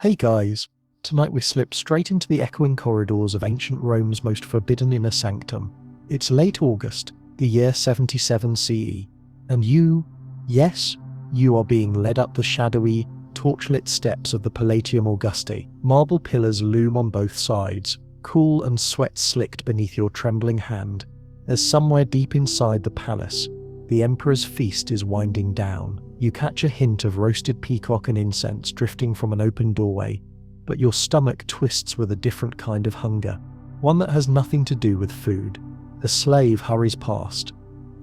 Hey guys, tonight we slip straight into the echoing corridors of ancient Rome's most forbidden inner sanctum. It's late August, the year 77 CE, and yes, you are being led up the shadowy, torchlit steps of the Palatium Auguste. Marble pillars loom on both sides, cool and sweat slicked beneath your trembling hand, as somewhere deep inside the palace, the emperor's feast is winding down. You catch a hint of roasted peacock and incense drifting from an open doorway, but your stomach twists with a different kind of hunger, one that has nothing to do with food. A slave hurries past,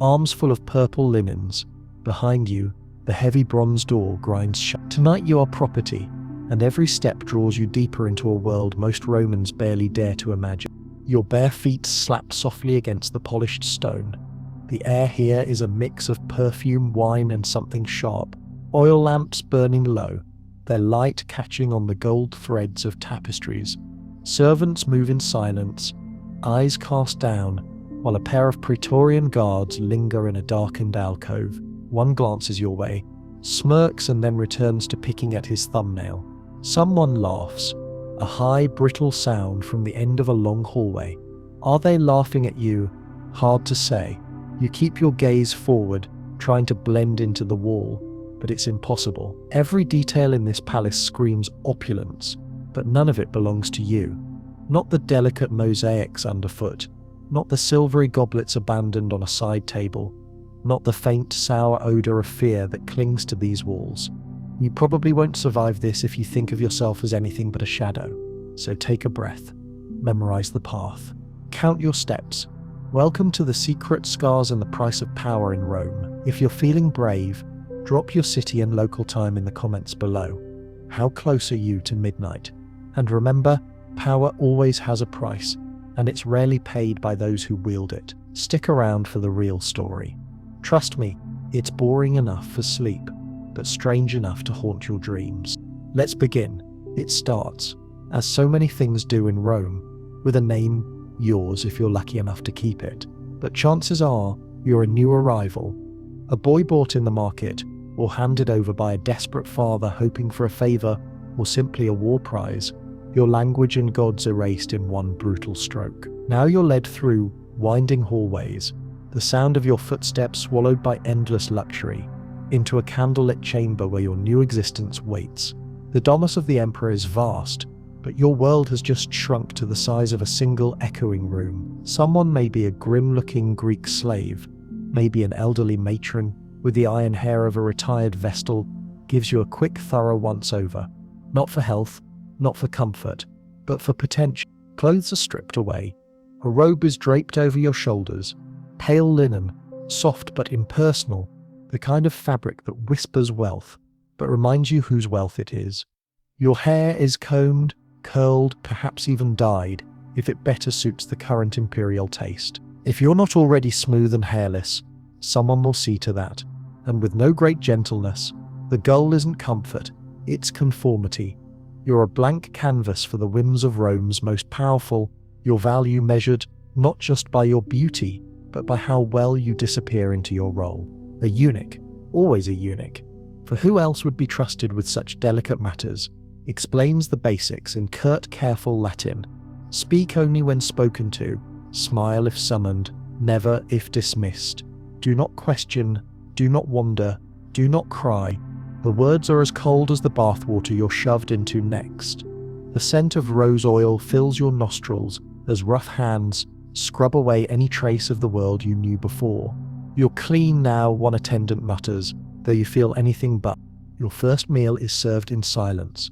arms full of purple linens. Behind you, the heavy bronze door grinds shut. Tonight you are property, and every step draws you deeper into a world most Romans barely dare to imagine. Your bare feet slap softly against the polished stone. The air here is a mix of perfume, wine, and something sharp. Oil lamps burning low, their light catching on the gold threads of tapestries. Servants move in silence, eyes cast down, while a pair of Praetorian guards linger in a darkened alcove. One glances your way, smirks, and then returns to picking at his thumbnail. Someone laughs, a high, brittle sound from the end of a long hallway. Are they laughing at you? Hard to say. You keep your gaze forward, trying to blend into the wall, but it's impossible. Every detail in this palace screams opulence, but none of it belongs to you. Not the delicate mosaics underfoot, not the silvery goblets abandoned on a side table, not the faint, sour odor of fear that clings to these walls. You probably won't survive this if you think of yourself as anything but a shadow. So take a breath, memorize the path, count your steps. Welcome to the secret scars and the price of power in Rome. If you're feeling brave, drop your city and local time in the comments below. How close are you to midnight? And remember, power always has a price, and it's rarely paid by those who wield it. Stick around for the real story. Trust me, it's boring enough for sleep, but strange enough to haunt your dreams. Let's begin. It starts, as so many things do in Rome, with a name, yours if you're lucky enough to keep it. But chances are you're a new arrival, a boy bought in the market, or handed over by a desperate father hoping for a favor, or simply a war prize. Your language and gods erased in one brutal stroke. Now you're led through winding hallways, the sound of your footsteps swallowed by endless luxury, into a candlelit chamber where your new existence waits. The domus of the emperor is vast, but your world has just shrunk to the size of a single echoing room. Someone may be a grim-looking Greek slave, maybe an elderly matron with the iron hair of a retired vestal, gives you a quick, thorough once-over. Not for health, not for comfort, but for potential. Clothes are stripped away. A robe is draped over your shoulders. Pale linen, soft but impersonal, the kind of fabric that whispers wealth, but reminds you whose wealth it is. Your hair is combed, curled, perhaps even dyed, if it better suits the current imperial taste. If you're not already smooth and hairless, someone will see to that. And with no great gentleness, the goal isn't comfort, it's conformity. You're a blank canvas for the whims of Rome's most powerful, your value measured not just by your beauty, but by how well you disappear into your role. A eunuch, always a eunuch, for who else would be trusted with such delicate matters? Explains the basics in curt, careful Latin. Speak only when spoken to, smile if summoned, never if dismissed. Do not question, do not wonder, do not cry. The words are as cold as the bathwater you're shoved into next. The scent of rose oil fills your nostrils as rough hands scrub away any trace of the world you knew before. You're clean now, one attendant mutters, though you feel anything but. Your first meal is served in silence.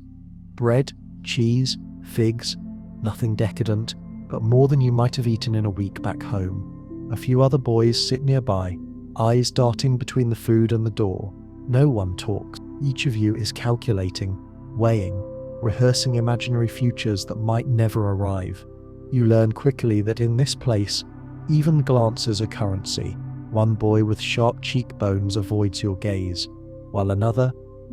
Bread, cheese, figs, nothing decadent, but more than you might have eaten in a week back home. A few other boys sit nearby, eyes darting between the food and the door. No one talks. Each of you is calculating, weighing, rehearsing imaginary futures that might never arrive. You learn quickly that in this place, even glances are currency. One boy with sharp cheekbones avoids your gaze, while another,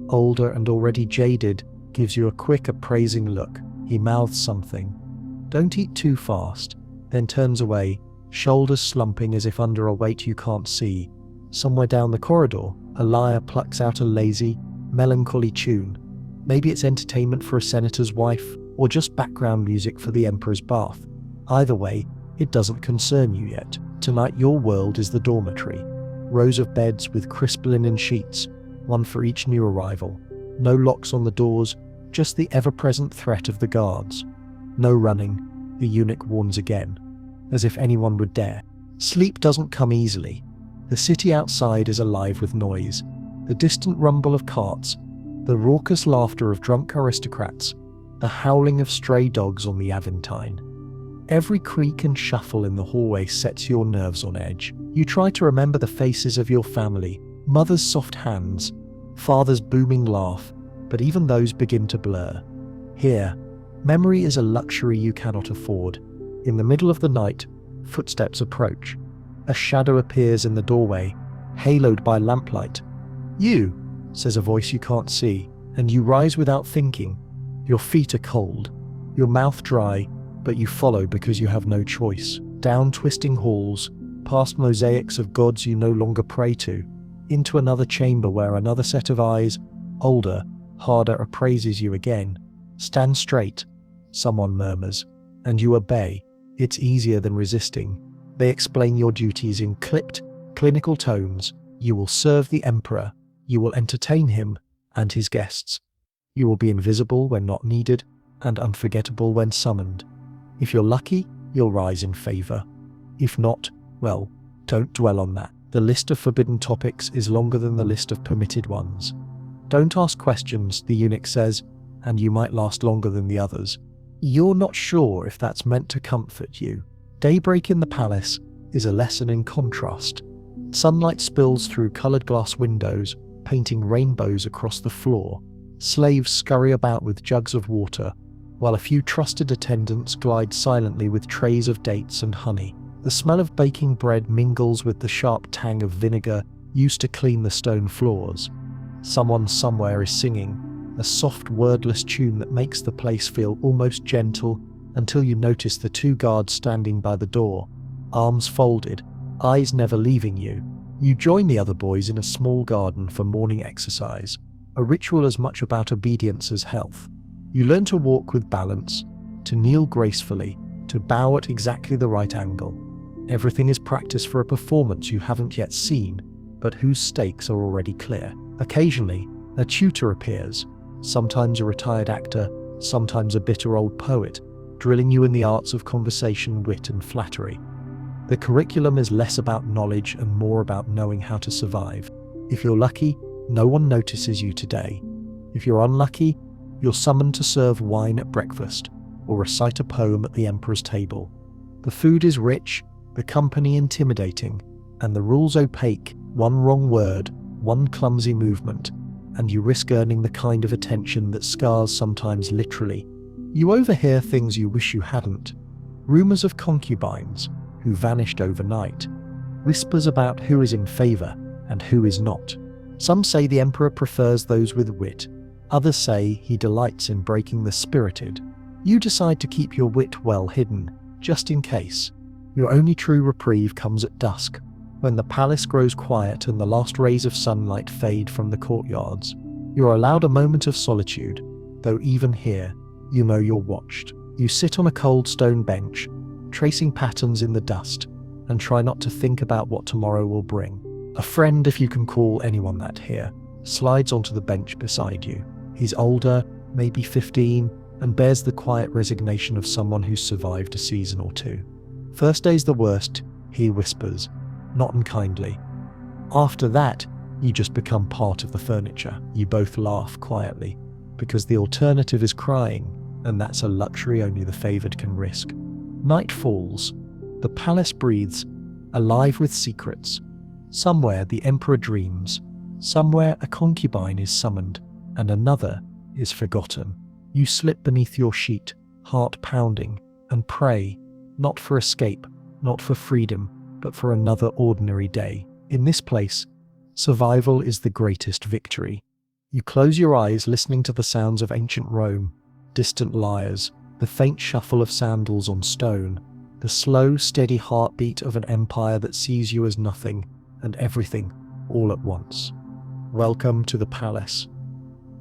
older and already jaded, gives you a quick appraising look. He mouths something. Don't eat too fast, then turns away, shoulders slumping as if under a weight you can't see. Somewhere down the corridor, a lyre plucks out a lazy, melancholy tune. Maybe it's entertainment for a senator's wife, or just background music for the emperor's bath. Either way, it doesn't concern you yet. Tonight your world is the dormitory. Rows of beds with crisp linen sheets, one for each new arrival. No locks on the doors, just the ever-present threat of the guards. No running, the eunuch warns again, as if anyone would dare. Sleep doesn't come easily. The city outside is alive with noise. The distant rumble of carts, the raucous laughter of drunk aristocrats, the howling of stray dogs on the Aventine. Every creak and shuffle in the hallway sets your nerves on edge. You try to remember the faces of your family, mother's soft hands, father's booming laugh, but even those begin to blur. Here, memory is a luxury you cannot afford. In the middle of the night, footsteps approach. A shadow appears in the doorway, haloed by lamplight. "You," says a voice you can't see, and you rise without thinking. Your feet are cold, your mouth dry, but you follow because you have no choice. Down twisting halls, past mosaics of gods you no longer pray to, into another chamber where another set of eyes, older, harder, appraises you again. "Stand straight," someone murmurs, and you obey. It's easier than resisting. They explain your duties in clipped, clinical tones. You will serve the emperor. You will entertain him and his guests. You will be invisible when not needed and unforgettable when summoned. If you're lucky, you'll rise in favor. If not, well, don't dwell on that. The list of forbidden topics is longer than the list of permitted ones. Don't ask questions, the eunuch says, and you might last longer than the others. You're not sure if that's meant to comfort you. Daybreak in the palace is a lesson in contrast. Sunlight spills through colored glass windows, painting rainbows across the floor. Slaves scurry about with jugs of water, while a few trusted attendants glide silently with trays of dates and honey. The smell of baking bread mingles with the sharp tang of vinegar used to clean the stone floors. Someone somewhere is singing, a soft wordless tune that makes the place feel almost gentle until you notice the two guards standing by the door, arms folded, eyes never leaving you. You join the other boys in a small garden for morning exercise, a ritual as much about obedience as health. You learn to walk with balance, to kneel gracefully, to bow at exactly the right angle. Everything is practice for a performance you haven't yet seen, but whose stakes are already clear. Occasionally, a tutor appears, sometimes a retired actor, sometimes a bitter old poet, drilling you in the arts of conversation, wit, and flattery. The curriculum is less about knowledge and more about knowing how to survive. If you're lucky, no one notices you today. If you're unlucky, you're summoned to serve wine at breakfast or recite a poem at the emperor's table. The food is rich, the company intimidating, and the rules opaque. One wrong word, one clumsy movement, and you risk earning the kind of attention that scars sometimes literally. You overhear things you wish you hadn't. Rumors of concubines who vanished overnight. Whispers about who is in favor and who is not. Some say the emperor prefers those with wit. Others say he delights in breaking the spirited. You decide to keep your wit well hidden, just in case. Your only true reprieve comes at dusk, when the palace grows quiet and the last rays of sunlight fade from the courtyards. You're allowed a moment of solitude, though even here, you know you're watched. You sit on a cold stone bench, tracing patterns in the dust, and try not to think about what tomorrow will bring. A friend, if you can call anyone that here, slides onto the bench beside you. He's older, maybe 15, and bears the quiet resignation of someone who's survived a season or two. "First day's the worst," he whispers, not unkindly. "After that, you just become part of the furniture." You both laugh quietly, because the alternative is crying, and that's a luxury only the favored can risk. Night falls. The palace breathes, alive with secrets. Somewhere the emperor dreams. Somewhere a concubine is summoned, and another is forgotten. You slip beneath your sheet, heart pounding, and pray, not for escape, not for freedom, but for another ordinary day. In this place, survival is the greatest victory. You close your eyes listening to the sounds of ancient Rome, distant lyres, the faint shuffle of sandals on stone, the slow, steady heartbeat of an empire that sees you as nothing and everything all at once. Welcome to the palace.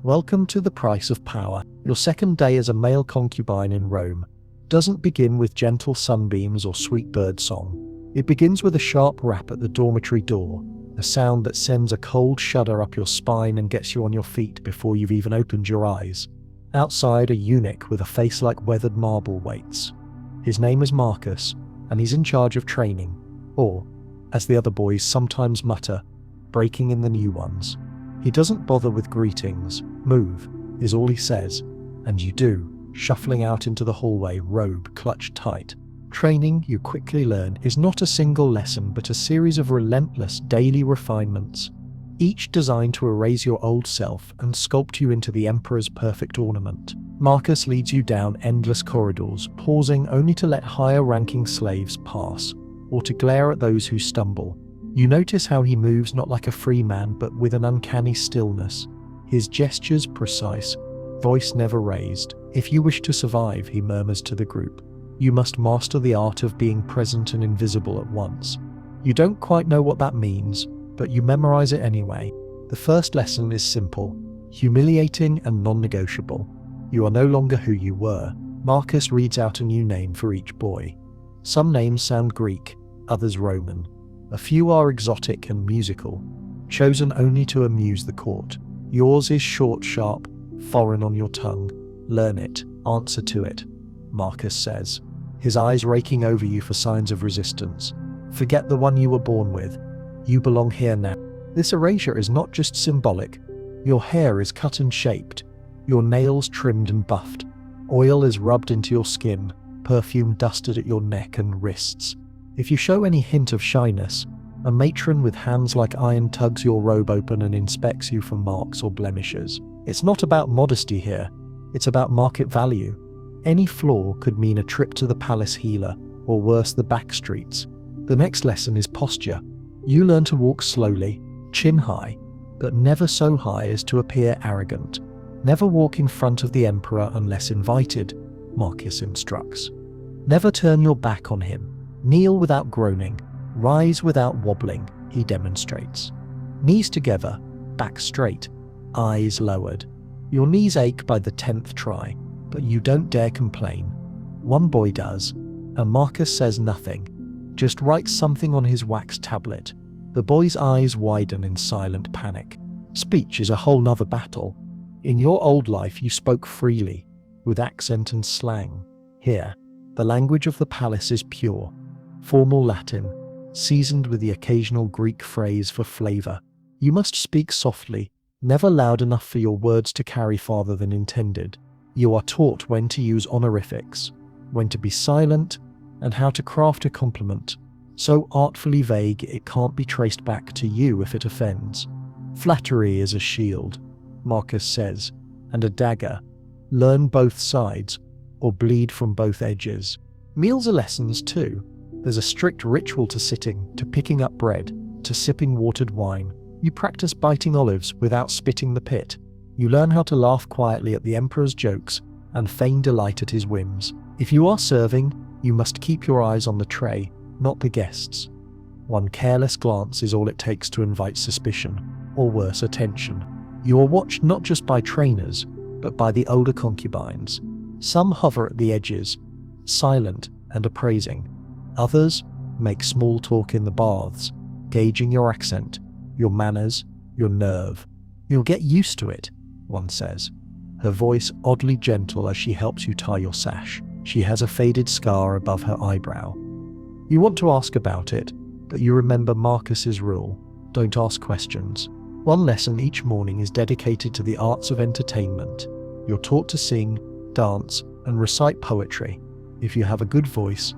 Welcome to the price of power. Your second day as a male concubine in Rome doesn't begin with gentle sunbeams or sweet bird song. It begins with a sharp rap at the dormitory door, a sound that sends a cold shudder up your spine and gets you on your feet before you've even opened your eyes. Outside, a eunuch with a face like weathered marble waits. His name is Marcus, and he's in charge of training, or, as the other boys sometimes mutter, breaking in the new ones. He doesn't bother with greetings. Move, is all he says, and you do, shuffling out into the hallway, robe clutched tight. Training, you quickly learn, is not a single lesson but a series of relentless daily refinements, each designed to erase your old self and sculpt you into the emperor's perfect ornament. Marcus leads you down endless corridors, pausing only to let higher-ranking slaves pass, or to glare at those who stumble. You notice how he moves not like a free man but with an uncanny stillness, his gestures precise, voice never raised. If you wish to survive, he murmurs to the group, you must master the art of being present and invisible at once. You don't quite know what that means, but you memorize it anyway. The first lesson is simple, humiliating and non-negotiable. You are no longer who you were. Marcus reads out a new name for each boy. Some names sound Greek, others Roman. A few are exotic and musical, chosen only to amuse the court. Yours is short, sharp, foreign on your tongue. Learn it, answer to it, Marcus says, his eyes raking over you for signs of resistance. Forget the one you were born with. You belong here now. This erasure is not just symbolic. Your hair is cut and shaped, your nails trimmed and buffed. Oil is rubbed into your skin, perfume dusted at your neck and wrists. If you show any hint of shyness, a matron with hands like iron tugs your robe open and inspects you for marks or blemishes. It's not about modesty here, it's about market value. Any flaw could mean a trip to the palace healer, or worse, the back streets. The next lesson is posture. You learn to walk slowly, chin high, but never so high as to appear arrogant. Never walk in front of the emperor unless invited, Marcus instructs. Never turn your back on him. Kneel without groaning. Rise without wobbling, he demonstrates. Knees together, back straight, eyes lowered. Your knees ache by the 10th try, but you don't dare complain. One boy does, and Marcus says nothing, just writes something on his wax tablet. The boy's eyes widen in silent panic. Speech is a whole nother battle. In your old life you spoke freely, with accent and slang. Here, the language of the palace is pure, formal Latin, seasoned with the occasional Greek phrase for flavor. You must speak softly, never loud enough for your words to carry farther than intended. You are taught when to use honorifics, when to be silent, and how to craft a compliment, so artfully vague it can't be traced back to you if it offends. Flattery is a shield, Marcus says, and a dagger. Learn both sides, or bleed from both edges. Meals are lessons too. There's a strict ritual to sitting, to picking up bread, to sipping watered wine. You practice biting olives without spitting the pit. You learn how to laugh quietly at the emperor's jokes and feign delight at his whims. If you are serving, you must keep your eyes on the tray, not the guests. One careless glance is all it takes to invite suspicion, or worse, attention. You are watched not just by trainers, but by the older concubines. Some hover at the edges, silent and appraising. Others make small talk in the baths, gauging your accent, your manners, your nerve. You'll get used to it, one says, her voice oddly gentle as she helps you tie your sash. She has a faded scar above her eyebrow. You want to ask about it, but you remember Marcus's rule: don't ask questions. One lesson each morning is dedicated to the arts of entertainment. You're taught to sing, dance, and recite poetry. If you have a good voice,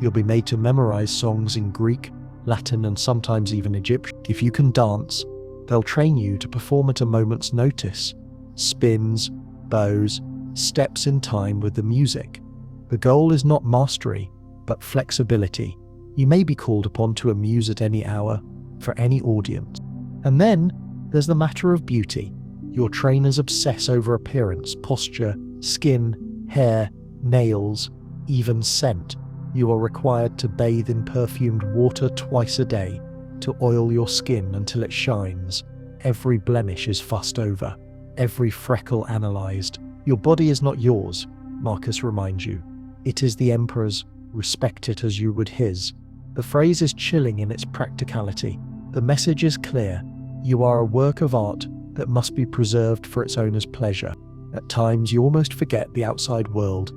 you'll be made to memorize songs in Greek, Latin, and sometimes even Egyptian. If you can dance, they'll train you to perform at a moment's notice. Spins, bows, steps in time with the music. The goal is not mastery, but flexibility. You may be called upon to amuse at any hour, for any audience. And then, there's the matter of beauty. Your trainers obsess over appearance, posture, skin, hair, nails, even scent. You are required to bathe in perfumed water twice a day, to oil your skin until it shines. Every blemish is fussed over. every freckle analyzed. Your body is not yours, Marcus reminds you. It is the Emperor's. Respect it as you would his. The phrase is chilling in its practicality. The message is clear. You are a work of art that must be preserved for its owner's pleasure. At times you almost forget the outside world.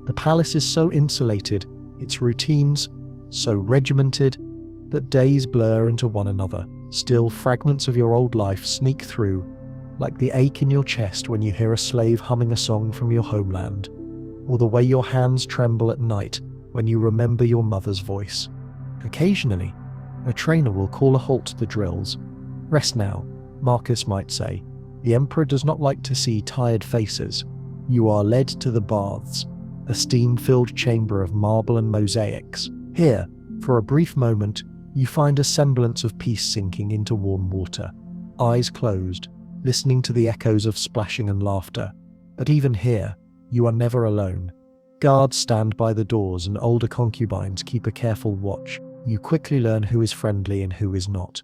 The palace is so insulated, its routines so regimented, that days blur into one another. Still, fragments of your old life sneak through, like the ache in your chest when you hear a slave humming a song from your homeland, or the way your hands tremble at night when you remember your mother's voice. Occasionally, a trainer will call a halt to the drills. Rest now, Marcus might say. The Emperor does not like to see tired faces. You are led to the baths, a steam-filled chamber of marble and mosaics. Here, for a brief moment, you find a semblance of peace sinking into warm water. Eyes closed, listening to the echoes of splashing and laughter. But even here, you are never alone. Guards stand by the doors and older concubines keep a careful watch. You quickly learn who is friendly and who is not.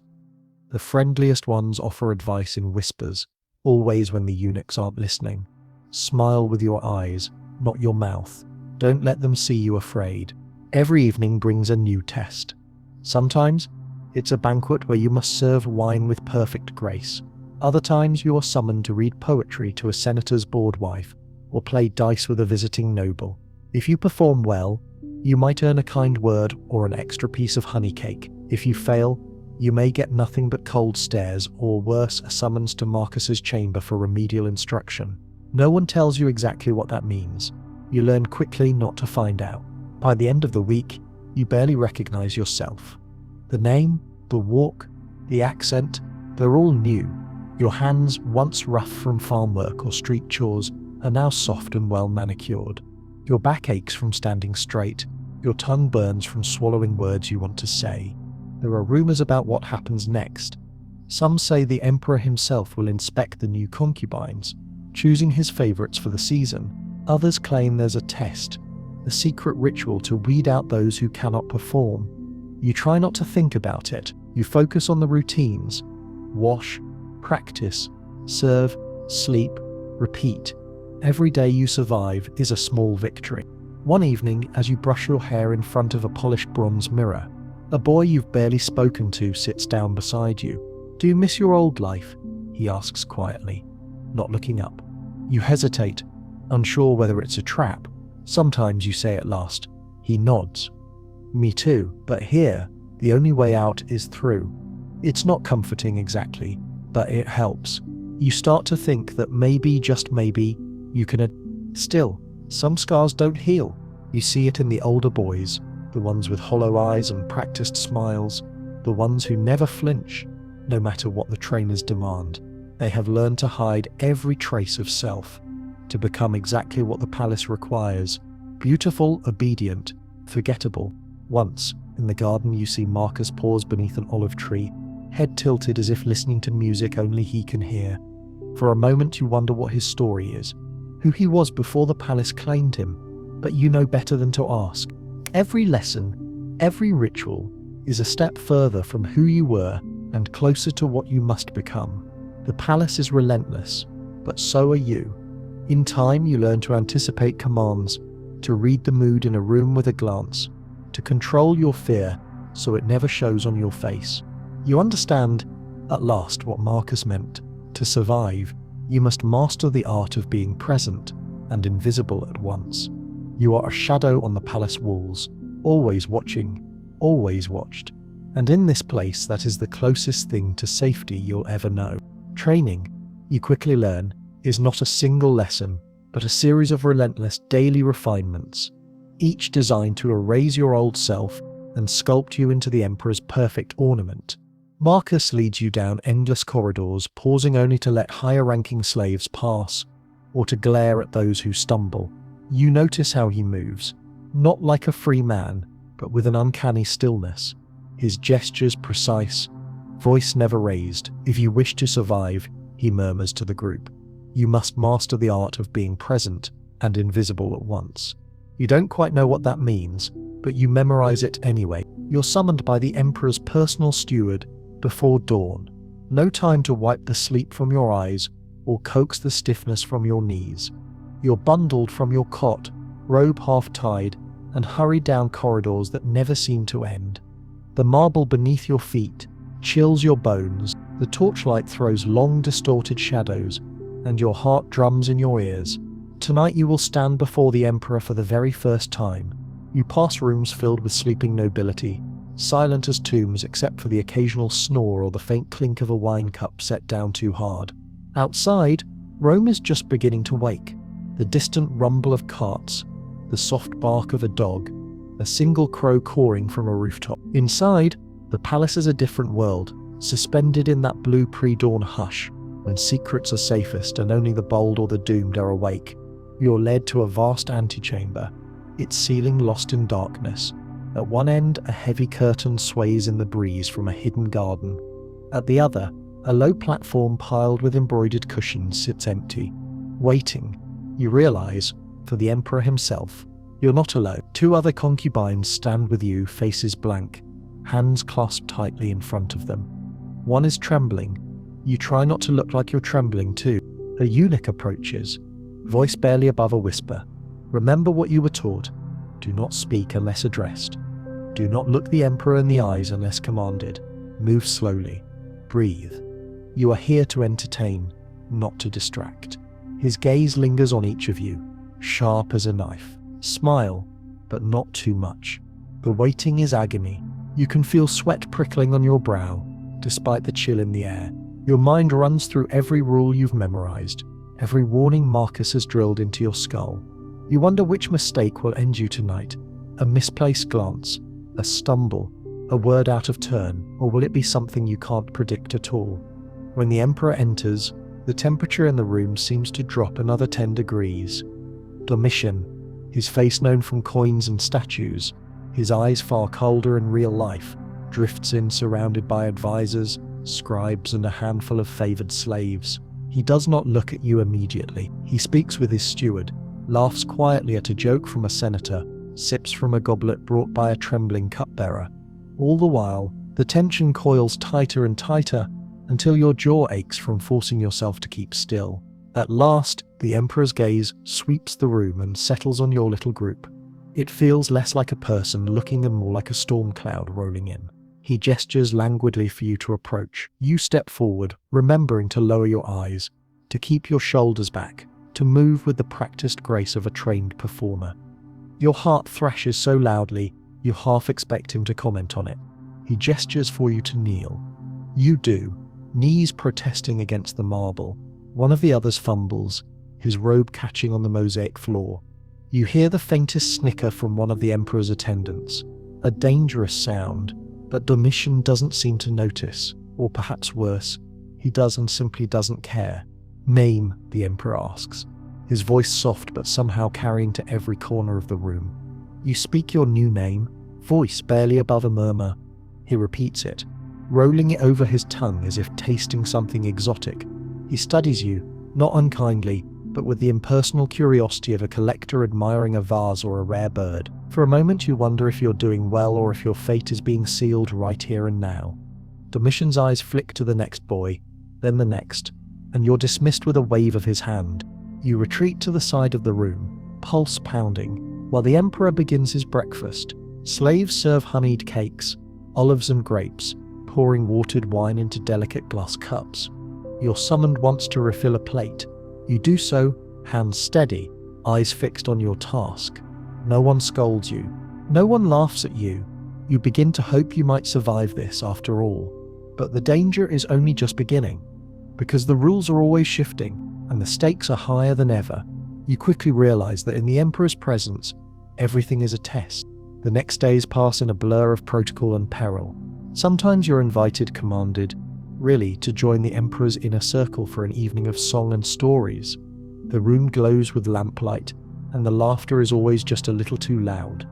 The friendliest ones offer advice in whispers, always when the eunuchs aren't listening. Smile with your eyes, not your mouth. Don't let them see you afraid. Every evening brings a new test. Sometimes, it's a banquet where you must serve wine with perfect grace. Other times you are summoned to read poetry to a senator's bored wife, or play dice with a visiting noble. If you perform well, you might earn a kind word or an extra piece of honey cake. If you fail, you may get nothing but cold stares, or worse, a summons to Marcus's chamber for remedial instruction. No one tells you exactly what that means. You learn quickly not to find out. By the end of the week, you barely recognize yourself. The name, the walk, the accent, they're all new. Your hands, once rough from farm work or street chores, are now soft and well manicured. Your back aches from standing straight. Your tongue burns from swallowing words you want to say. There are rumors about what happens next. Some say the Emperor himself will inspect the new concubines, choosing his favorites for the season. Others claim there's a test, a secret ritual to weed out those who cannot perform. You try not to think about it. You focus on the routines. Wash, practice, serve, sleep, repeat. Every day you survive is a small victory. One evening, as you brush your hair in front of a polished bronze mirror, a boy you've barely spoken to sits down beside you. "Do you miss your old life?" he asks quietly, not looking up. You hesitate, unsure whether it's a trap. Sometimes you say at last. He nods. "Me too, but here, the only way out is through." It's not comforting exactly, but it helps. You start to think that maybe, just maybe, you can. Still, some scars don't heal. You see it in the older boys, the ones with hollow eyes and practiced smiles, the ones who never flinch, no matter what the trainers demand. They have learned to hide every trace of self, to become exactly what the palace requires: beautiful, obedient, forgettable. Once, in the garden, you see Marcus pause beneath an olive tree, head tilted as if listening to music only he can hear. For a moment you wonder what his story is, who he was before the palace claimed him, but you know better than to ask. Every lesson, every ritual, is a step further from who you were and closer to what you must become. The palace is relentless, but so are you. In time you learn to anticipate commands, to read the mood in a room with a glance, to control your fear so it never shows on your face. You understand, at last, what Marcus meant. To survive, you must master the art of being present and invisible at once. You are a shadow on the palace walls, always watching, always watched. And in this place, that is the closest thing to safety you'll ever know. Training, you quickly learn, is not a single lesson, but a series of relentless daily refinements, each designed to erase your old self and sculpt you into the Emperor's perfect ornament. Marcus leads you down endless corridors, pausing only to let higher-ranking slaves pass, or to glare at those who stumble. You notice how he moves, not like a free man, but with an uncanny stillness. His gestures precise, voice never raised. "If you wish to survive," he murmurs to the group, "you must master the art of being present and invisible at once." You don't quite know what that means, but you memorize it anyway. You're summoned by the Emperor's personal steward before dawn. No time to wipe the sleep from your eyes or coax the stiffness from your knees. You're bundled from your cot, robe half-tied, and hurried down corridors that never seem to end. The marble beneath your feet chills your bones, the torchlight throws long distorted shadows, and your heart drums in your ears. Tonight you will stand before the Emperor for the very first time. You pass rooms filled with sleeping nobility, silent as tombs except for the occasional snore or the faint clink of a wine cup set down too hard. Outside, Rome is just beginning to wake. The distant rumble of carts, the soft bark of a dog, a single crow cawing from a rooftop. Inside, the palace is a different world, suspended in that blue pre-dawn hush, when secrets are safest and only the bold or the doomed are awake. You're led to a vast antechamber, its ceiling lost in darkness. At one end, a heavy curtain sways in the breeze from a hidden garden. At the other, a low platform piled with embroidered cushions sits empty, waiting. You realize, for the Emperor himself. You're not alone. 2 other concubines stand with you, faces blank, hands clasped tightly in front of them. One is trembling. You try not to look like you're trembling too. A eunuch approaches, voice barely above a whisper. Remember what you were taught. Do not speak unless addressed. Do not look the Emperor in the eyes unless commanded. Move slowly. Breathe. You are here to entertain, not to distract. His gaze lingers on each of you, sharp as a knife. Smile, but not too much. The waiting is agony. You can feel sweat prickling on your brow, despite the chill in the air. Your mind runs through every rule you've memorized, every warning Marcus has drilled into your skull. You wonder which mistake will end you tonight. A misplaced glance, a stumble, a word out of turn, or will it be something you can't predict at all? When the Emperor enters, the temperature in the room seems to drop another 10 degrees. Domitian, his face known from coins and statues, his eyes far colder in real life, drifts in surrounded by advisors, scribes, and a handful of favored slaves. He does not look at you immediately. He speaks with his steward, laughs quietly at a joke from a senator, sips from a goblet brought by a trembling cupbearer. All the while, the tension coils tighter and tighter until your jaw aches from forcing yourself to keep still. At last, the Emperor's gaze sweeps the room and settles on your little group. It feels less like a person looking and more like a storm cloud rolling in. He gestures languidly for you to approach. You step forward, remembering to lower your eyes, to keep your shoulders back, to move with the practiced grace of a trained performer. Your heart thrashes so loudly, you half expect him to comment on it. He gestures for you to kneel. You do, knees protesting against the marble. One of the others fumbles, his robe catching on the mosaic floor. You hear the faintest snicker from one of the Emperor's attendants, a dangerous sound, but Domitian doesn't seem to notice, or perhaps worse, he does and simply doesn't care. Name, the Emperor asks, his voice soft but somehow carrying to every corner of the room. You speak your new name, voice barely above a murmur. He repeats it, rolling it over his tongue as if tasting something exotic. He studies you, not unkindly, but with the impersonal curiosity of a collector admiring a vase or a rare bird. For a moment you wonder if you're doing well or if your fate is being sealed right here and now. Domitian's eyes flick to the next boy, then the next, and you're dismissed with a wave of his hand. You retreat to the side of the room, pulse pounding, while the Emperor begins his breakfast. Slaves serve honeyed cakes, olives and grapes, pouring watered wine into delicate glass cups. You're summoned once to refill a plate. You do so, hands steady, eyes fixed on your task. No one scolds you. No one laughs at you. You begin to hope you might survive this after all. But the danger is only just beginning. Because the rules are always shifting, and the stakes are higher than ever. You quickly realize that in the Emperor's presence, everything is a test. The next days pass in a blur of protocol and peril. Sometimes you're invited, commanded, really, to join the Emperor's inner circle for an evening of song and stories. The room glows with lamplight, and the laughter is always just a little too loud.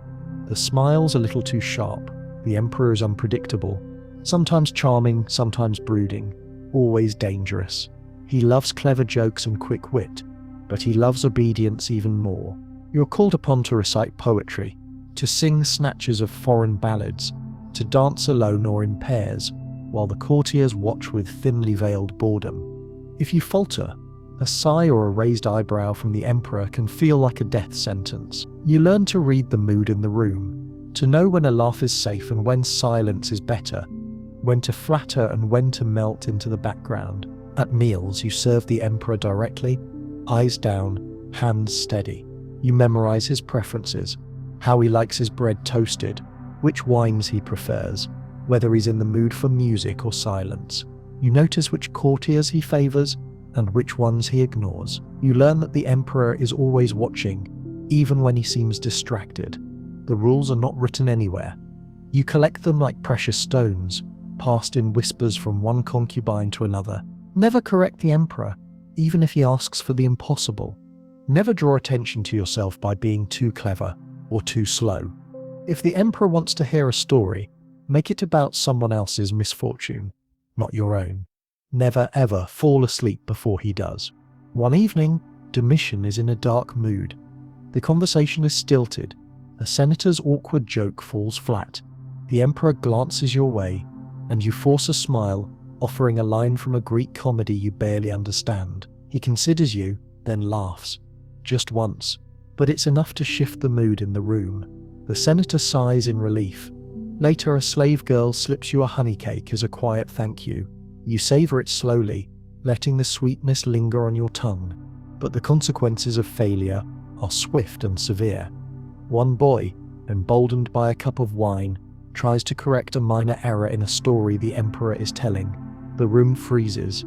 The smiles a little too sharp. The Emperor is unpredictable, sometimes charming, sometimes brooding, always dangerous. He loves clever jokes and quick wit, but he loves obedience even more. You're called upon to recite poetry, to sing snatches of foreign ballads, to dance alone or in pairs, while the courtiers watch with thinly veiled boredom. If you falter, A sigh or a raised eyebrow from the emperor can feel like a death sentence. You learn to read the mood in the room, to know when a laugh is safe and when silence is better, when to flatter and when to melt into the background. At meals, you serve the emperor directly, eyes down, hands steady. You memorize his preferences, how he likes his bread toasted, which wines he prefers, whether he's in the mood for music or silence. You notice which courtiers he favors and which ones he ignores. You learn that the emperor is always watching, even when he seems distracted. The rules are not written anywhere. You collect them like precious stones, passed in whispers from one concubine to another. Never correct the emperor, even if he asks for the impossible. Never draw attention to yourself by being too clever or too slow. If the emperor wants to hear a story, make it about someone else's misfortune, not your own. Never ever fall asleep before he does. One evening, Domitian is in a dark mood. The conversation is stilted. A senator's awkward joke falls flat. The emperor glances your way, and you force a smile, offering a line from a Greek comedy you barely understand. He considers you, then laughs. Just once, but it's enough to shift the mood in the room. The senator sighs in relief. Later, a slave girl slips you a honey cake as a quiet thank you. You savor it slowly, letting the sweetness linger on your tongue. But the consequences of failure are swift and severe. One boy, emboldened by a cup of wine, tries to correct a minor error in a story the emperor is telling. The room freezes.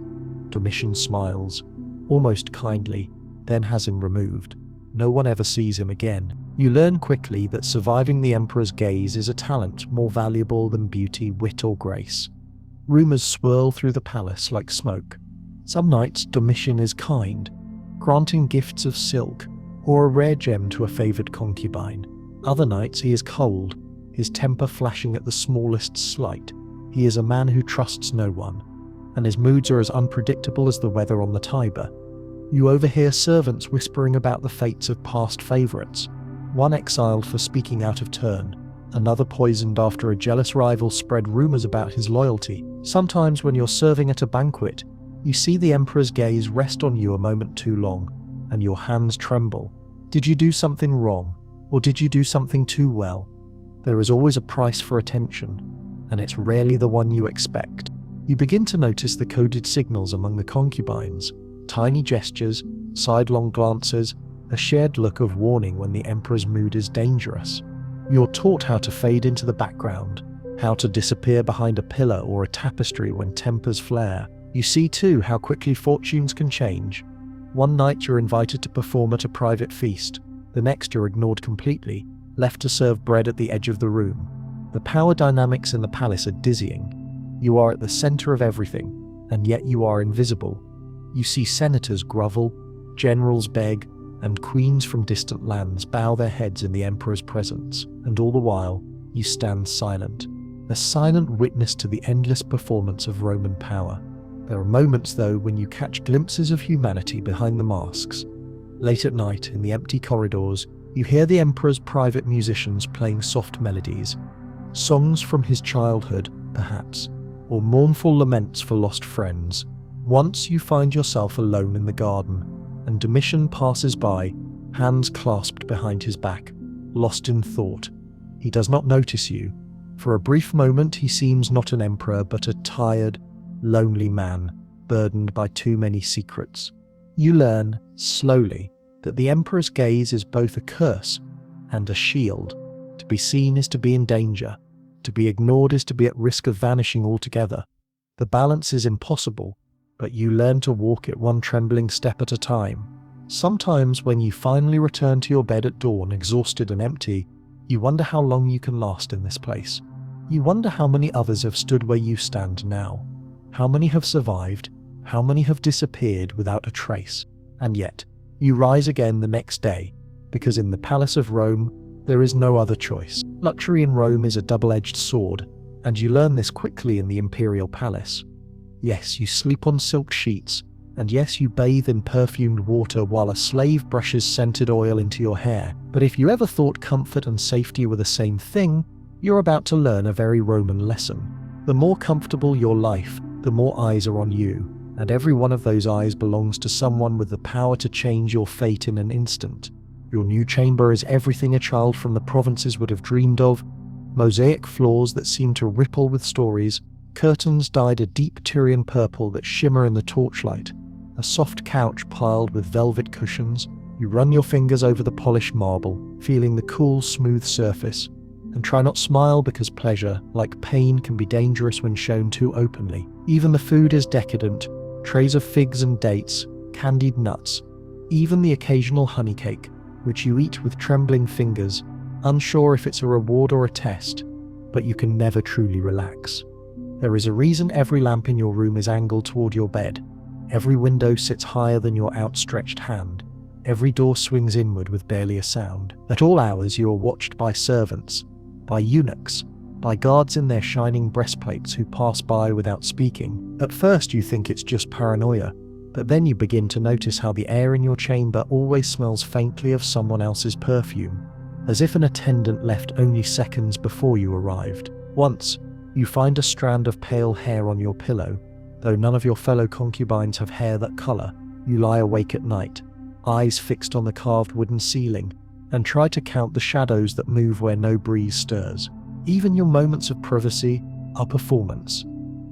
Domitian smiles, almost kindly, then has him removed. No one ever sees him again. You learn quickly that surviving the emperor's gaze is a talent more valuable than beauty, wit, or grace. Rumors swirl through the palace like smoke. Some nights Domitian is kind, granting gifts of silk or a rare gem to a favored concubine. Other nights he is cold, his temper flashing at the smallest slight. He is a man who trusts no one, and his moods are as unpredictable as the weather on the Tiber. You overhear servants whispering about the fates of past favorites, one exiled for speaking out of turn, another poisoned after a jealous rival spread rumors about his loyalty. Sometimes when you're serving at a banquet, you see the emperor's gaze rest on you a moment too long, and your hands tremble. Did you do something wrong, or did you do something too well? There is always a price for attention, and it's rarely the one you expect. You begin to notice the coded signals among the concubines, tiny gestures, sidelong glances, a shared look of warning when the emperor's mood is dangerous. You're taught how to fade into the background, how to disappear behind a pillar or a tapestry when tempers flare. You see too how quickly fortunes can change. One night you're invited to perform at a private feast, the next you're ignored completely, left to serve bread at the edge of the room. The power dynamics in the palace are dizzying. You are at the center of everything, and yet you are invisible. You see senators grovel, generals beg, and queens from distant lands bow their heads in the emperor's presence, and all the while, you stand silent, a silent witness to the endless performance of Roman power. There are moments, though, when you catch glimpses of humanity behind the masks. Late at night, in the empty corridors, you hear the emperor's private musicians playing soft melodies, songs from his childhood, perhaps, or mournful laments for lost friends. Once you find yourself alone in the garden, and Domitian passes by, hands clasped behind his back, lost in thought. He does not notice you. For a brief moment he seems not an emperor but a tired, lonely man, burdened by too many secrets. You learn, slowly, that the emperor's gaze is both a curse and a shield. To be seen is to be in danger. To be ignored is to be at risk of vanishing altogether. The balance is impossible, but you learn to walk it one trembling step at a time. Sometimes when you finally return to your bed at dawn, exhausted and empty, you wonder how long you can last in this place. You wonder how many others have stood where you stand now. How many have survived? How many have disappeared without a trace? And yet, you rise again the next day, because in the Palace of Rome, there is no other choice. Luxury in Rome is a double-edged sword, and you learn this quickly in the imperial palace. Yes, you sleep on silk sheets, and yes, you bathe in perfumed water while a slave brushes scented oil into your hair. But if you ever thought comfort and safety were the same thing, you're about to learn a very Roman lesson. The more comfortable your life, the more eyes are on you, and every one of those eyes belongs to someone with the power to change your fate in an instant. Your new chamber is everything a child from the provinces would have dreamed of: mosaic floors that seem to ripple with stories, curtains dyed a deep Tyrian purple that shimmer in the torchlight, a soft couch piled with velvet cushions. You run your fingers over the polished marble, feeling the cool, smooth surface, and try not smile because pleasure, like pain, can be dangerous when shown too openly. Even the food is decadent: trays of figs and dates, candied nuts, even the occasional honey cake, which you eat with trembling fingers, unsure if it's a reward or a test, but you can never truly relax. There is a reason every lamp in your room is angled toward your bed. Every window sits higher than your outstretched hand. Every door swings inward with barely a sound. At all hours you are watched by servants, by eunuchs, by guards in their shining breastplates who pass by without speaking. At first you think it's just paranoia, but then you begin to notice how the air in your chamber always smells faintly of someone else's perfume, as if an attendant left only seconds before you arrived. Once, you find a strand of pale hair on your pillow. Though none of your fellow concubines have hair that color, you lie awake at night, eyes fixed on the carved wooden ceiling, and try to count the shadows that move where no breeze stirs. Even your moments of privacy are performance.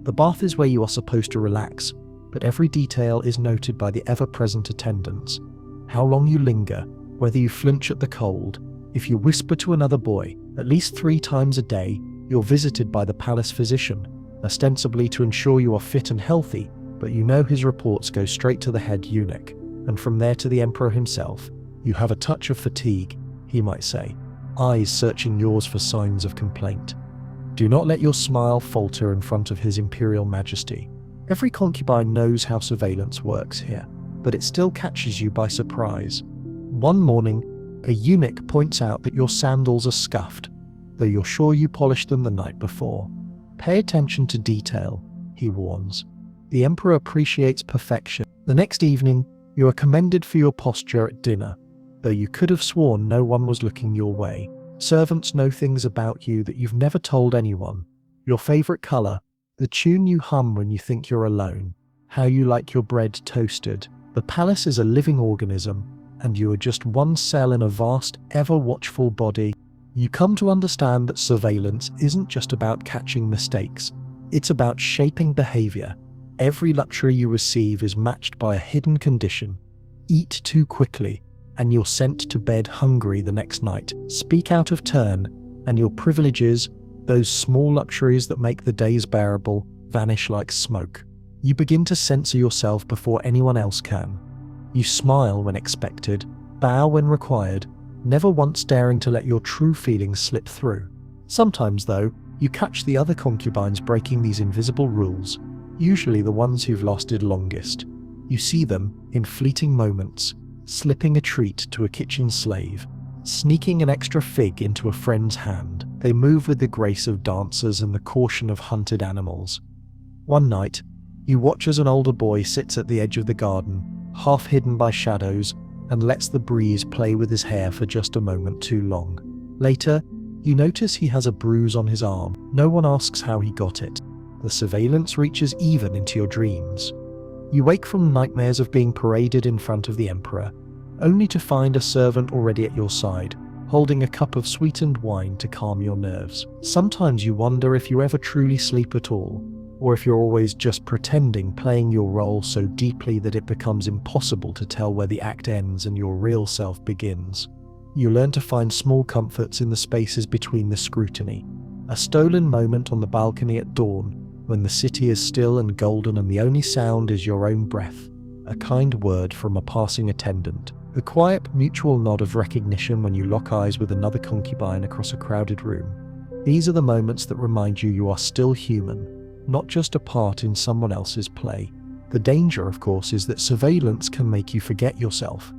The bath is where you are supposed to relax, but every detail is noted by the ever-present attendants. How long you linger, whether you flinch at the cold, if you whisper to another boy. At least 3 times a day, you're visited by the palace physician, ostensibly to ensure you are fit and healthy, but you know his reports go straight to the head eunuch, and from there to the emperor himself. You have a touch of fatigue, he might say, eyes searching yours for signs of complaint. Do not let your smile falter in front of his imperial majesty. Every concubine knows how surveillance works here, but it still catches you by surprise. One morning, a eunuch points out that your sandals are scuffed, though you're sure you polished them the night before. Pay attention to detail, he warns. The emperor appreciates perfection. The next evening, you are commended for your posture at dinner, though you could have sworn no one was looking your way. Servants know things about you that you've never told anyone. Your favorite color, the tune you hum when you think you're alone, how you like your bread toasted. The palace is a living organism, and you are just one cell in a vast, ever-watchful body. You come to understand that surveillance isn't just about catching mistakes. It's about shaping behavior. Every luxury you receive is matched by a hidden condition. Eat too quickly, and you're sent to bed hungry the next night. Speak out of turn, and your privileges, those small luxuries that make the days bearable, vanish like smoke. You begin to censor yourself before anyone else can. You smile when expected, bow when required, never once daring to let your true feelings slip through. Sometimes, though, you catch the other concubines breaking these invisible rules, usually the ones who've lasted longest. You see them, in fleeting moments, slipping a treat to a kitchen slave, sneaking an extra fig into a friend's hand. They move with the grace of dancers and the caution of hunted animals. One night, you watch as an older boy sits at the edge of the garden, half hidden by shadows, and lets the breeze play with his hair for just a moment too long. Later, you notice he has a bruise on his arm. No one asks how he got it. The surveillance reaches even into your dreams. You wake from nightmares of being paraded in front of the emperor, only to find a servant already at your side, holding a cup of sweetened wine to calm your nerves. Sometimes you wonder if you ever truly sleep at all, or if you're always just pretending, playing your role so deeply that it becomes impossible to tell where the act ends and your real self begins. You learn to find small comforts in the spaces between the scrutiny. A stolen moment on the balcony at dawn, when the city is still and golden and the only sound is your own breath. A kind word from a passing attendant. A quiet mutual nod of recognition when you lock eyes with another concubine across a crowded room. These are the moments that remind you you are still human, not just a part in someone else's play. The danger, of course, is that surveillance can make you forget yourself.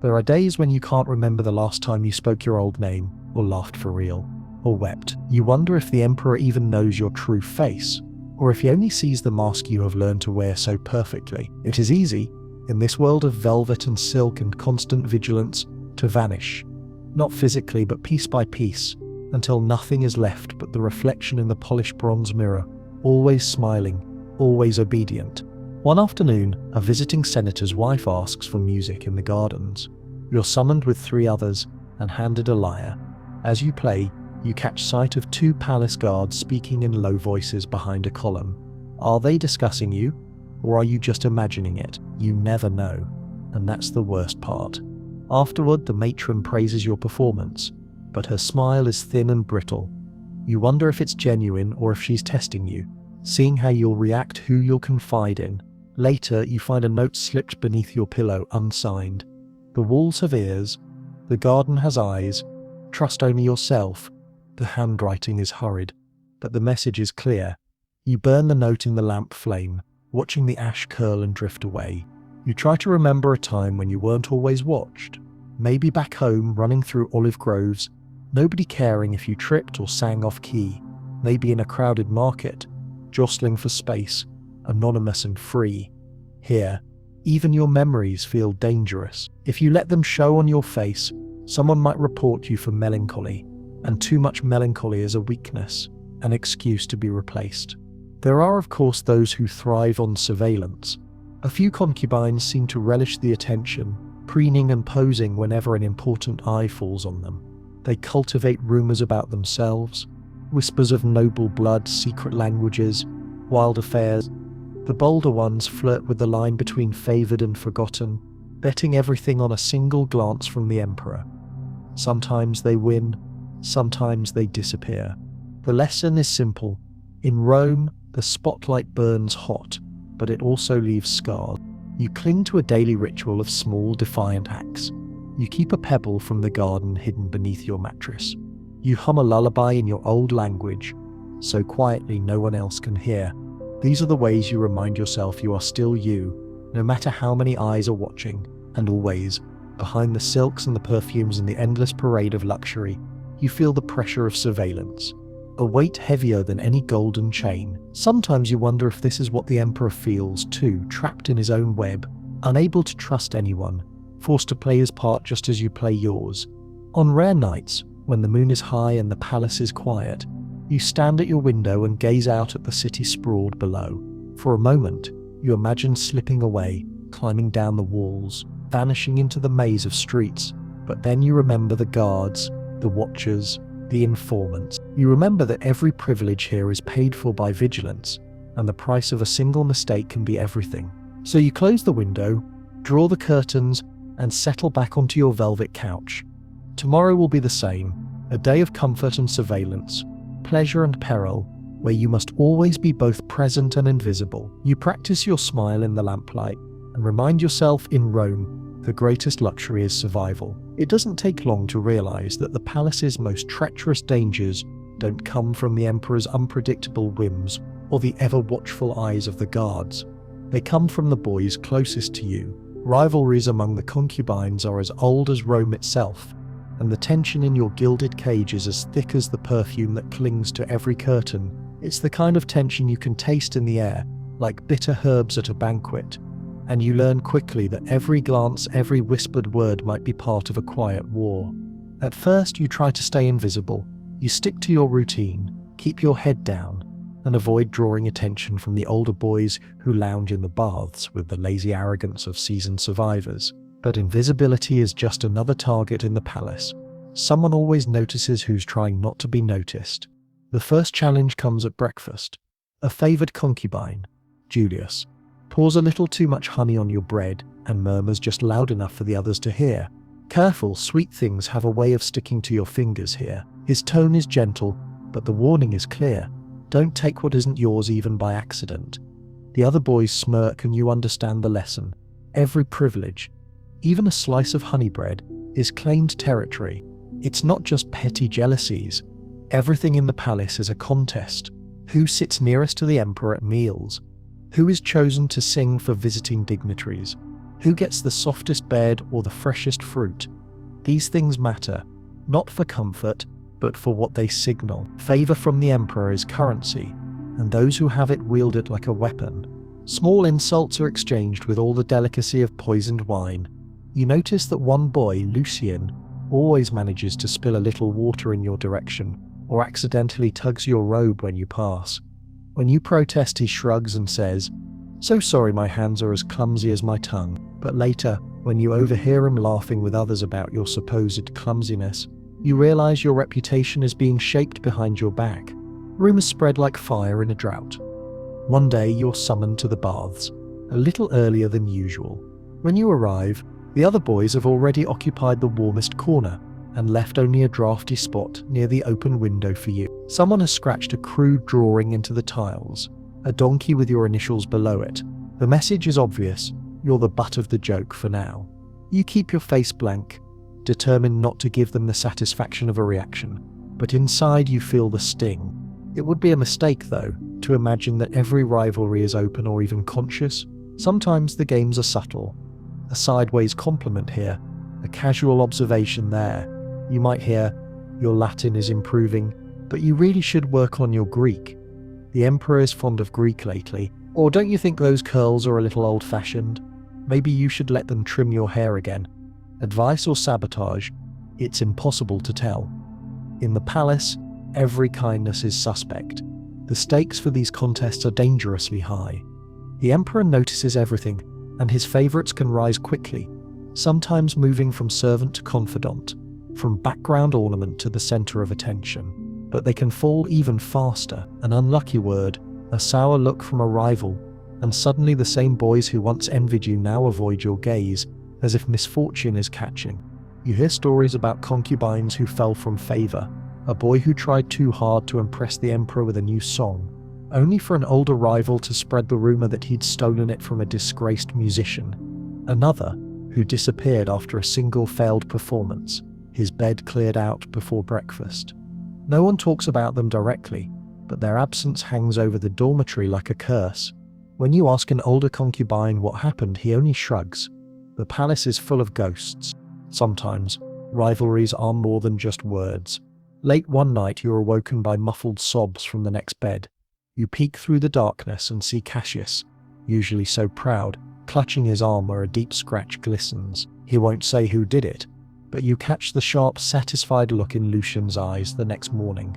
There are days when you can't remember the last time you spoke your old name, or laughed for real, or wept. You wonder if the emperor even knows your true face, or if he only sees the mask you have learned to wear so perfectly. It is easy, in this world of velvet and silk and constant vigilance, to vanish. Not physically, but piece by piece, until nothing is left but the reflection in the polished bronze mirror, always smiling, always obedient, One afternoon, a visiting senator's wife asks for music in the gardens. You're summoned with 3 others and handed a lyre. As you play, you catch sight of 2 palace guards speaking in low voices behind a column. Are they discussing you? Or are you just imagining it? You never know. And that's the worst part. Afterward, the matron praises your performance, but her smile is thin and brittle. You wonder if it's genuine or if she's testing you, seeing how you'll react, who you'll confide in. Later, you find a note slipped beneath your pillow, unsigned. The walls have ears, the garden has eyes. Trust only yourself. The handwriting is hurried, but the message is clear. You burn the note in the lamp flame, watching the ash curl and drift away. You try to remember a time when you weren't always watched. Maybe back home, running through olive groves, nobody caring if you tripped or sang off key. Maybe in a crowded market, jostling for space, anonymous and free. Here, even your memories feel dangerous. If you let them show on your face, someone might report you for melancholy, and too much melancholy is a weakness, an excuse to be replaced. There are, of course, those who thrive on surveillance. A few concubines seem to relish the attention, preening and posing whenever an important eye falls on them. They cultivate rumors about themselves, whispers of noble blood, secret languages, wild affairs. The bolder ones flirt with the line between favored and forgotten, betting everything on a single glance from the emperor. Sometimes they win, sometimes they disappear. The lesson is simple. In Rome, the spotlight burns hot, but it also leaves scars. You cling to a daily ritual of small, defiant acts. You keep a pebble from the garden hidden beneath your mattress. You hum a lullaby in your old language, so quietly no one else can hear. These are the ways you remind yourself you are still you, no matter how many eyes are watching. And always, behind the silks and the perfumes and the endless parade of luxury, you feel the pressure of surveillance. A weight heavier than any golden chain. Sometimes you wonder if this is what the emperor feels too, trapped in his own web, unable to trust anyone, forced to play his part just as you play yours. On rare nights, when the moon is high and the palace is quiet, you stand at your window and gaze out at the city sprawled below. For a moment, you imagine slipping away, climbing down the walls, vanishing into the maze of streets. But then you remember the guards, the watchers, the informants. You remember that every privilege here is paid for by vigilance, and the price of a single mistake can be everything. So you close the window, draw the curtains, and settle back onto your velvet couch. Tomorrow will be the same, a day of comfort and surveillance, pleasure and peril, where you must always be both present and invisible. You practice your smile in the lamplight, and remind yourself in Rome, the greatest luxury is survival. It doesn't take long to realize that the palace's most treacherous dangers don't come from the emperor's unpredictable whims or the ever-watchful eyes of the guards. They come from the boys closest to you. Rivalries among the concubines are as old as Rome itself, and the tension in your gilded cage is as thick as the perfume that clings to every curtain. It's the kind of tension you can taste in the air, like bitter herbs at a banquet. And you learn quickly that every glance, every whispered word might be part of a quiet war. At first, you try to stay invisible. You stick to your routine, keep your head down, and avoid drawing attention from the older boys who lounge in the baths with the lazy arrogance of seasoned survivors. But invisibility is just another target in the palace. Someone always notices who's trying not to be noticed. The first challenge comes at breakfast. A favored concubine, Julius, pours a little too much honey on your bread and murmurs just loud enough for the others to hear. Careful, sweet things have a way of sticking to your fingers here. His tone is gentle, but the warning is clear. Don't take what isn't yours even by accident. The other boys smirk and you understand the lesson. Every privilege, even a slice of honey bread, is claimed territory. It's not just petty jealousies. Everything in the palace is a contest. Who sits nearest to the emperor at meals? Who is chosen to sing for visiting dignitaries? Who gets the softest bed or the freshest fruit? These things matter, not for comfort, but for what they signal. Favor from the emperor is currency, and those who have it wield it like a weapon. Small insults are exchanged with all the delicacy of poisoned wine. You notice that one boy, Lucien, always manages to spill a little water in your direction, or accidentally tugs your robe when you pass. When you protest, he shrugs and says, So sorry, my hands are as clumsy as my tongue. But later, when you overhear him laughing with others about your supposed clumsiness, you realize your reputation is being shaped behind your back. Rumors spread like fire in a drought. One day you're summoned to the baths, a little earlier than usual. When you arrive, the other boys have already occupied the warmest corner and left only a drafty spot near the open window for you. Someone has scratched a crude drawing into the tiles, a donkey with your initials below it. The message is obvious: you're the butt of the joke for now. You keep your face blank, determined not to give them the satisfaction of a reaction, but inside you feel the sting. It would be a mistake, though, to imagine that every rivalry is open or even conscious. Sometimes the games are subtle. A sideways compliment here, a casual observation there. You might hear, "Your Latin is improving, but you really should work on your Greek. The Emperor is fond of Greek lately. Or don't you think those curls are a little old-fashioned? Maybe you should let them trim your hair again." Advice or sabotage? It's impossible to tell. In the palace, every kindness is suspect. The stakes for these contests are dangerously high. The Emperor notices everything, and his favourites can rise quickly, sometimes moving from servant to confidant, from background ornament to the centre of attention. But they can fall even faster. An unlucky word, a sour look from a rival, and suddenly the same boys who once envied you now avoid your gaze, as if misfortune is catching. You hear stories about concubines who fell from favour, a boy who tried too hard to impress the Emperor with a new song, only for an older rival to spread the rumour that he'd stolen it from a disgraced musician. Another, who disappeared after a single failed performance, his bed cleared out before breakfast. No one talks about them directly, but their absence hangs over the dormitory like a curse. When you ask an older concubine what happened, he only shrugs. The palace is full of ghosts. Sometimes, rivalries are more than just words. Late one night, you're awoken by muffled sobs from the next bed. You peek through the darkness and see Cassius, usually so proud, clutching his arm where a deep scratch glistens. He won't say who did it, but you catch the sharp, satisfied look in Lucian's eyes the next morning.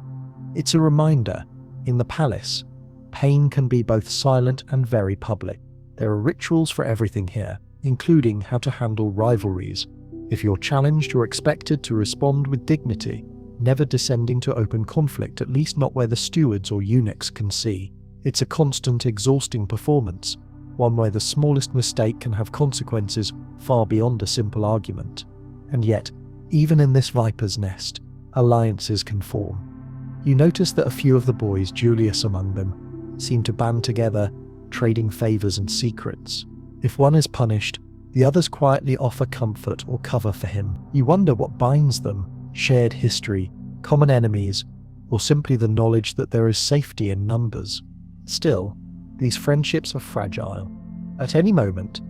It's a reminder, in the palace, pain can be both silent and very public. There are rituals for everything here, including how to handle rivalries. If you're challenged, you're expected to respond with dignity, never descending to open conflict, at least not where the stewards or eunuchs can see. It's a constant, exhausting performance, one where the smallest mistake can have consequences far beyond a simple argument. And yet, even in this viper's nest, alliances can form. You notice that a few of the boys, Julius among them, seem to band together, trading favours and secrets. If one is punished, the others quietly offer comfort or cover for him. You wonder what binds them: shared history, common enemies, or simply the knowledge that there is safety in numbers. Still, these friendships are fragile. At any moment,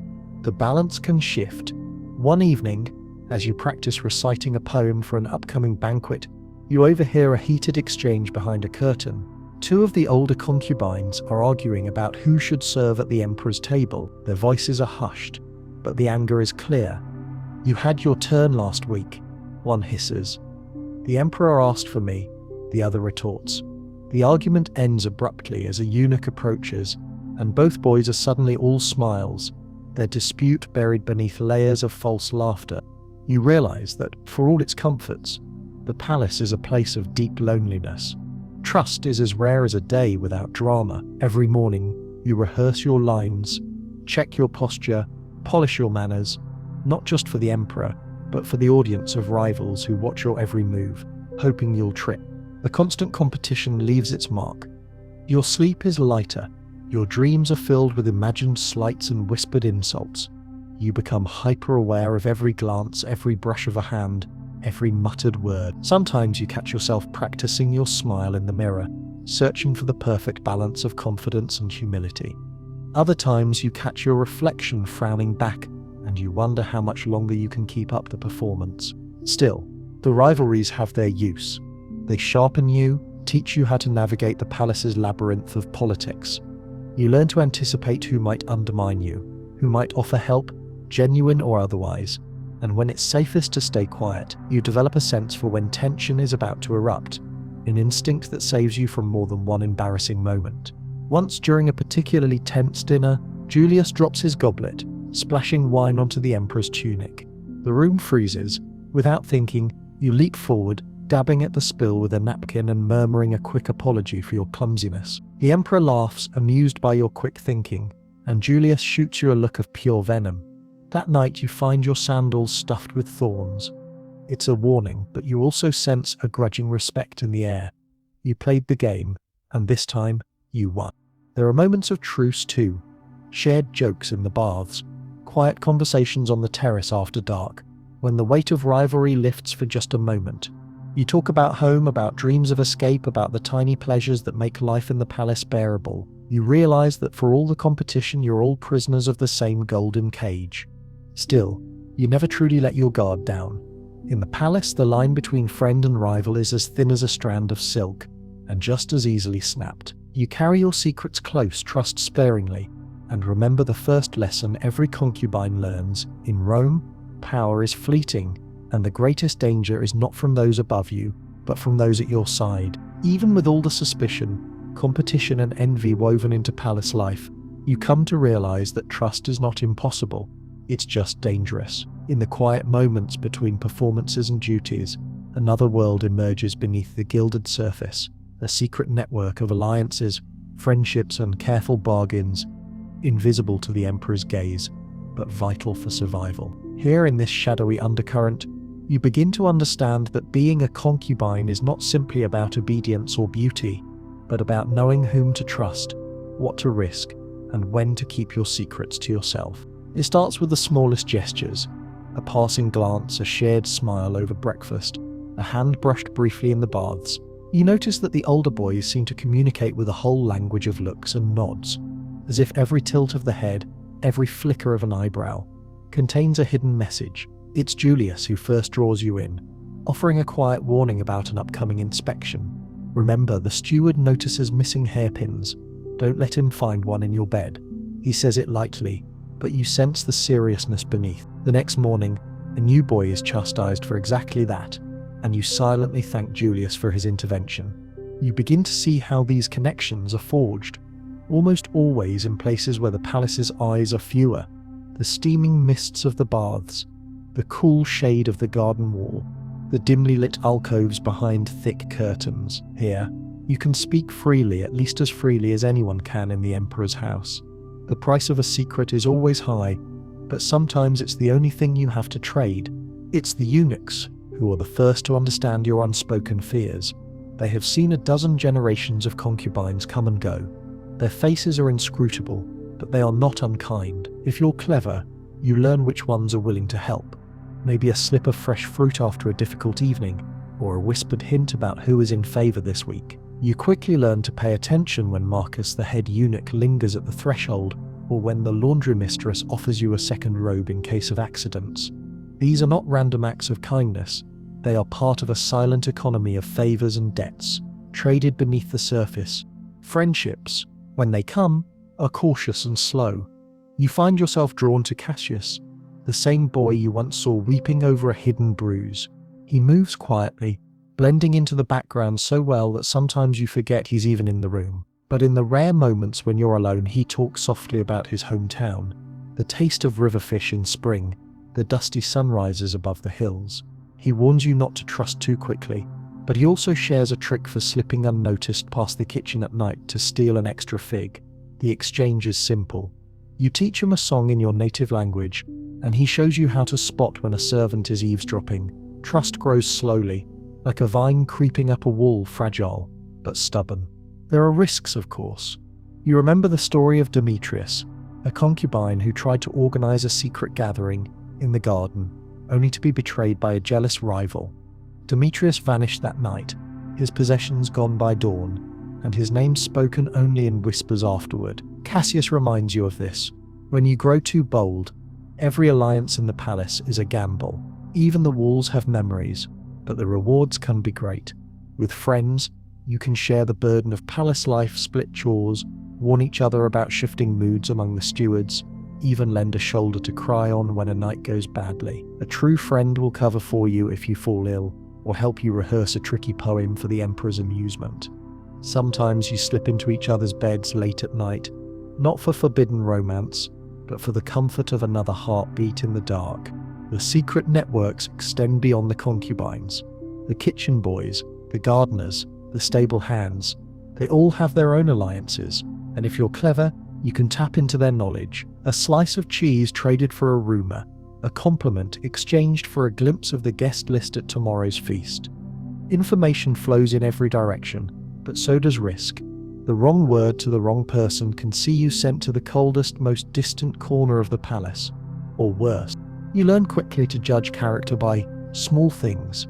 the balance can shift. One evening, as you practice reciting a poem for an upcoming banquet, you overhear a heated exchange behind a curtain. Two of the older concubines are arguing about who should serve at the Emperor's table. Their voices are hushed, but the anger is clear. "You had your turn last week," one hisses. "The Emperor asked for me," the other retorts. The argument ends abruptly as a eunuch approaches, and both boys are suddenly all smiles, their dispute buried beneath layers of false laughter. You realize that, for all its comforts, the palace is a place of deep loneliness. Trust is as rare as a day without drama. Every morning, you rehearse your lines, check your posture, polish your manners, not just for the Emperor, but for the audience of rivals who watch your every move, hoping you'll trip. The constant competition leaves its mark. Your sleep is lighter. Your dreams are filled with imagined slights and whispered insults. You become hyper-aware of every glance, every brush of a hand, every muttered word. Sometimes you catch yourself practicing your smile in the mirror, searching for the perfect balance of confidence and humility. Other times you catch your reflection frowning back, and you wonder how much longer you can keep up the performance. Still, the rivalries have their use. They sharpen you, teach you how to navigate the palace's labyrinth of politics. You learn to anticipate who might undermine you, who might offer help, genuine or otherwise, and when it's safest to stay quiet, you develop a sense for when tension is about to erupt, an instinct that saves you from more than one embarrassing moment. Once during a particularly tense dinner, Julius drops his goblet, splashing wine onto the emperor's tunic. The room freezes. Without thinking, you leap forward, dabbing at the spill with a napkin and murmuring a quick apology for your clumsiness. The emperor laughs, amused by your quick thinking, and Julius shoots you a look of pure venom. That night you find your sandals stuffed with thorns. It's a warning, but you also sense a grudging respect in the air. You played the game, and this time, you won. There are moments of truce too. Shared jokes in the baths, quiet conversations on the terrace after dark, when the weight of rivalry lifts for just a moment. You talk about home, about dreams of escape, about the tiny pleasures that make life in the palace bearable. You realize that for all the competition, you're all prisoners of the same golden cage. Still, you never truly let your guard down. In the palace, the line between friend and rival is as thin as a strand of silk, and just as easily snapped. You carry your secrets close, trust sparingly, and remember the first lesson every concubine learns: in Rome, power is fleeting, and the greatest danger is not from those above you, but from those at your side. Even with all the suspicion, competition and envy woven into palace life, you come to realize that trust is not impossible, it's just dangerous. In the quiet moments between performances and duties, another world emerges beneath the gilded surface, a secret network of alliances, friendships and careful bargains, invisible to the emperor's gaze, but vital for survival. Here in this shadowy undercurrent, you begin to understand that being a concubine is not simply about obedience or beauty, but about knowing whom to trust, what to risk, and when to keep your secrets to yourself. It starts with the smallest gestures: a passing glance, a shared smile over breakfast, a hand brushed briefly in the baths. You notice that the older boys seem to communicate with a whole language of looks and nods, as if every tilt of the head, every flicker of an eyebrow, contains a hidden message. It's Julius who first draws you in, offering a quiet warning about an upcoming inspection. Remember, the steward notices missing hairpins. Don't let him find one in your bed. He says it lightly, but you sense the seriousness beneath. The next morning, a new boy is chastised for exactly that, and you silently thank Julius for his intervention. You begin to see how these connections are forged, almost always in places where the palace's eyes are fewer: the steaming mists of the baths, the cool shade of the garden wall, the dimly lit alcoves behind thick curtains. Here, you can speak freely, at least as freely as anyone can in the emperor's house. The price of a secret is always high, but sometimes it's the only thing you have to trade. It's the eunuchs who are the first to understand your unspoken fears. They have seen a dozen generations of concubines come and go. Their faces are inscrutable, but they are not unkind. If you're clever, you learn which ones are willing to help. Maybe a slip of fresh fruit after a difficult evening, or a whispered hint about who is in favor this week. You quickly learn to pay attention when Marcus, the head eunuch, lingers at the threshold, or when the laundry mistress offers you a second robe in case of accidents. These are not random acts of kindness. They are part of a silent economy of favors and debts, traded beneath the surface. Friendships, when they come, are cautious and slow. You find yourself drawn to Cassius, the same boy you once saw weeping over a hidden bruise. He moves quietly, blending into the background so well that sometimes you forget he's even in the room. But in the rare moments when you're alone, he talks softly about his hometown, the taste of river fish in spring, the dusty sunrises above the hills. He warns you not to trust too quickly, but he also shares a trick for slipping unnoticed past the kitchen at night to steal an extra fig. The exchange is simple. You teach him a song in your native language, and he shows you how to spot when a servant is eavesdropping. Trust grows slowly, like a vine creeping up a wall, fragile but stubborn. There are risks, of course. You remember the story of Demetrius, a concubine who tried to organize a secret gathering in the garden, only to be betrayed by a jealous rival. Demetrius vanished that night, his possessions gone by dawn, and his name spoken only in whispers afterward. Cassius reminds you of this. When you grow too bold, every alliance in the palace is a gamble. Even the walls have memories, but the rewards can be great. With friends, you can share the burden of palace life, split chores, warn each other about shifting moods among the stewards, even lend a shoulder to cry on when a night goes badly. A true friend will cover for you if you fall ill, or help you rehearse a tricky poem for the emperor's amusement. Sometimes you slip into each other's beds late at night, not for forbidden romance, but for the comfort of another heartbeat in the dark. The secret networks extend beyond the concubines. The kitchen boys, the gardeners, the stable hands, they all have their own alliances, and if you're clever, you can tap into their knowledge. A slice of cheese traded for a rumour, a compliment exchanged for a glimpse of the guest list at tomorrow's feast. Information flows in every direction, but so does risk. The wrong word to the wrong person can see you sent to the coldest, most distant corner of the palace. Or worse, you learn quickly to judge character by small things.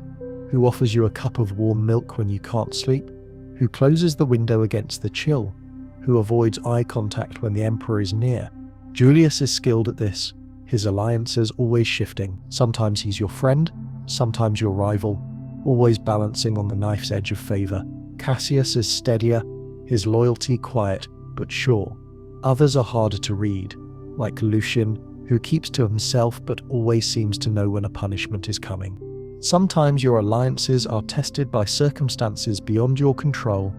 Who offers you a cup of warm milk when you can't sleep? Who closes the window against the chill? Who avoids eye contact when the emperor is near? Julius is skilled at this, his alliances always shifting. Sometimes he's your friend, sometimes your rival, always balancing on the knife's edge of favour. Cassius is steadier, his loyalty quiet but sure. Others are harder to read, like Lucian, who keeps to himself but always seems to know when a punishment is coming. Sometimes your alliances are tested by circumstances beyond your control.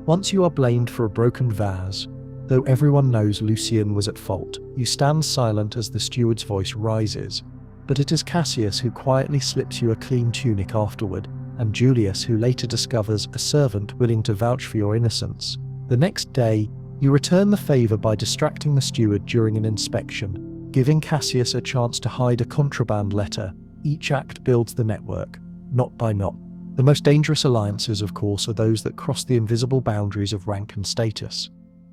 Once you are blamed for a broken vase, though everyone knows Lucian was at fault, you stand silent as the steward's voice rises. But it is Cassius who quietly slips you a clean tunic afterward, and Julius who later discovers a servant willing to vouch for your innocence. The next day, you return the favour by distracting the steward during an inspection, giving Cassius a chance to hide a contraband letter. Each act builds the network, knot by knot. The most dangerous alliances, of course, are those that cross the invisible boundaries of rank and status.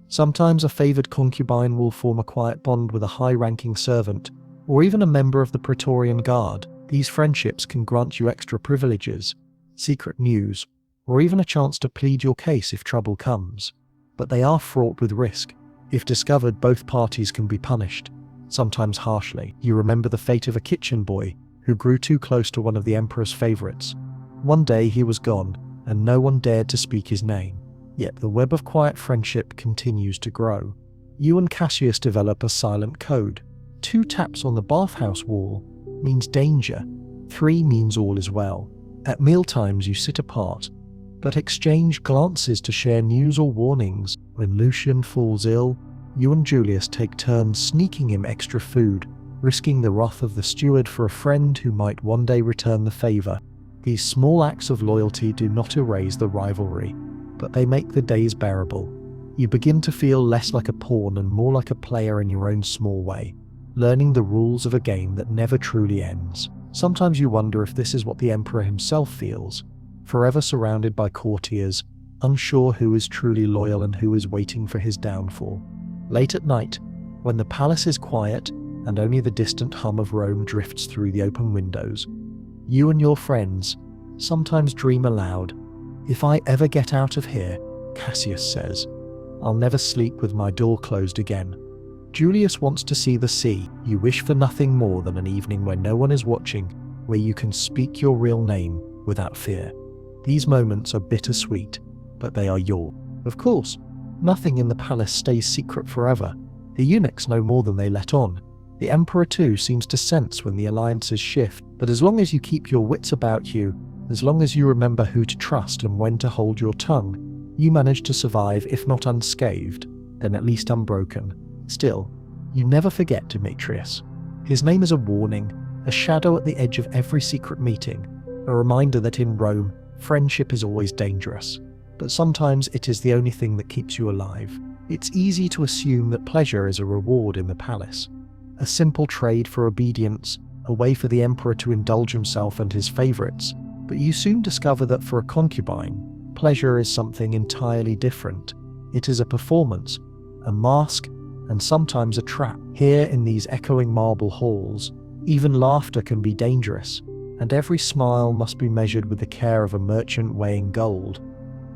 Sometimes a favoured concubine will form a quiet bond with a high-ranking servant, or even a member of the Praetorian Guard. These friendships can grant you extra privileges, secret news, or even a chance to plead your case if trouble comes. But they are fraught with risk. If discovered, both parties can be punished, sometimes harshly. You remember the fate of a kitchen boy who grew too close to one of the emperor's favourites. One day he was gone, and no one dared to speak his name. Yet the web of quiet friendship continues to grow. You and Cassius develop a silent code. 2 taps on the bathhouse wall means danger. 3 means all is well. At mealtimes you sit apart, but exchange glances to share news or warnings. When Lucian falls ill, you and Julius take turns sneaking him extra food, risking the wrath of the steward for a friend who might one day return the favour. These small acts of loyalty do not erase the rivalry, but they make the days bearable. You begin to feel less like a pawn and more like a player in your own small way, learning the rules of a game that never truly ends. Sometimes you wonder if this is what the emperor himself feels, forever surrounded by courtiers, unsure who is truly loyal and who is waiting for his downfall. Late at night, when the palace is quiet and only the distant hum of Rome drifts through the open windows, you and your friends sometimes dream aloud. If I ever get out of here, Cassius says, I'll never sleep with my door closed again. Julius wants to see the sea. You wish for nothing more than an evening where no one is watching, where you can speak your real name without fear. These moments are bittersweet, but they are yours. Of course, nothing in the palace stays secret forever. The eunuchs know more than they let on. The emperor too seems to sense when the alliances shift, but as long as you keep your wits about you, as long as you remember who to trust and when to hold your tongue, you manage to survive, if not unscathed, then at least unbroken. Still, you never forget Demetrius. His name is a warning, a shadow at the edge of every secret meeting, a reminder that in Rome, friendship is always dangerous, but sometimes it is the only thing that keeps you alive. It's easy to assume that pleasure is a reward in the palace, a simple trade for obedience, a way for the emperor to indulge himself and his favourites, but you soon discover that for a concubine, pleasure is something entirely different. It is a performance, a mask, and sometimes a trap. Here in these echoing marble halls, even laughter can be dangerous, and every smile must be measured with the care of a merchant weighing gold.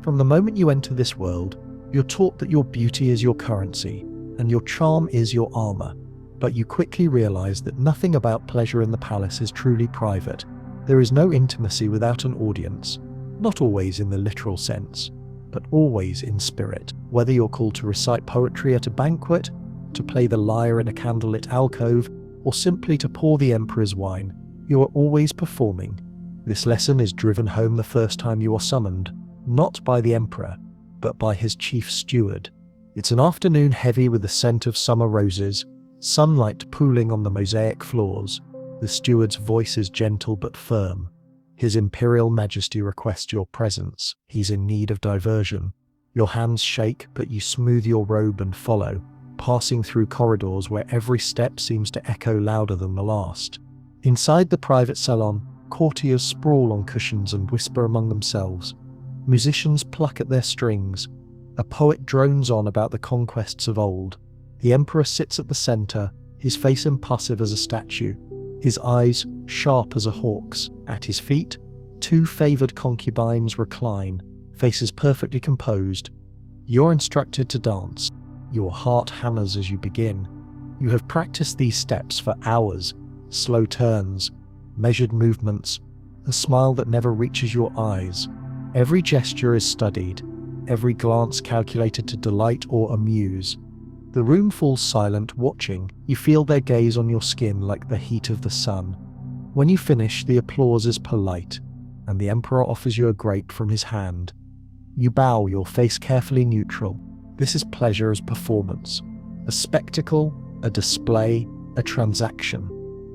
From the moment you enter this world, you're taught that your beauty is your currency, and your charm is your armor. But you quickly realize that nothing about pleasure in the palace is truly private. There is no intimacy without an audience, not always in the literal sense, but always in spirit. Whether you're called to recite poetry at a banquet, to play the lyre in a candlelit alcove, or simply to pour the emperor's wine, you are always performing. This lesson is driven home the first time you are summoned, not by the emperor, but by his chief steward. It's an afternoon heavy with the scent of summer roses, sunlight pooling on the mosaic floors. The steward's voice is gentle but firm. His Imperial Majesty requests your presence. He's in need of diversion. Your hands shake, but you smooth your robe and follow, passing through corridors where every step seems to echo louder than the last. Inside the private salon, courtiers sprawl on cushions and whisper among themselves. Musicians pluck at their strings. A poet drones on about the conquests of old. The emperor sits at the center, his face impassive as a statue, his eyes sharp as a hawk's. At his feet, two favored concubines recline, faces perfectly composed. You're instructed to dance. Your heart hammers as you begin. You have practiced these steps for hours, slow turns, measured movements, a smile that never reaches your eyes. Every gesture is studied, every glance calculated to delight or amuse. The room falls silent, watching. You feel their gaze on your skin like the heat of the sun. When you finish, the applause is polite, and the emperor offers you a grape from his hand. You bow, your face carefully neutral. This is pleasure as performance. A spectacle, a display, a transaction.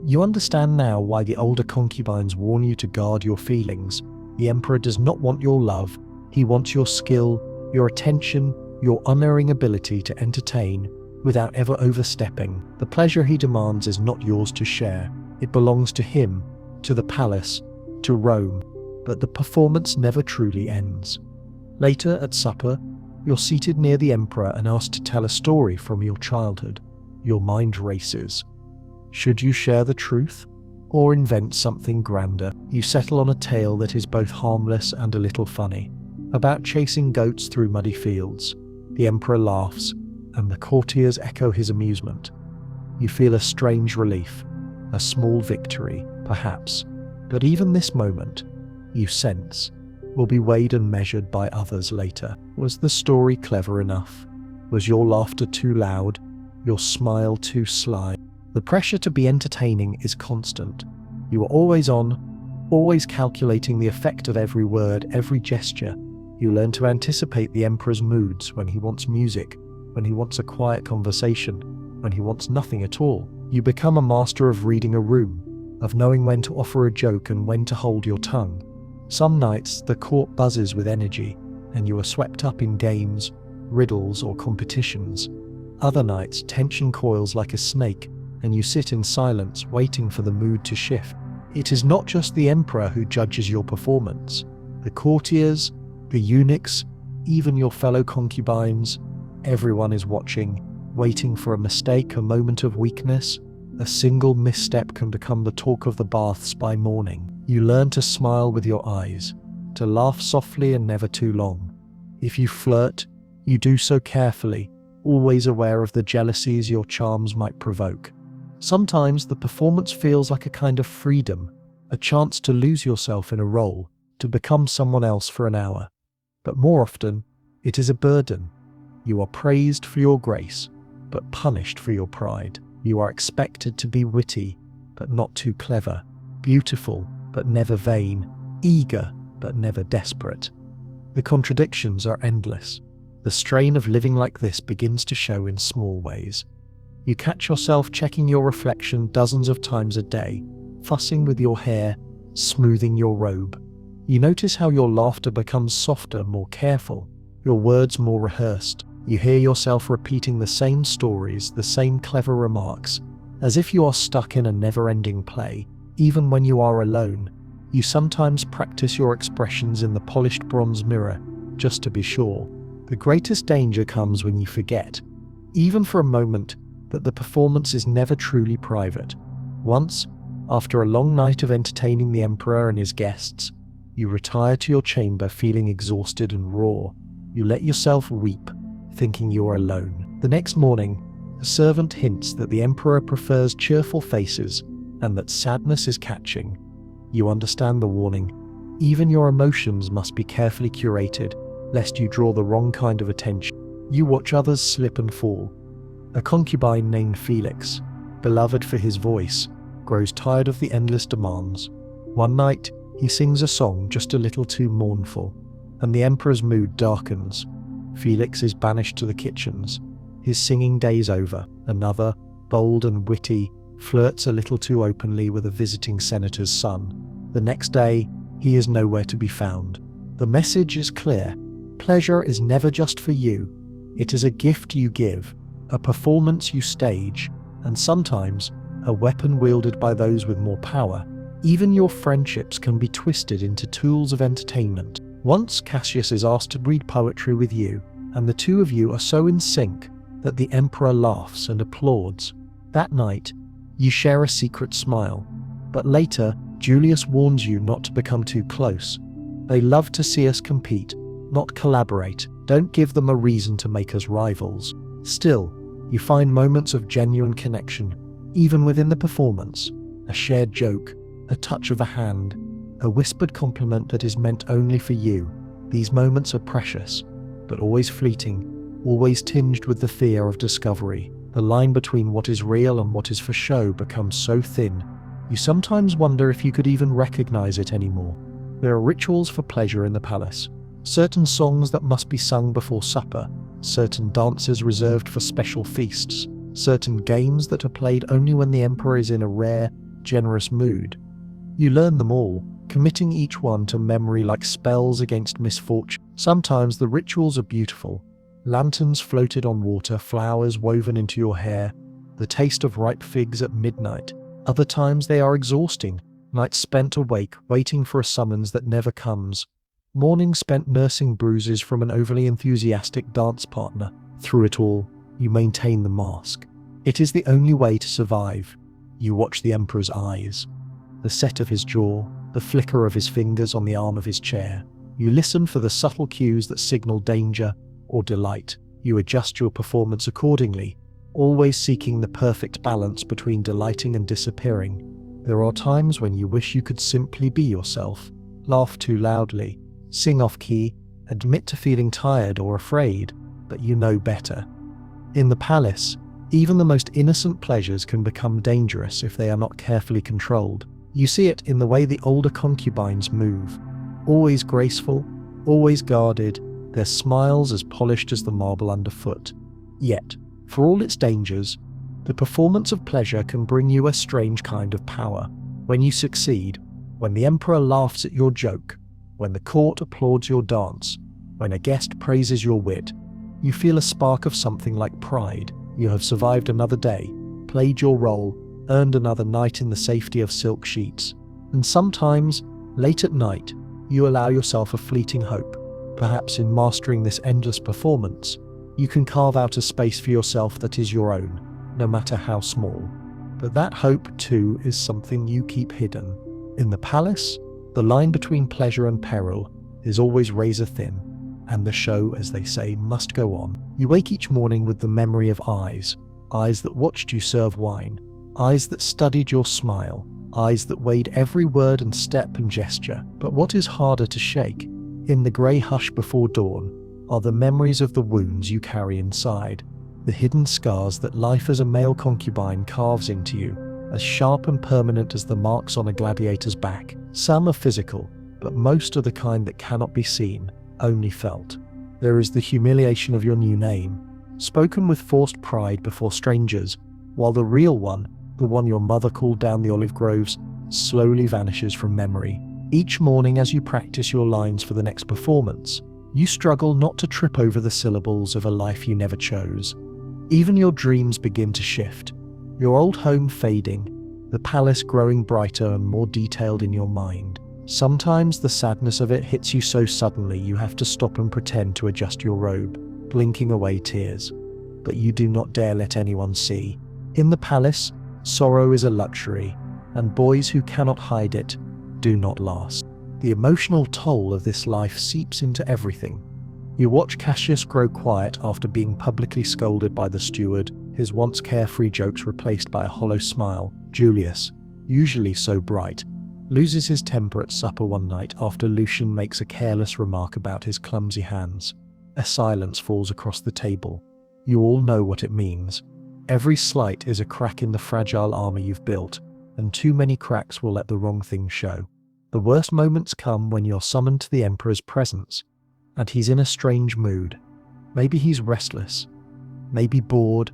You understand now why the older concubines warn you to guard your feelings. The emperor does not want your love. He wants your skill, your attention, your unerring ability to entertain without ever overstepping. The pleasure he demands is not yours to share. It belongs to him, to the palace, to Rome. But the performance never truly ends. Later, at supper, you're seated near the emperor and asked to tell a story from your childhood. Your mind races. Should you share the truth, or invent something grander? You settle on a tale that is both harmless and a little funny, about chasing goats through muddy fields. The emperor laughs, and the courtiers echo his amusement. You feel a strange relief, a small victory, perhaps. But even this moment, you sense, will be weighed and measured by others later. Was the story clever enough? Was your laughter too loud? Your smile too sly? The pressure to be entertaining is constant. You are always on, always calculating the effect of every word, every gesture. You learn to anticipate the emperor's moods, when he wants music, when he wants a quiet conversation, when he wants nothing at all. You become a master of reading a room, of knowing when to offer a joke and when to hold your tongue. Some nights the court buzzes with energy, and you are swept up in games, riddles, or competitions. Other nights tension coils like a snake, and you sit in silence waiting for the mood to shift. It is not just the emperor who judges your performance. The courtiers, the eunuchs, even your fellow concubines, everyone is watching, waiting for a mistake, a moment of weakness. A single misstep can become the talk of the baths by morning. You learn to smile with your eyes, to laugh softly and never too long. If you flirt, you do so carefully, always aware of the jealousies your charms might provoke. Sometimes the performance feels like a kind of freedom, a chance to lose yourself in a role, to become someone else for an hour. But more often, it is a burden. You are praised for your grace, but punished for your pride. You are expected to be witty, but not too clever, beautiful, but never vain, eager, but never desperate. The contradictions are endless. The strain of living like this begins to show in small ways. You catch yourself checking your reflection dozens of times a day, fussing with your hair, smoothing your robe. You notice how your laughter becomes softer, more careful, your words more rehearsed. You hear yourself repeating the same stories, the same clever remarks, as if you are stuck in a never-ending play. Even when you are alone, you sometimes practice your expressions in the polished bronze mirror, just to be sure. The greatest danger comes when you forget, even for a moment, that the performance is never truly private. Once, after a long night of entertaining the emperor and his guests, you retire to your chamber feeling exhausted and raw. You let yourself weep, thinking you are alone. The next morning, a servant hints that the emperor prefers cheerful faces and that sadness is catching. You understand the warning. Even your emotions must be carefully curated, lest you draw the wrong kind of attention. You watch others slip and fall. A concubine named Felix, beloved for his voice, grows tired of the endless demands. One night, he sings a song just a little too mournful, and the emperor's mood darkens. Felix is banished to the kitchens. His singing day's over. Another, bold and witty, flirts a little too openly with a visiting senator's son. The next day, he is nowhere to be found. The message is clear. Pleasure is never just for you. It is a gift you give, a performance you stage, and sometimes a weapon wielded by those with more power. Even your friendships can be twisted into tools of entertainment. Once Cassius is asked to read poetry with you, and the two of you are so in sync that the emperor laughs and applauds. That night, you share a secret smile. But later, Julius warns you not to become too close. They love to see us compete, not collaborate. Don't give them a reason to make us rivals. Still, you find moments of genuine connection, even within the performance. A shared joke, a touch of a hand, a whispered compliment that is meant only for you. These moments are precious, but always fleeting, always tinged with the fear of discovery. The line between what is real and what is for show becomes so thin, you sometimes wonder if you could even recognize it anymore. There are rituals for pleasure in the palace. Certain songs that must be sung before supper, certain dances reserved for special feasts, certain games that are played only when the emperor is in a rare, generous mood. You learn them all, committing each one to memory like spells against misfortune. Sometimes the rituals are beautiful. Lanterns floated on water, flowers woven into your hair, the taste of ripe figs at midnight. Other times they are exhausting, nights spent awake, waiting for a summons that never comes. Mornings spent nursing bruises from an overly enthusiastic dance partner. Through it all, you maintain the mask. It is the only way to survive. You watch the emperor's eyes, the set of his jaw, the flicker of his fingers on the arm of his chair. You listen for the subtle cues that signal danger or delight. You adjust your performance accordingly, always seeking the perfect balance between delighting and disappearing. There are times when you wish you could simply be yourself, laugh too loudly, sing off-key, admit to feeling tired or afraid, but you know better. In the palace, even the most innocent pleasures can become dangerous if they are not carefully controlled. You see it in the way the older concubines move. Always graceful, always guarded, their smiles as polished as the marble underfoot. Yet, for all its dangers, the performance of pleasure can bring you a strange kind of power. When you succeed, when the emperor laughs at your joke, when the court applauds your dance, when a guest praises your wit, you feel a spark of something like pride. You have survived another day, played your role, earned another night in the safety of silk sheets. And sometimes, late at night, you allow yourself a fleeting hope. Perhaps in mastering this endless performance, you can carve out a space for yourself that is your own, no matter how small. But that hope, too, is something you keep hidden. In the palace, the line between pleasure and peril is always razor thin, and the show, as they say, must go on. You wake each morning with the memory of eyes that watched you serve wine, eyes that studied your smile, eyes that weighed every word and step and gesture. But what is harder to shake, in the grey hush before dawn, are the memories of the wounds you carry inside, the hidden scars that life as a male concubine carves into you, as sharp and permanent as the marks on a gladiator's back. Some are physical, but most are the kind that cannot be seen, only felt. There is the humiliation of your new name, spoken with forced pride before strangers, while the real one, the one your mother called down the olive groves, slowly vanishes from memory. Each morning as you practice your lines for the next performance, you struggle not to trip over the syllables of a life you never chose. Even your dreams begin to shift, your old home fading, the palace growing brighter and more detailed in your mind. Sometimes the sadness of it hits you so suddenly you have to stop and pretend to adjust your robe, blinking away tears. But you do not dare let anyone see. In the palace, sorrow is a luxury, and boys who cannot hide it do not last. The emotional toll of this life seeps into everything. You watch Cassius grow quiet after being publicly scolded by the steward, his once carefree jokes replaced by a hollow smile. Julius, usually so bright, loses his temper at supper one night after Lucian makes a careless remark about his clumsy hands. A silence falls across the table. You all know what it means. Every slight is a crack in the fragile armor you've built, and too many cracks will let the wrong thing show. The worst moments come when you're summoned to the Emperor's presence, and he's in a strange mood. Maybe he's restless, maybe bored,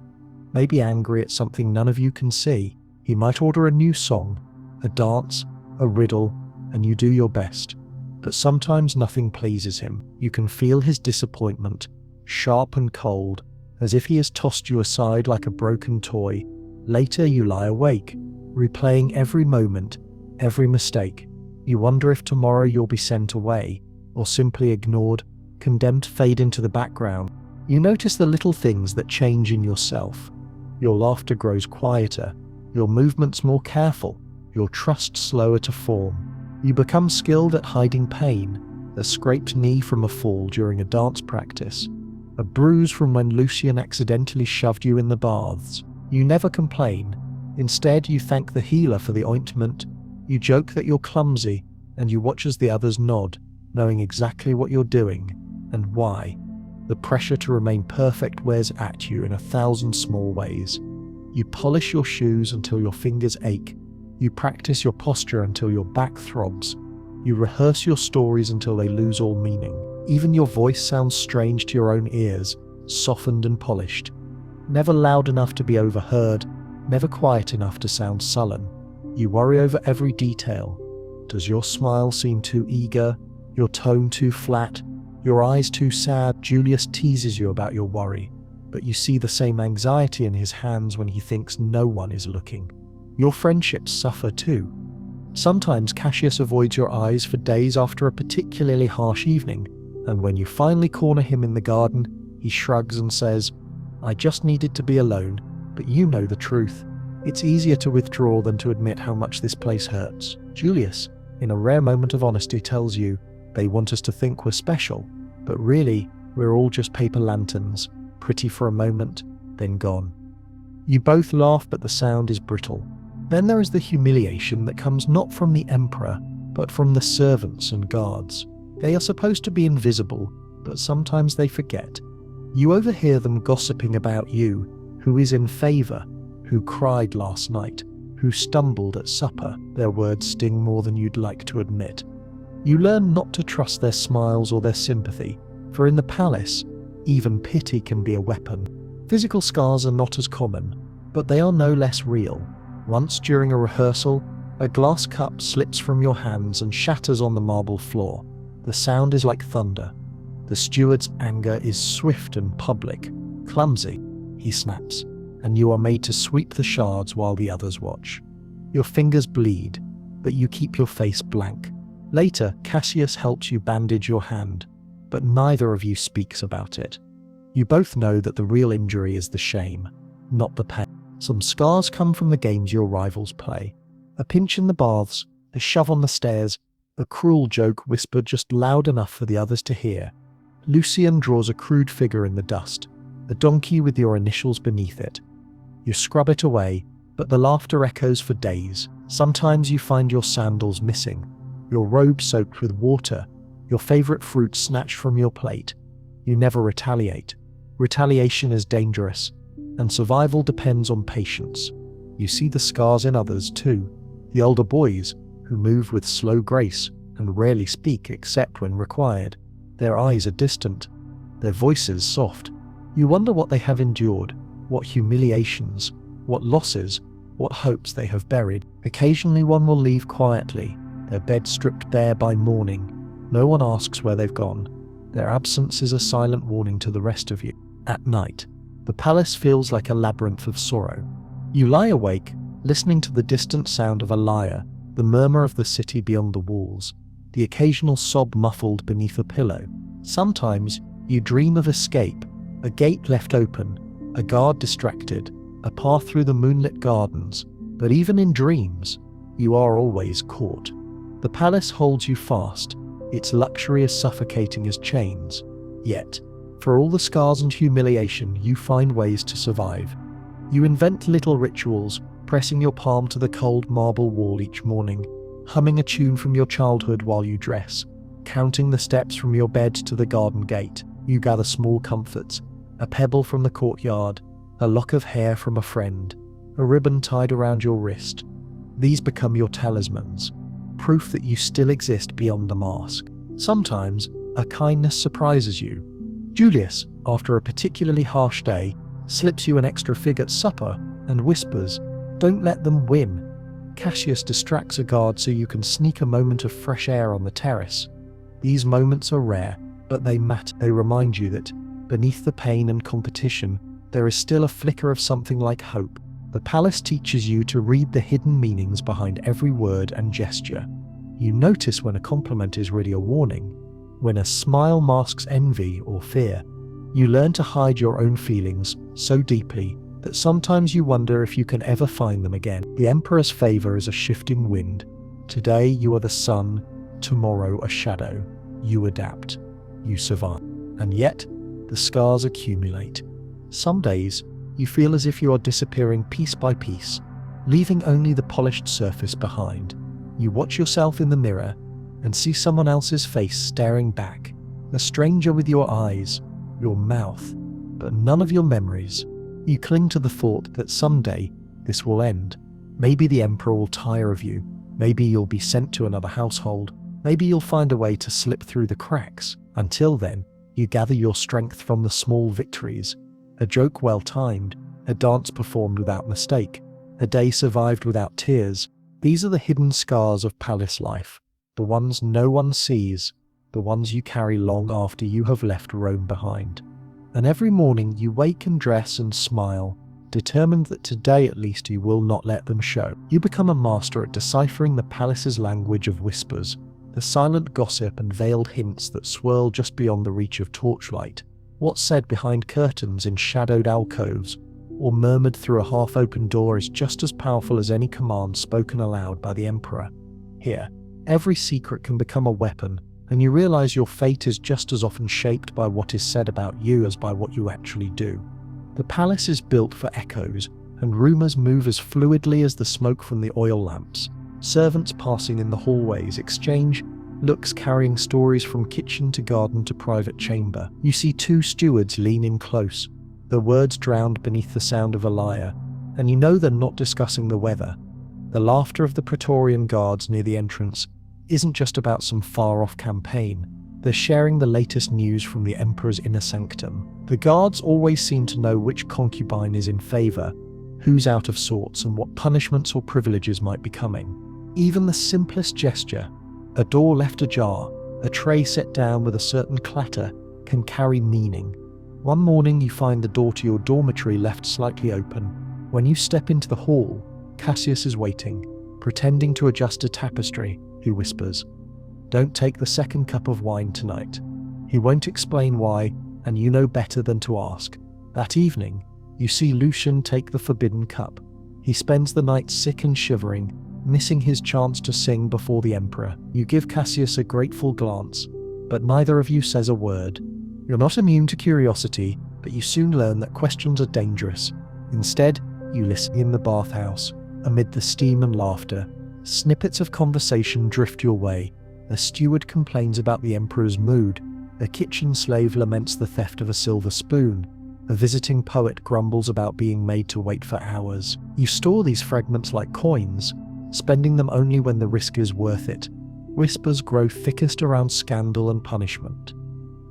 maybe angry at something none of you can see. He might order a new song, a dance, a riddle, and you do your best. But sometimes nothing pleases him. You can feel his disappointment, sharp and cold, as if he has tossed you aside like a broken toy. Later you lie awake, replaying every moment, every mistake. You wonder if tomorrow you'll be sent away, or simply ignored, condemned to fade into the background. You notice the little things that change in yourself. Your laughter grows quieter, your movements more careful, your trust slower to form. You become skilled at hiding pain, a scraped knee from a fall during a dance practice, a bruise from when Lucian accidentally shoved you in the baths. You never complain. Instead, you thank the healer for the ointment. You joke that you're clumsy, and you watch as the others nod, knowing exactly what you're doing and why. The pressure to remain perfect wears at you in 1,000 small ways. You polish your shoes until your fingers ache. You practice your posture until your back throbs. You rehearse your stories until they lose all meaning. Even your voice sounds strange to your own ears, softened and polished. Never loud enough to be overheard, never quiet enough to sound sullen. You worry over every detail. Does your smile seem too eager? Your tone too flat? Your eyes too sad? Julius teases you about your worry, but you see the same anxiety in his hands when he thinks no one is looking. Your friendships suffer too. Sometimes Cassius avoids your eyes for days after a particularly harsh evening, and when you finally corner him in the garden, he shrugs and says, "I just needed to be alone, but you know the truth. It's easier to withdraw than to admit how much this place hurts." Julius, in a rare moment of honesty, tells you, "They want us to think we're special, but really, we're all just paper lanterns, pretty for a moment, then gone." You both laugh, but the sound is brittle. Then there is the humiliation that comes not from the emperor, but from the servants and guards. They are supposed to be invisible, but sometimes they forget. You overhear them gossiping about you, who is in favor, who cried last night, who stumbled at supper. Their words sting more than you'd like to admit. You learn not to trust their smiles or their sympathy, for in the palace, even pity can be a weapon. Physical scars are not as common, but they are no less real. Once during a rehearsal, a glass cup slips from your hands and shatters on the marble floor. The sound is like thunder. The steward's anger is swift and public. "Clumsy," he snaps, and you are made to sweep the shards while the others watch. Your fingers bleed, but you keep your face blank. Later, Cassius helps you bandage your hand, but neither of you speaks about it. You both know that the real injury is the shame, not the pain. Some scars come from the games your rivals play. A pinch in the baths, a shove on the stairs, a cruel joke whispered just loud enough for the others to hear. Lucian draws a crude figure in the dust, a donkey with your initials beneath it. You scrub it away, but the laughter echoes for days. Sometimes you find your sandals missing, your robe soaked with water, your favorite fruit snatched from your plate. You never retaliate. Retaliation is dangerous, and survival depends on patience. You see the scars in others too. The older boys, who move with slow grace and rarely speak except when required. Their eyes are distant, their voices soft. You wonder what they have endured, what humiliations, what losses, what hopes they have buried. Occasionally one will leave quietly, their bed stripped bare by morning. No one asks where they've gone. Their absence is a silent warning to the rest of you. At night, the palace feels like a labyrinth of sorrow. You lie awake, listening to the distant sound of a lyre, the murmur of the city beyond the walls, the occasional sob muffled beneath a pillow. Sometimes you dream of escape, a gate left open, a guard distracted, a path through the moonlit gardens. But even in dreams, you are always caught. The palace holds you fast, its luxury as suffocating as chains. Yet, for all the scars and humiliation, you find ways to survive. You invent little rituals, pressing your palm to the cold marble wall each morning, humming a tune from your childhood while you dress, counting the steps from your bed to the garden gate. You gather small comforts, a pebble from the courtyard, a lock of hair from a friend, a ribbon tied around your wrist. These become your talismans, proof that you still exist beyond the mask. Sometimes, a kindness surprises you. Julius, after a particularly harsh day, slips you an extra fig at supper and whispers, "Don't let them win." Cassius distracts a guard so you can sneak a moment of fresh air on the terrace. These moments are rare, but they matter. They remind you that, beneath the pain and competition, there is still a flicker of something like hope. The palace teaches you to read the hidden meanings behind every word and gesture. You notice when a compliment is really a warning, when a smile masks envy or fear. You learn to hide your own feelings so deeply that sometimes you wonder if you can ever find them again. The Emperor's favor is a shifting wind. Today you are the sun, tomorrow a shadow. You adapt. You survive. And yet, the scars accumulate. Some days, you feel as if you are disappearing piece by piece, leaving only the polished surface behind. You watch yourself in the mirror and see someone else's face staring back, a stranger with your eyes, your mouth, but none of your memories. You cling to the thought that someday this will end. Maybe the Emperor will tire of you. Maybe you'll be sent to another household. Maybe you'll find a way to slip through the cracks. Until then, you gather your strength from the small victories. A joke well timed, a dance performed without mistake, a day survived without tears. These are the hidden scars of palace life, the ones no one sees, the ones you carry long after you have left Rome behind. And every morning you wake and dress and smile, determined that today at least you will not let them show. You become a master at deciphering the palace's language of whispers, the silent gossip and veiled hints that swirl just beyond the reach of torchlight. What's said behind curtains in shadowed alcoves, or murmured through a half-open door, is just as powerful as any command spoken aloud by the Emperor. Here, every secret can become a weapon, and you realize your fate is just as often shaped by what is said about you as by what you actually do. The palace is built for echoes, and rumors move as fluidly as the smoke from the oil lamps. Servants passing in the hallways exchange looks, carrying stories from kitchen to garden to private chamber. You see two stewards lean in close, their words drowned beneath the sound of a lyre, and you know they're not discussing the weather. The laughter of the Praetorian guards near the entrance isn't just about some far-off campaign. They're sharing the latest news from the Emperor's inner sanctum. The guards always seem to know which concubine is in favor, who's out of sorts, and what punishments or privileges might be coming. Even the simplest gesture, a door left ajar, a tray set down with a certain clatter, can carry meaning. One morning you find the door to your dormitory left slightly open. When you step into the hall, Cassius is waiting, pretending to adjust a tapestry. He whispers, "Don't take the second cup of wine tonight." He won't explain why, and you know better than to ask. That evening, you see Lucian take the forbidden cup. He spends the night sick and shivering, missing his chance to sing before the Emperor. You give Cassius a grateful glance, but neither of you says a word. You're not immune to curiosity, but you soon learn that questions are dangerous. Instead, you listen in the bathhouse. Amid the steam and laughter, snippets of conversation drift your way. A steward complains about the Emperor's mood. A kitchen slave laments the theft of a silver spoon. A visiting poet grumbles about being made to wait for hours. You store these fragments like coins, spending them only when the risk is worth it. Whispers grow thickest around scandal and punishment.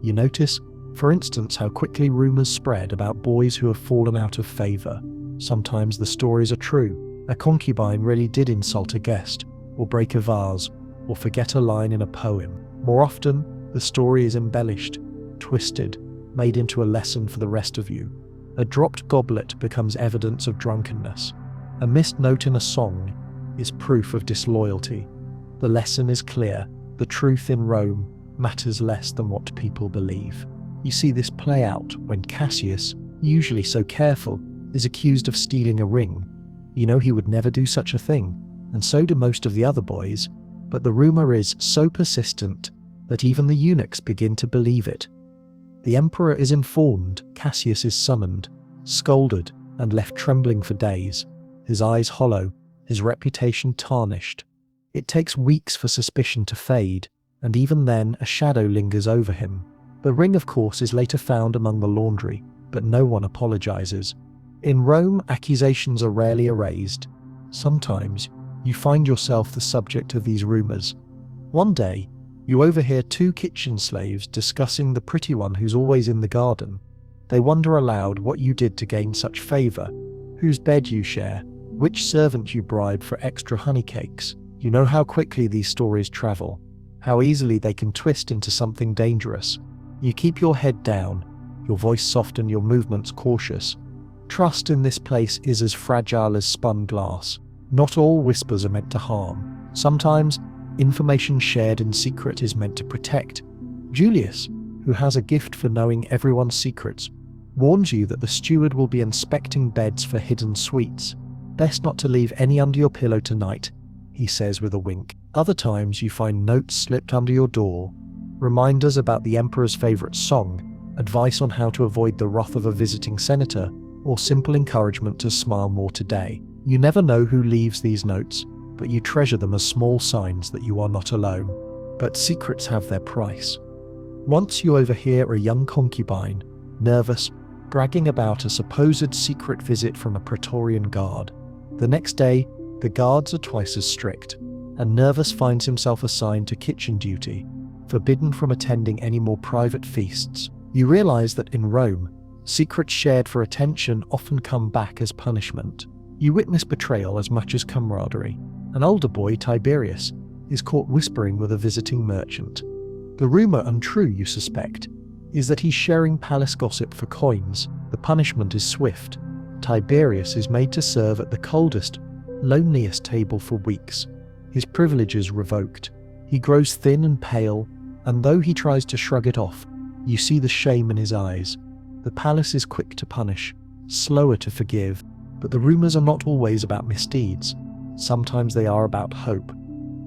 You notice, for instance, how quickly rumors spread about boys who have fallen out of favor. Sometimes the stories are true. A concubine really did insult a guest, or break a vase, or forget a line in a poem. More often, the story is embellished, twisted, made into a lesson for the rest of you. A dropped goblet becomes evidence of drunkenness. A missed note in a song is proof of disloyalty. The lesson is clear. The truth in Rome matters less than what people believe. You see this play out when Cassius, usually so careful, is accused of stealing a ring. You know he would never do such a thing, and so do most of the other boys, but the rumor is so persistent that even the eunuchs begin to believe it. The Emperor is informed, Cassius is summoned, scolded, and left trembling for days, his eyes hollow, his reputation tarnished. It takes weeks for suspicion to fade, and even then a shadow lingers over him. The ring, of course, is later found among the laundry, but no one apologizes. In Rome, accusations are rarely erased. Sometimes, you find yourself the subject of these rumors. One day, You overhear two kitchen slaves discussing the pretty one who's always in the garden. They wonder aloud what you did to gain such favor, whose bed you share, which servant you bribe for extra honey cakes. You know how quickly these stories travel, how easily they can twist into something dangerous. You keep your head down, your voice soft and your movements cautious. Trust in this place is as fragile as spun glass. Not all whispers are meant to harm. Sometimes, information shared in secret is meant to protect. Julius, who has a gift for knowing everyone's secrets, warns you that the steward will be inspecting beds for hidden sweets. Best not to leave any under your pillow tonight, he says with a wink. Other times you find notes slipped under your door, reminders about the emperor's favorite song, advice on how to avoid the wrath of a visiting senator, or simple encouragement to smile more today. You never know who leaves these notes, but you treasure them as small signs that you are not alone. But secrets have their price. Once you overhear a young concubine, nervous, bragging about a supposed secret visit from a Praetorian guard. The next day, the guards are twice as strict, and Nervous finds himself assigned to kitchen duty, forbidden from attending any more private feasts. You realize that in Rome, secrets shared for attention often come back as punishment. You witness betrayal as much as camaraderie. An older boy, Tiberius, is caught whispering with a visiting merchant. The rumor, untrue you suspect, is that he's sharing palace gossip for coins. The punishment is swift. Tiberius is made to serve at the coldest, loneliest table for weeks. His privileges revoked. He grows thin and pale, and though he tries to shrug it off, you see the shame in his eyes. The palace is quick to punish, slower to forgive, but the rumors are not always about misdeeds. Sometimes they are about hope.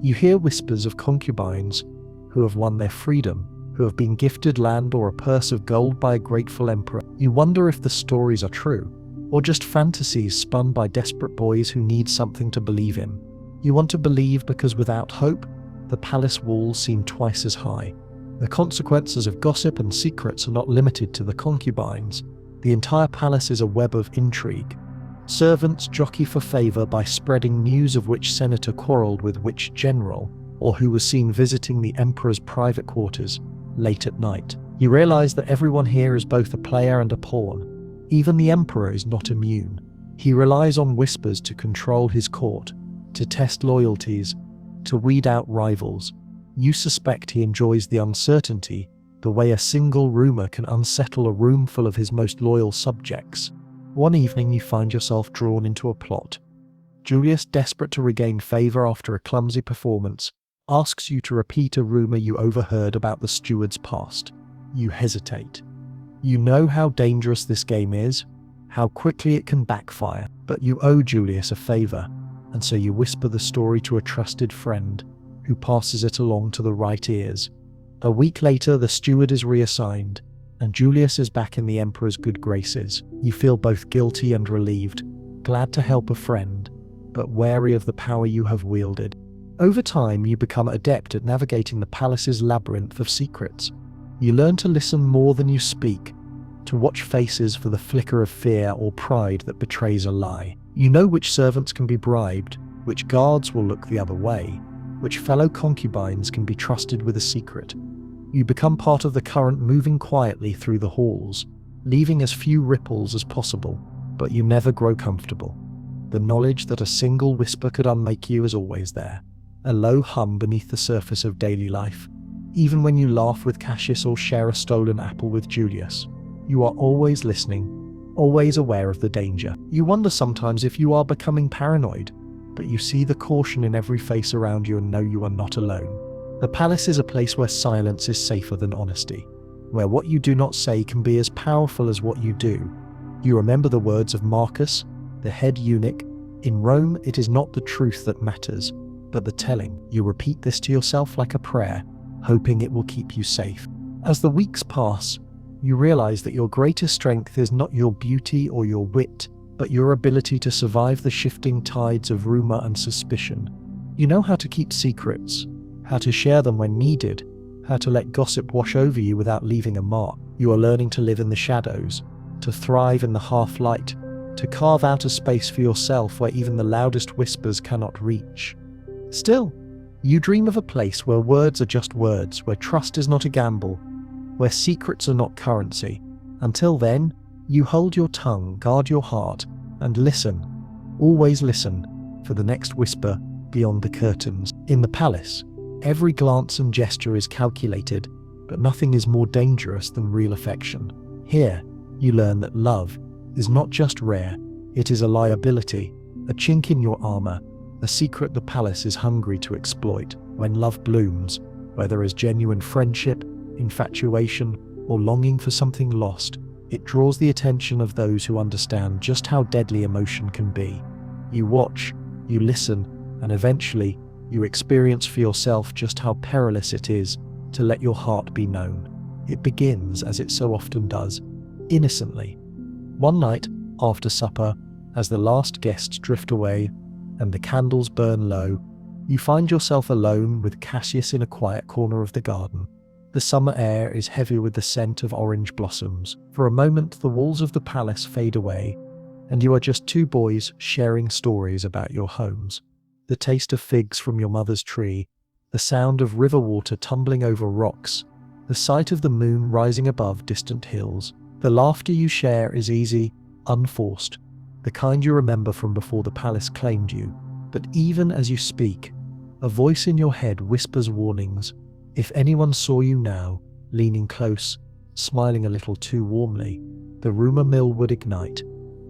You hear whispers of concubines who have won their freedom, who have been gifted land or a purse of gold by a grateful emperor. You wonder if the stories are true, or just fantasies spun by desperate boys who need something to believe in. You want to believe because without hope, the palace walls seem twice as high. The consequences of gossip and secrets are not limited to the concubines. The entire palace is a web of intrigue. Servants jockey for favor by spreading news of which senator quarreled with which general, or who was seen visiting the emperor's private quarters late at night. You realize that everyone here is both a player and a pawn. Even the emperor is not immune. He relies on whispers to control his court, to test loyalties, to weed out rivals. You suspect he enjoys the uncertainty, the way a single rumor can unsettle a room full of his most loyal subjects. One evening you find yourself drawn into a plot. Julius, desperate to regain favor after a clumsy performance, asks you to repeat a rumor you overheard about the steward's past. You hesitate. You know how dangerous this game is, how quickly it can backfire, but you owe Julius a favor, and so you whisper the story to a trusted friend, who passes it along to the right ears. A week later, the steward is reassigned, and Julius is back in the emperor's good graces. You feel both guilty and relieved, glad to help a friend, but wary of the power you have wielded. Over time, you become adept at navigating the palace's labyrinth of secrets. You learn to listen more than you speak, to watch faces for the flicker of fear or pride that betrays a lie. You know which servants can be bribed, which guards will look the other way, which fellow concubines can be trusted with a secret. You become part of the current moving quietly through the halls, leaving as few ripples as possible, but you never grow comfortable. The knowledge that a single whisper could unmake you is always there, a low hum beneath the surface of daily life. Even when you laugh with Cassius or share a stolen apple with Julius, you are always listening, always aware of the danger. You wonder sometimes if you are becoming paranoid, but you see the caution in every face around you and know you are not alone. The palace is a place where silence is safer than honesty, where what you do not say can be as powerful as what you do. You remember the words of Marcus, the head eunuch. In Rome, it is not the truth that matters, but the telling. You repeat this to yourself like a prayer, hoping it will keep you safe. As the weeks pass, you realize that your greatest strength is not your beauty or your wit, but your ability to survive the shifting tides of rumor and suspicion. You know how to keep secrets, how to share them when needed, how to let gossip wash over you without leaving a mark. You are learning to live in the shadows, to thrive in the half-light, to carve out a space for yourself where even the loudest whispers cannot reach. Still, You dream of a place where words are just words, where trust is not a gamble, where secrets are not currency. Until then, you hold your tongue, guard your heart, and listen, always listen, for the next whisper beyond the curtains. In the palace, every glance and gesture is calculated, but nothing is more dangerous than real affection. Here, you learn that love is not just rare, it is a liability, a chink in your armor, a secret the palace is hungry to exploit. When love blooms, whether as genuine friendship, infatuation, or longing for something lost, it draws the attention of those who understand just how deadly emotion can be. You watch, you listen, and eventually, you experience for yourself just how perilous it is to let your heart be known. It begins, as it so often does, innocently. One night, after supper, as the last guests drift away and the candles burn low, you find yourself alone with Cassius in a quiet corner of the garden. The summer air is heavy with the scent of orange blossoms. For a moment, the walls of the palace fade away, and you are just two boys sharing stories about your homes. The taste of figs from your mother's tree, the sound of river water tumbling over rocks, the sight of the moon rising above distant hills. The laughter you share is easy, unforced, the kind you remember from before the palace claimed you. But even as you speak, a voice in your head whispers warnings. If anyone saw you now, leaning close, smiling a little too warmly, the rumor mill would ignite.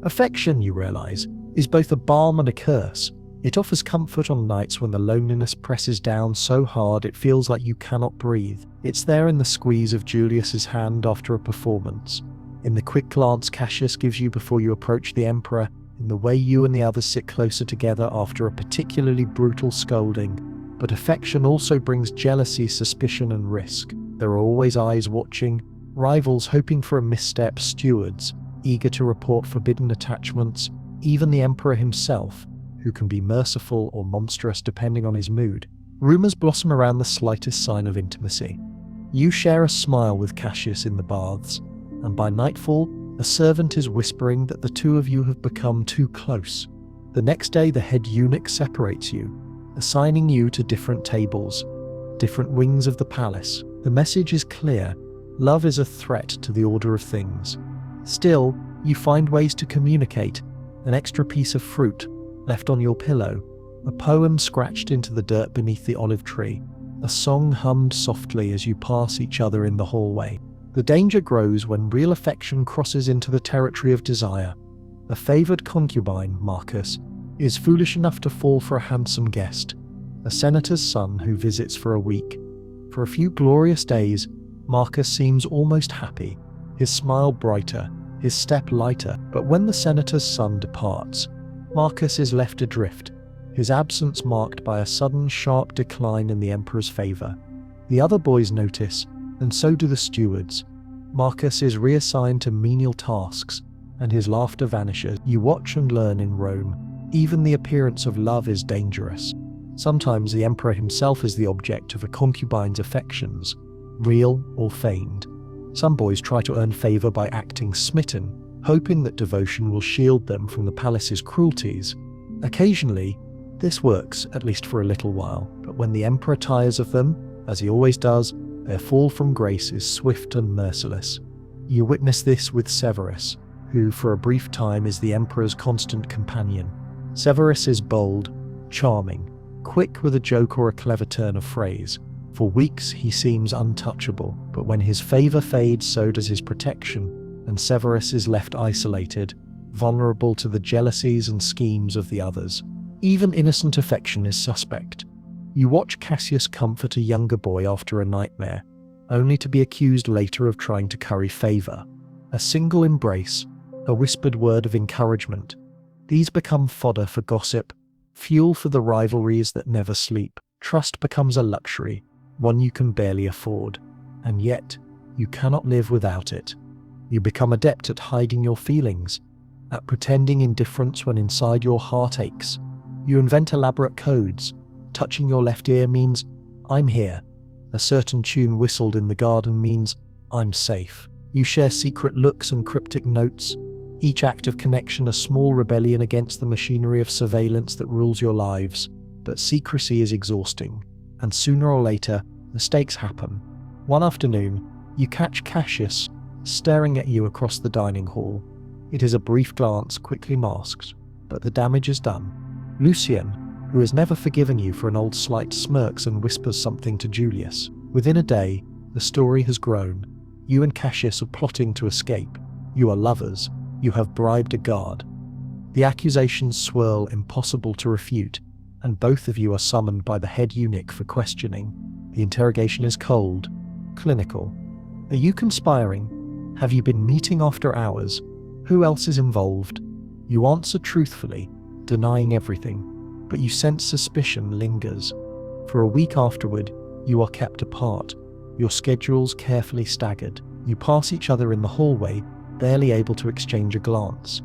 Affection, you realize, is both a balm and a curse. It offers comfort on nights when the loneliness presses down so hard it feels like you cannot breathe. It's there in the squeeze of Julius's hand after a performance, in the quick glance Cassius gives you before you approach the Emperor, in the way you and the others sit closer together after a particularly brutal scolding. But affection also brings jealousy, suspicion, and risk. There are always eyes watching, rivals hoping for a misstep, stewards eager to report forbidden attachments, even the Emperor himself, who can be merciful or monstrous depending on his mood. Rumors blossom around the slightest sign of intimacy. You share a smile with Cassius in the baths, and by nightfall, a servant is whispering that the two of you have become too close. The next day, the head eunuch separates you, assigning you to different tables, different wings of the palace. The message is clear: love is a threat to the order of things. Still, you find ways to communicate: an extra piece of fruit left on your pillow, a poem scratched into the dirt beneath the olive tree, a song hummed softly as you pass each other in the hallway. The danger grows when real affection crosses into the territory of desire. A favored concubine, Marcus, is foolish enough to fall for a handsome guest, a senator's son who visits for a week. For a few glorious days, Marcus seems almost happy, his smile brighter, his step lighter. But when the senator's son departs, Marcus is left adrift, his absence marked by a sudden sharp decline in the emperor's favor. The other boys notice, and so do the stewards. Marcus is reassigned to menial tasks, and his laughter vanishes. You watch and learn in Rome, even the appearance of love is dangerous. Sometimes the emperor himself is the object of a concubine's affections, real or feigned. Some boys try to earn favor by acting smitten, hoping that devotion will shield them from the palace's cruelties. Occasionally, this works, at least for a little while, but when the emperor tires of them, as he always does, their fall from grace is swift and merciless. You witness this with Severus, who for a brief time is the emperor's constant companion. Severus is bold, charming, quick with a joke or a clever turn of phrase. For weeks he seems untouchable, but when his favor fades, so does his protection, and Severus is left isolated, vulnerable to the jealousies and schemes of the others. Even innocent affection is suspect. You watch Cassius comfort a younger boy after a nightmare, only to be accused later of trying to curry favor. A single embrace, a whispered word of encouragement, these become fodder for gossip, fuel for the rivalries that never sleep. Trust becomes a luxury, one you can barely afford, and yet you cannot live without it. You become adept at hiding your feelings, at pretending indifference when inside your heart aches. You invent elaborate codes. Touching your left ear means, "I'm here." A certain tune whistled in the garden means, "I'm safe." You share secret looks and cryptic notes, each act of connection a small rebellion against the machinery of surveillance that rules your lives. But secrecy is exhausting. and sooner or later, mistakes happen. One afternoon, you catch Cassius staring at you across the dining hall. It is a brief glance, quickly masked, but the damage is done. Lucien, who has never forgiven you for an old slight, smirks and whispers something to Julius. Within a day, the story has grown. You and Cassius are plotting to escape. You are lovers. You have bribed a guard. The accusations swirl, impossible to refute, and both of you are summoned by the head eunuch for questioning. The interrogation is cold, clinical. Are you conspiring? Have you been meeting after hours? Who else is involved? You answer truthfully, denying everything, but you sense suspicion lingers. For a week afterward, you are kept apart, your schedules carefully staggered. You pass each other in the hallway, barely able to exchange a glance.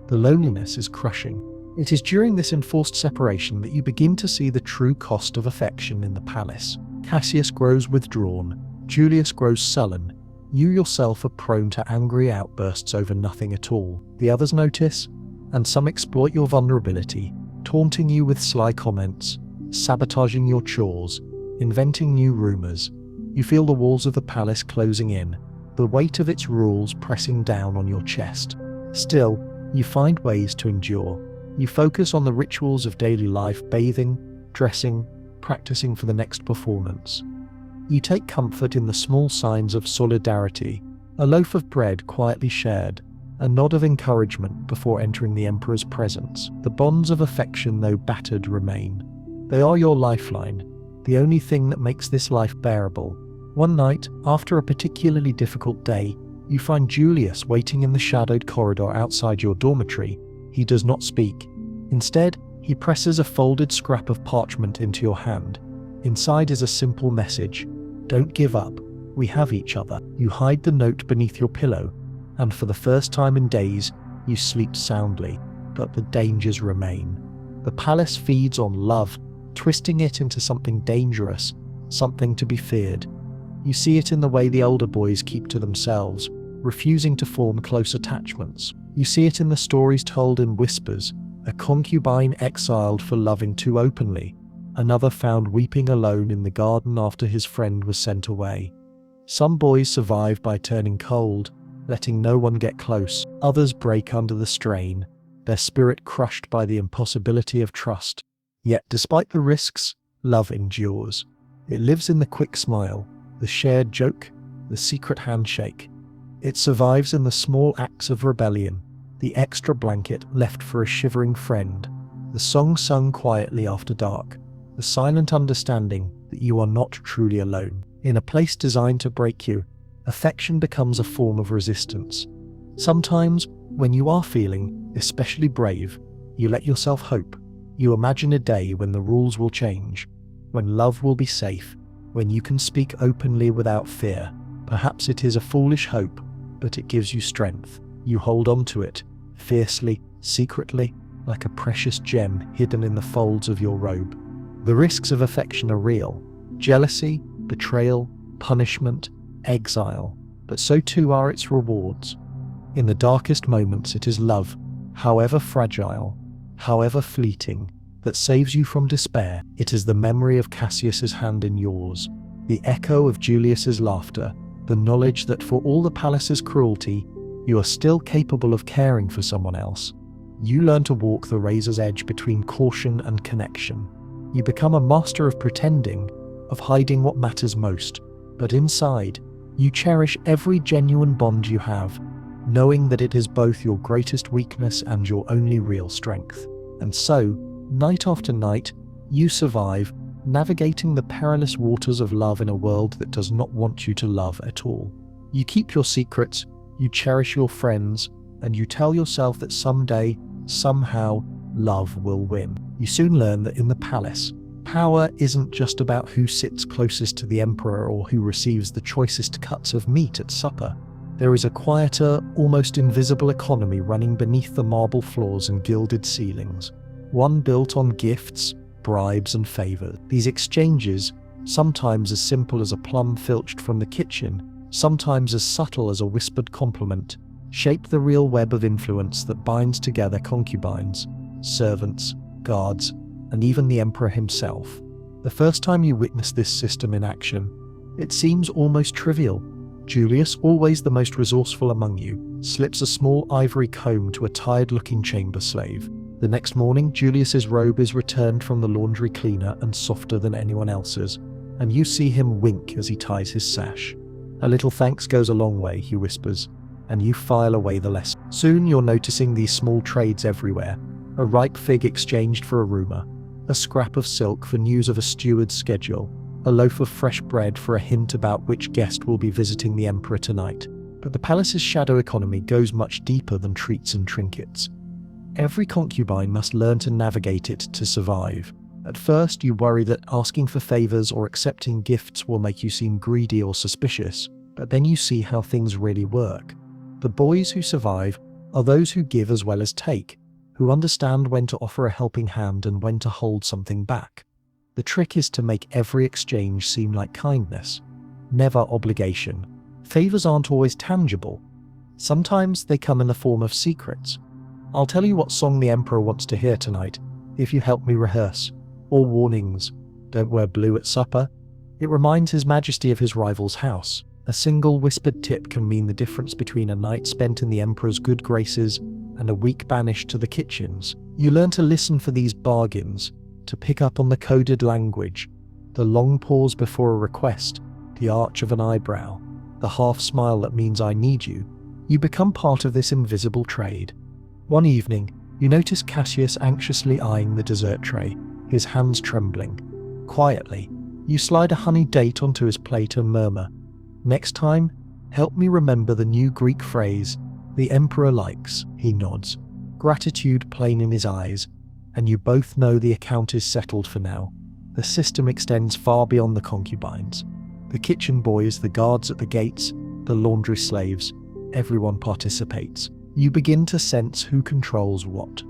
The loneliness is crushing. It is during this enforced separation that you begin to see the true cost of affection in the palace. Cassius grows withdrawn, Julius grows sullen. You yourself are prone to angry outbursts over nothing at all. The others notice, and some exploit your vulnerability, taunting you with sly comments, sabotaging your chores, inventing new rumors. You feel the walls of the palace closing in, the weight of its rules pressing down on your chest. Still, you find ways to endure. You focus on the rituals of daily life, bathing, dressing, practicing for the next performance. You take comfort in the small signs of solidarity, a loaf of bread quietly shared, a nod of encouragement before entering the Emperor's presence. The bonds of affection, though battered, remain. They are your lifeline, the only thing that makes this life bearable. One night, after a particularly difficult day, you find Julius waiting in the shadowed corridor outside your dormitory. He does not speak. Instead, he presses a folded scrap of parchment into your hand. Inside is a simple message: "Don't give up. We have each other." You hide the note beneath your pillow, and for the first time in days, you sleep soundly, but the dangers remain. The palace feeds on love, twisting it into something dangerous, something to be feared. You see it in the way the older boys keep to themselves, refusing to form close attachments. You see it in the stories told in whispers: a concubine exiled for loving too openly, another found weeping alone in the garden after his friend was sent away. Some boys survive by turning cold, letting no one get close. Others break under the strain, their spirit crushed by the impossibility of trust. Yet despite the risks, love endures. It lives in the quick smile, the shared joke, the secret handshake. It survives in the small acts of rebellion, the extra blanket left for a shivering friend, the song sung quietly after dark, the silent understanding that you are not truly alone. In a place designed to break you, affection becomes a form of resistance. Sometimes, when you are feeling especially brave, you let yourself hope. You imagine a day when the rules will change, when love will be safe, when you can speak openly without fear. Perhaps it is a foolish hope, but it gives you strength. You hold on to it, fiercely, secretly, like a precious gem hidden in the folds of your robe. The risks of affection are real: jealousy, betrayal, punishment, exile, but so too are its rewards. In the darkest moments, it is love, however fragile, however fleeting, that saves you from despair. It is the memory of Cassius's hand in yours, the echo of Julius's laughter, the knowledge that for all the palace's cruelty, you are still capable of caring for someone else. You learn to walk the razor's edge between caution and connection. You become a master of pretending, of hiding what matters most, but inside, you cherish every genuine bond you have, knowing that it is both your greatest weakness and your only real strength. And so, night after night, you survive, navigating the perilous waters of love in a world that does not want you to love at all. You keep your secrets, you cherish your friends, and you tell yourself that someday, somehow, love will win. You soon learn that in the palace, power isn't just about who sits closest to the emperor or who receives the choicest cuts of meat at supper. There is a quieter, almost invisible economy running beneath the marble floors and gilded ceilings, one built on gifts, bribes, and favor. These exchanges, sometimes as simple as a plum filched from the kitchen, sometimes as subtle as a whispered compliment, shape the real web of influence that binds together concubines, servants, guards, and even the emperor himself. The first time you witness this system in action, it seems almost trivial. Julius, always the most resourceful among you, slips a small ivory comb to a tired-looking chamber slave. The next morning, Julius's robe is returned from the laundry cleaner and softer than anyone else's, and you see him wink as he ties his sash. "A little thanks goes a long way," he whispers, and you file away the lesson. Soon you're noticing these small trades everywhere. A ripe fig exchanged for a rumour, a scrap of silk for news of a steward's schedule, a loaf of fresh bread for a hint about which guest will be visiting the emperor tonight. But the palace's shadow economy goes much deeper than treats and trinkets. Every concubine must learn to navigate it to survive. At first, you worry that asking for favors or accepting gifts will make you seem greedy or suspicious, but then you see how things really work. The boys who survive are those who give as well as take, who understand when to offer a helping hand and when to hold something back. The trick is to make every exchange seem like kindness, never obligation. Favors aren't always tangible. Sometimes they come in the form of secrets. "I'll tell you what song the emperor wants to hear tonight, if you help me rehearse." Or warnings, "Don't wear blue at supper." It reminds His Majesty of his rival's house. A single whispered tip can mean the difference between a night spent in the emperor's good graces and a week banished to the kitchens. You learn to listen for these bargains, to pick up on the coded language, the long pause before a request, the arch of an eyebrow, the half smile that means "I need you." You become part of this invisible trade. One evening, you notice Cassius anxiously eyeing the dessert tray, his hands trembling. Quietly, you slide a honey date onto his plate and murmur, "Next time, help me remember the new Greek phrase, 'The emperor likes.'" He nods, gratitude plain in his eyes, and you both know the account is settled for now. The system extends far beyond the concubines. The kitchen boys, the guards at the gates, the laundry slaves, everyone participates. You begin to sense who controls what.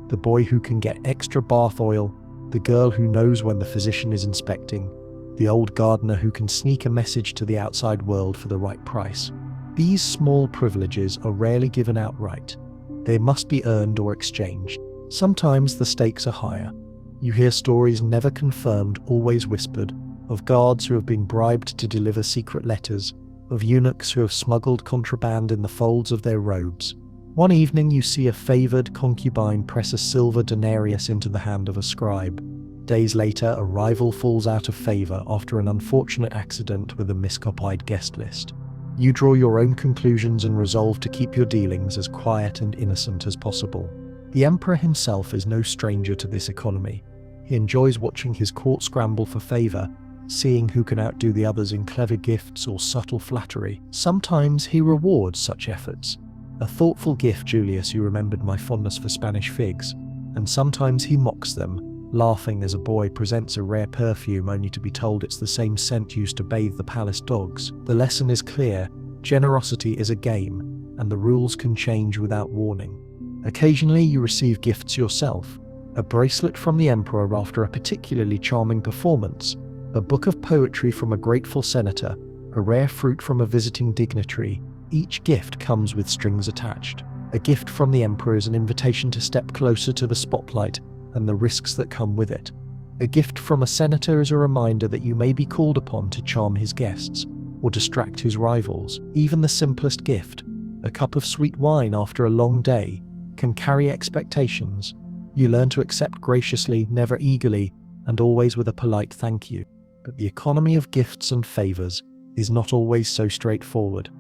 The boy who can get extra bath oil, the girl who knows when the physician is inspecting, the old gardener who can sneak a message to the outside world for the right price. These small privileges are rarely given outright. They must be earned or exchanged. Sometimes the stakes are higher. You hear stories never confirmed, always whispered, of guards who have been bribed to deliver secret letters, of eunuchs who have smuggled contraband in the folds of their robes. One evening you see a favoured concubine press a silver denarius into the hand of a scribe. Days later, a rival falls out of favour after an unfortunate accident with a miscopied guest list. You draw your own conclusions and resolve to keep your dealings as quiet and innocent as possible. The emperor himself is no stranger to this economy. He enjoys watching his court scramble for favour, seeing who can outdo the others in clever gifts or subtle flattery. Sometimes he rewards such efforts. "A thoughtful gift, Julius, you remembered my fondness for Spanish figs." And sometimes he mocks them, laughing as a boy presents a rare perfume only to be told it's the same scent used to bathe the palace dogs. The lesson is clear: generosity is a game, and the rules can change without warning. Occasionally you receive gifts yourself: a bracelet from the emperor after a particularly charming performance, a book of poetry from a grateful senator, a rare fruit from a visiting dignitary. Each gift comes with strings attached. A gift from the emperor is an invitation to step closer to the spotlight and the risks that come with it. A gift from a senator is a reminder that you may be called upon to charm his guests or distract his rivals. Even the simplest gift, a cup of sweet wine after a long day, can carry expectations. You learn to accept graciously, never eagerly, and always with a polite thank you. But the economy of gifts and favours is not always so straightforward.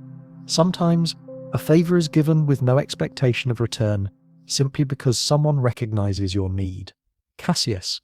Sometimes, a favour is given with no expectation of return, simply because someone recognises your need. Cassius,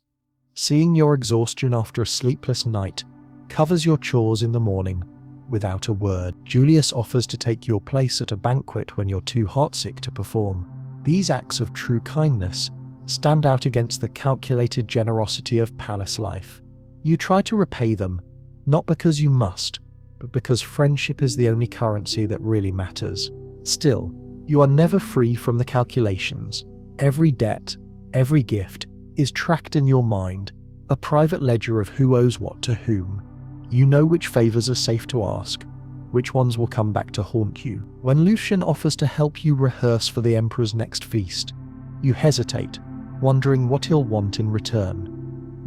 seeing your exhaustion after a sleepless night, covers your chores in the morning without a word. Julius offers to take your place at a banquet when you're too heartsick to perform. These acts of true kindness stand out against the calculated generosity of palace life. You try to repay them, not because you must, but because friendship is the only currency that really matters. Still, you are never free from the calculations. Every debt, every gift, is tracked in your mind, a private ledger of who owes what to whom. You know which favours are safe to ask, which ones will come back to haunt you. When Lucian offers to help you rehearse for the emperor's next feast, you hesitate, wondering what he'll want in return.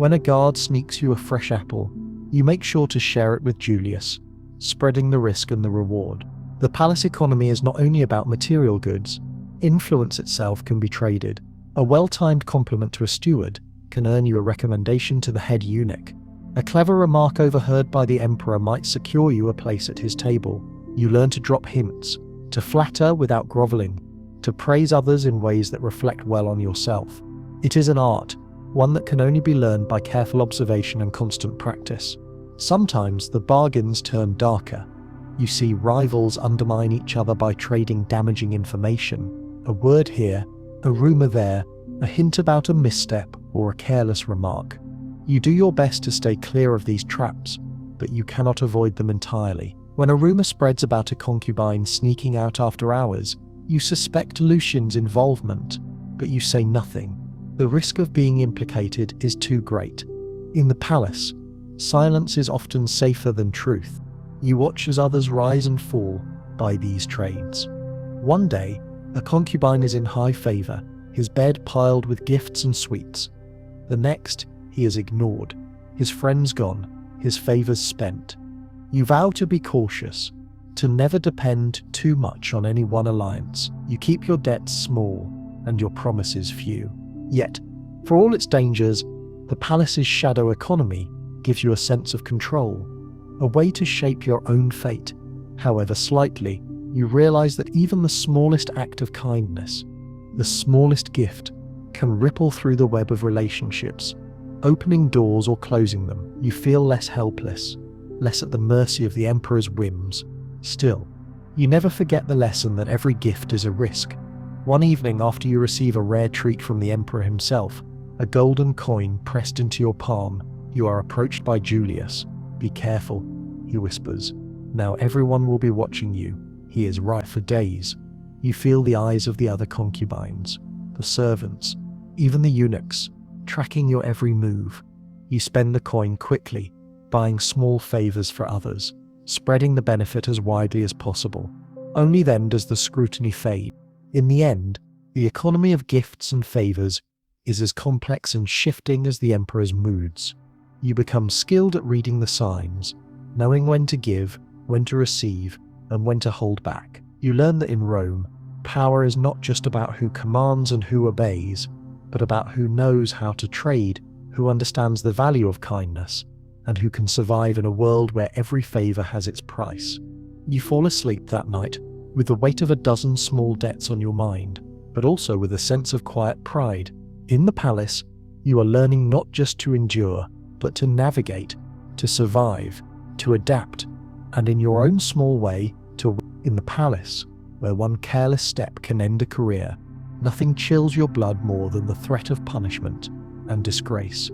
When a guard sneaks you a fresh apple, you make sure to share it with Julius, spreading the risk and the reward. The palace economy is not only about material goods, influence itself can be traded. A well-timed compliment to a steward can earn you a recommendation to the head eunuch. A clever remark overheard by the emperor might secure you a place at his table. You learn to drop hints, to flatter without groveling, to praise others in ways that reflect well on yourself. It is an art, one that can only be learned by careful observation and constant practice. Sometimes the bargains turn darker. You see rivals undermine each other by trading damaging information. A word here, a rumour there, a hint about a misstep or a careless remark. You do your best to stay clear of these traps, but you cannot avoid them entirely. When a rumour spreads about a concubine sneaking out after hours, you suspect Lucian's involvement, but you say nothing. The risk of being implicated is too great. In the palace, silence is often safer than truth. You watch as others rise and fall by these trades. One day, a concubine is in high favour, his bed piled with gifts and sweets. The next, he is ignored, his friends gone, his favours spent. You vow to be cautious, to never depend too much on any one alliance. You keep your debts small and your promises few. Yet, for all its dangers, the palace's shadow economy gives you a sense of control, a way to shape your own fate. However slightly, you realise that even the smallest act of kindness, the smallest gift, can ripple through the web of relationships, opening doors or closing them. You feel less helpless, less at the mercy of the emperor's whims. Still, you never forget the lesson that every gift is a risk. One evening after you receive a rare treat from the emperor himself, a golden coin pressed into your palm, you are approached by Julius. "Be careful," he whispers. "Now everyone will be watching you. He is right for days." You feel the eyes of the other concubines, the servants, even the eunuchs, tracking your every move. You spend the coin quickly, buying small favours for others, spreading the benefit as widely as possible. Only then does the scrutiny fade. In the end, the economy of gifts and favours is as complex and shifting as the emperor's moods. You become skilled at reading the signs, knowing when to give, when to receive, and when to hold back. You learn that in Rome, power is not just about who commands and who obeys, but about who knows how to trade, who understands the value of kindness, and who can survive in a world where every favour has its price. You fall asleep that night with the weight of a dozen small debts on your mind, but also with a sense of quiet pride. In the palace, you are learning not just to endure, but to navigate, to survive, to adapt, and in your own small way, to win. In the palace, where one careless step can end a career, nothing chills your blood more than the threat of punishment and disgrace.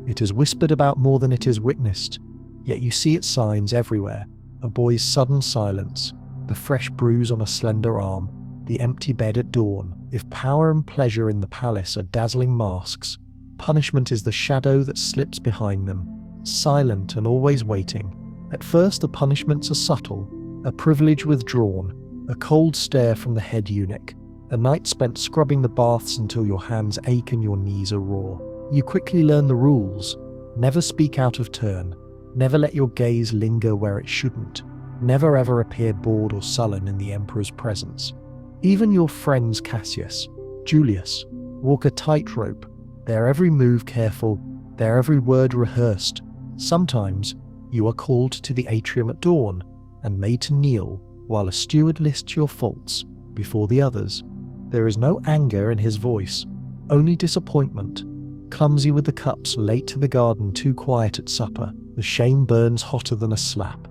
It is whispered about more than it is witnessed, yet you see its signs everywhere. A boy's sudden silence, the fresh bruise on a slender arm, the empty bed at dawn. If power and pleasure in the palace are dazzling masks, punishment is the shadow that slips behind them, silent and always waiting. At first the punishments are subtle, a privilege withdrawn, a cold stare from the head eunuch, a night spent scrubbing the baths until your hands ache and your knees are raw. You quickly learn the rules. Never speak out of turn, never let your gaze linger where it shouldn't, never ever appear bored or sullen in the emperor's presence. Even your friends Cassius, Julius, walk a tightrope, their every move careful, their every word rehearsed. Sometimes you are called to the atrium at dawn and made to kneel while a steward lists your faults before the others. There is no anger in his voice, only disappointment. Clumsy with the cups, late to the garden, too quiet at supper. The shame burns hotter than a slap,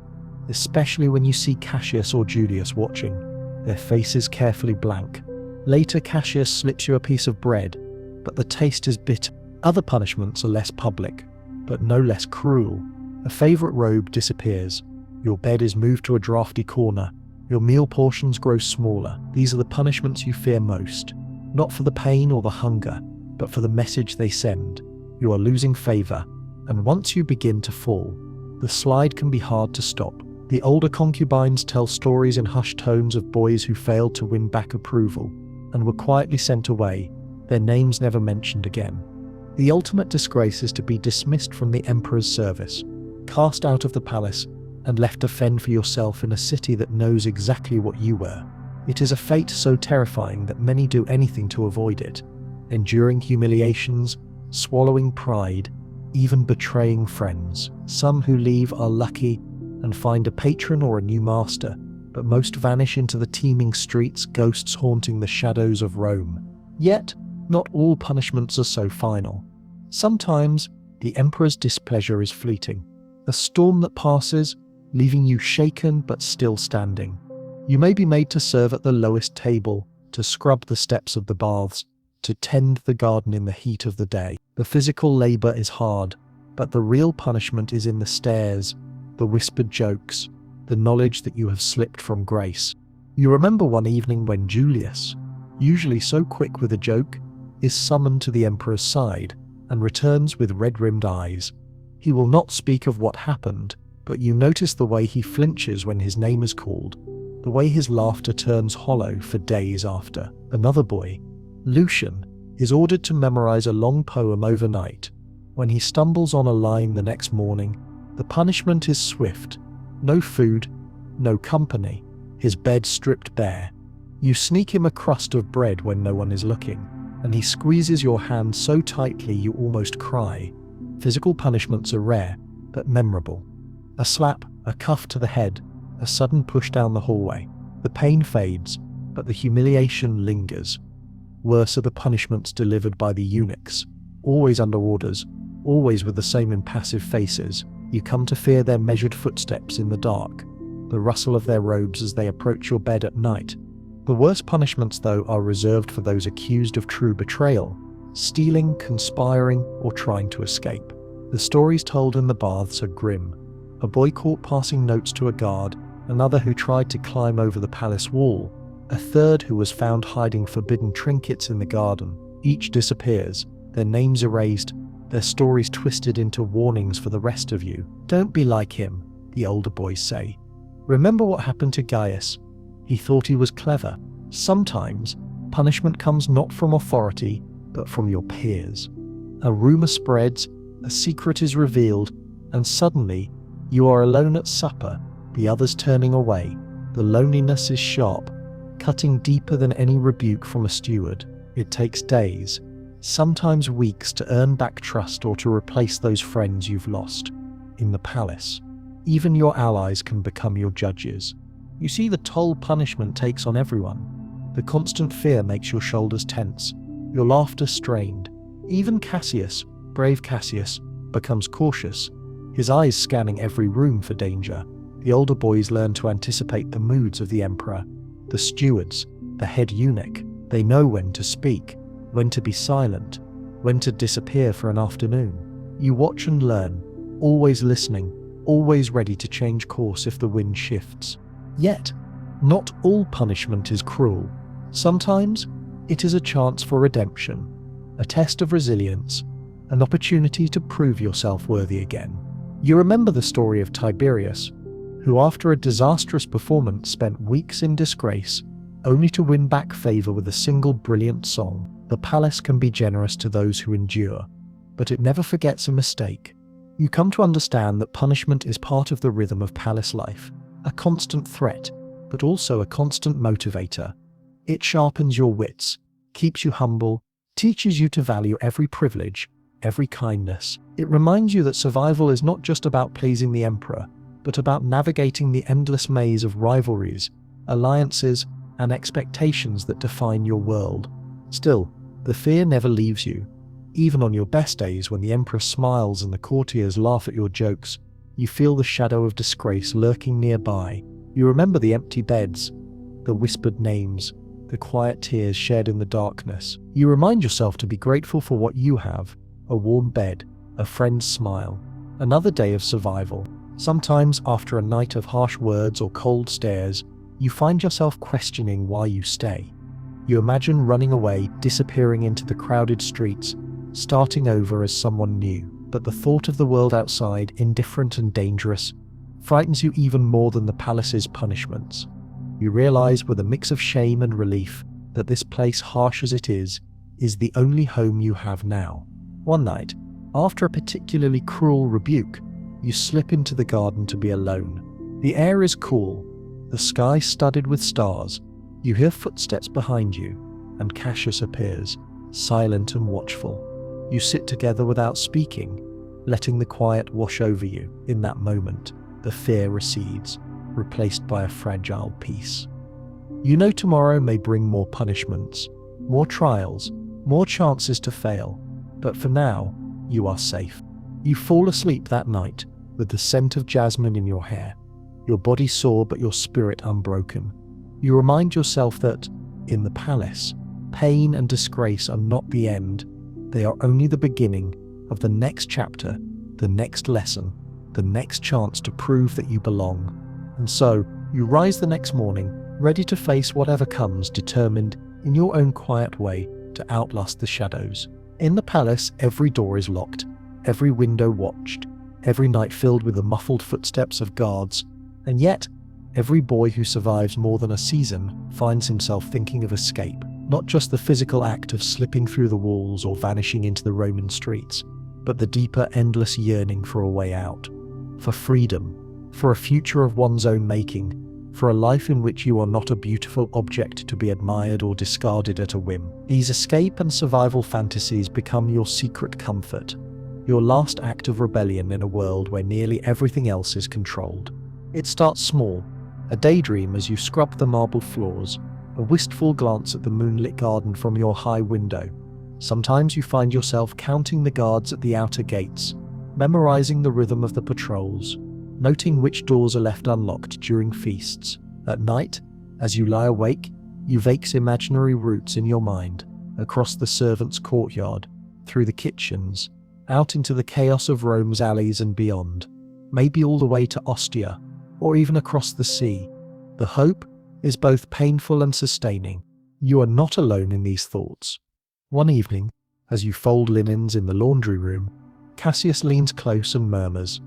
especially when you see Cassius or Julius watching, their faces carefully blank. Later Cassius slips you a piece of bread, but the taste is bitter. Other punishments are less public, but no less cruel. A favourite robe disappears, your bed is moved to a drafty corner, your meal portions grow smaller. These are the punishments you fear most, not for the pain or the hunger, but for the message they send. You are losing favour, and once you begin to fall, the slide can be hard to stop. The older concubines tell stories in hushed tones of boys who failed to win back approval and were quietly sent away, their names never mentioned again. The ultimate disgrace is to be dismissed from the emperor's service, cast out of the palace, and left to fend for yourself in a city that knows exactly what you were. It is a fate so terrifying that many do anything to avoid it, enduring humiliations, swallowing pride, even betraying friends. Some who leave are lucky and find a patron or a new master, but most vanish into the teeming streets, ghosts haunting the shadows of Rome. Yet, not all punishments are so final. Sometimes, the emperor's displeasure is fleeting, a storm that passes, leaving you shaken but still standing. You may be made to serve at the lowest table, to scrub the steps of the baths, to tend the garden in the heat of the day. The physical labor is hard, but the real punishment is in the stares, the whispered jokes, the knowledge that you have slipped from grace. You remember one evening when Julius, usually so quick with a joke, is summoned to the emperor's side and returns with red-rimmed eyes. He will not speak of what happened, but you notice the way he flinches when his name is called, the way his laughter turns hollow for days after. Another boy, Lucian, is ordered to memorize a long poem overnight. When he stumbles on a line the next morning, the punishment is swift. No food, no company, his bed stripped bare. You sneak him a crust of bread when no one is looking, and he squeezes your hand so tightly you almost cry. Physical punishments are rare, but memorable. A slap, a cuff to the head, a sudden push down the hallway. The pain fades, but the humiliation lingers. Worse are the punishments delivered by the eunuchs, always under orders, always with the same impassive faces. You come to fear their measured footsteps in the dark, the rustle of their robes as they approach your bed at night. The worst punishments, though, are reserved for those accused of true betrayal, stealing, conspiring, or trying to escape. The stories told in the baths are grim. A boy caught passing notes to a guard, another who tried to climb over the palace wall, a third who was found hiding forbidden trinkets in the garden. Each disappears, their names erased, their stories twisted into warnings for the rest of you. Don't be like him, the older boys say. Remember what happened to Gaius. He thought he was clever. Sometimes, punishment comes not from authority, but from your peers. A rumor spreads, a secret is revealed, and suddenly, you are alone at supper, the others turning away. The loneliness is sharp, cutting deeper than any rebuke from a steward. It takes days, sometimes weeks, to earn back trust or to replace those friends you've lost. In the palace, even your allies can become your judges. You see the toll punishment takes on everyone. The constant fear makes your shoulders tense, your laughter strained. Even Cassius, brave Cassius, becomes cautious, his eyes scanning every room for danger. The older boys learn to anticipate the moods of the emperor. The stewards, the head eunuch, they know when to speak, when to be silent, when to disappear for an afternoon. You watch and learn, always listening, always ready to change course if the wind shifts. Yet, not all punishment is cruel. Sometimes, it is a chance for redemption, a test of resilience, an opportunity to prove yourself worthy again. You remember the story of Tiberius, who after a disastrous performance spent weeks in disgrace, only to win back favor with a single brilliant song. The palace can be generous to those who endure, but it never forgets a mistake. You come to understand that punishment is part of the rhythm of palace life, a constant threat, but also a constant motivator. It sharpens your wits, keeps you humble, teaches you to value every privilege, every kindness. It reminds you that survival is not just about pleasing the emperor, but about navigating the endless maze of rivalries, alliances, and expectations that define your world. Still, the fear never leaves you. Even on your best days, when the emperor smiles and the courtiers laugh at your jokes, you feel the shadow of disgrace lurking nearby. You remember the empty beds, the whispered names, the quiet tears shared in the darkness. You remind yourself to be grateful for what you have: a warm bed, a friend's smile, another day of survival. Sometimes, after a night of harsh words or cold stares, you find yourself questioning why you stay. You imagine running away, disappearing into the crowded streets, starting over as someone new. But the thought of the world outside, indifferent and dangerous, frightens you even more than the palace's punishments. You realize with a mix of shame and relief that this place, harsh as it is the only home you have now. One night, after a particularly cruel rebuke, you slip into the garden to be alone. The air is cool, the sky studded with stars. You hear footsteps behind you, and Cassius appears, silent and watchful. You sit together without speaking, letting the quiet wash over you. In that moment, the fear recedes, replaced by a fragile peace. You know tomorrow may bring more punishments, more trials, more chances to fail, but for now, you are safe. You fall asleep that night with the scent of jasmine in your hair, your body sore but your spirit unbroken. You remind yourself that, in the palace, pain and disgrace are not the end, they are only the beginning of the next chapter, the next lesson, the next chance to prove that you belong. And so, you rise the next morning, ready to face whatever comes, determined, in your own quiet way, to outlast the shadows. In the palace, every door is locked, every window watched, every night filled with the muffled footsteps of guards, and yet, every boy who survives more than a season finds himself thinking of escape, not just the physical act of slipping through the walls or vanishing into the Roman streets, but the deeper, endless yearning for a way out, for freedom, for a future of one's own making, for a life in which you are not a beautiful object to be admired or discarded at a whim. These escape and survival fantasies become your secret comfort, your last act of rebellion in a world where nearly everything else is controlled. It starts small, a daydream as you scrub the marble floors, a wistful glance at the moonlit garden from your high window. Sometimes you find yourself counting the guards at the outer gates, memorizing the rhythm of the patrols, noting which doors are left unlocked during feasts. At night, as you lie awake, you vex imaginary routes in your mind, across the servants' courtyard, through the kitchens, out into the chaos of Rome's alleys and beyond, maybe all the way to Ostia, or even across the sea. The hope is both painful and sustaining. You are not alone in these thoughts. One evening, as you fold linens in the laundry room, Cassius leans close and murmurs,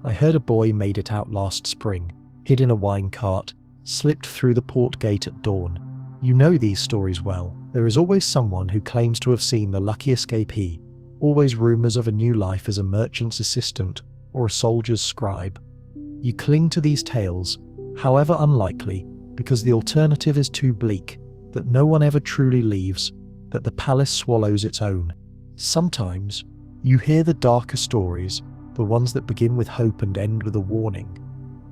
"I heard a boy made it out last spring, hid in a wine cart, slipped through the port gate at dawn." You know these stories well. There is always someone who claims to have seen the lucky escapee, always rumors of a new life as a merchant's assistant or a soldier's scribe. You cling to these tales, however unlikely, because the alternative is too bleak, that no one ever truly leaves, that the palace swallows its own. Sometimes, you hear the darker stories, the ones that begin with hope and end with a warning.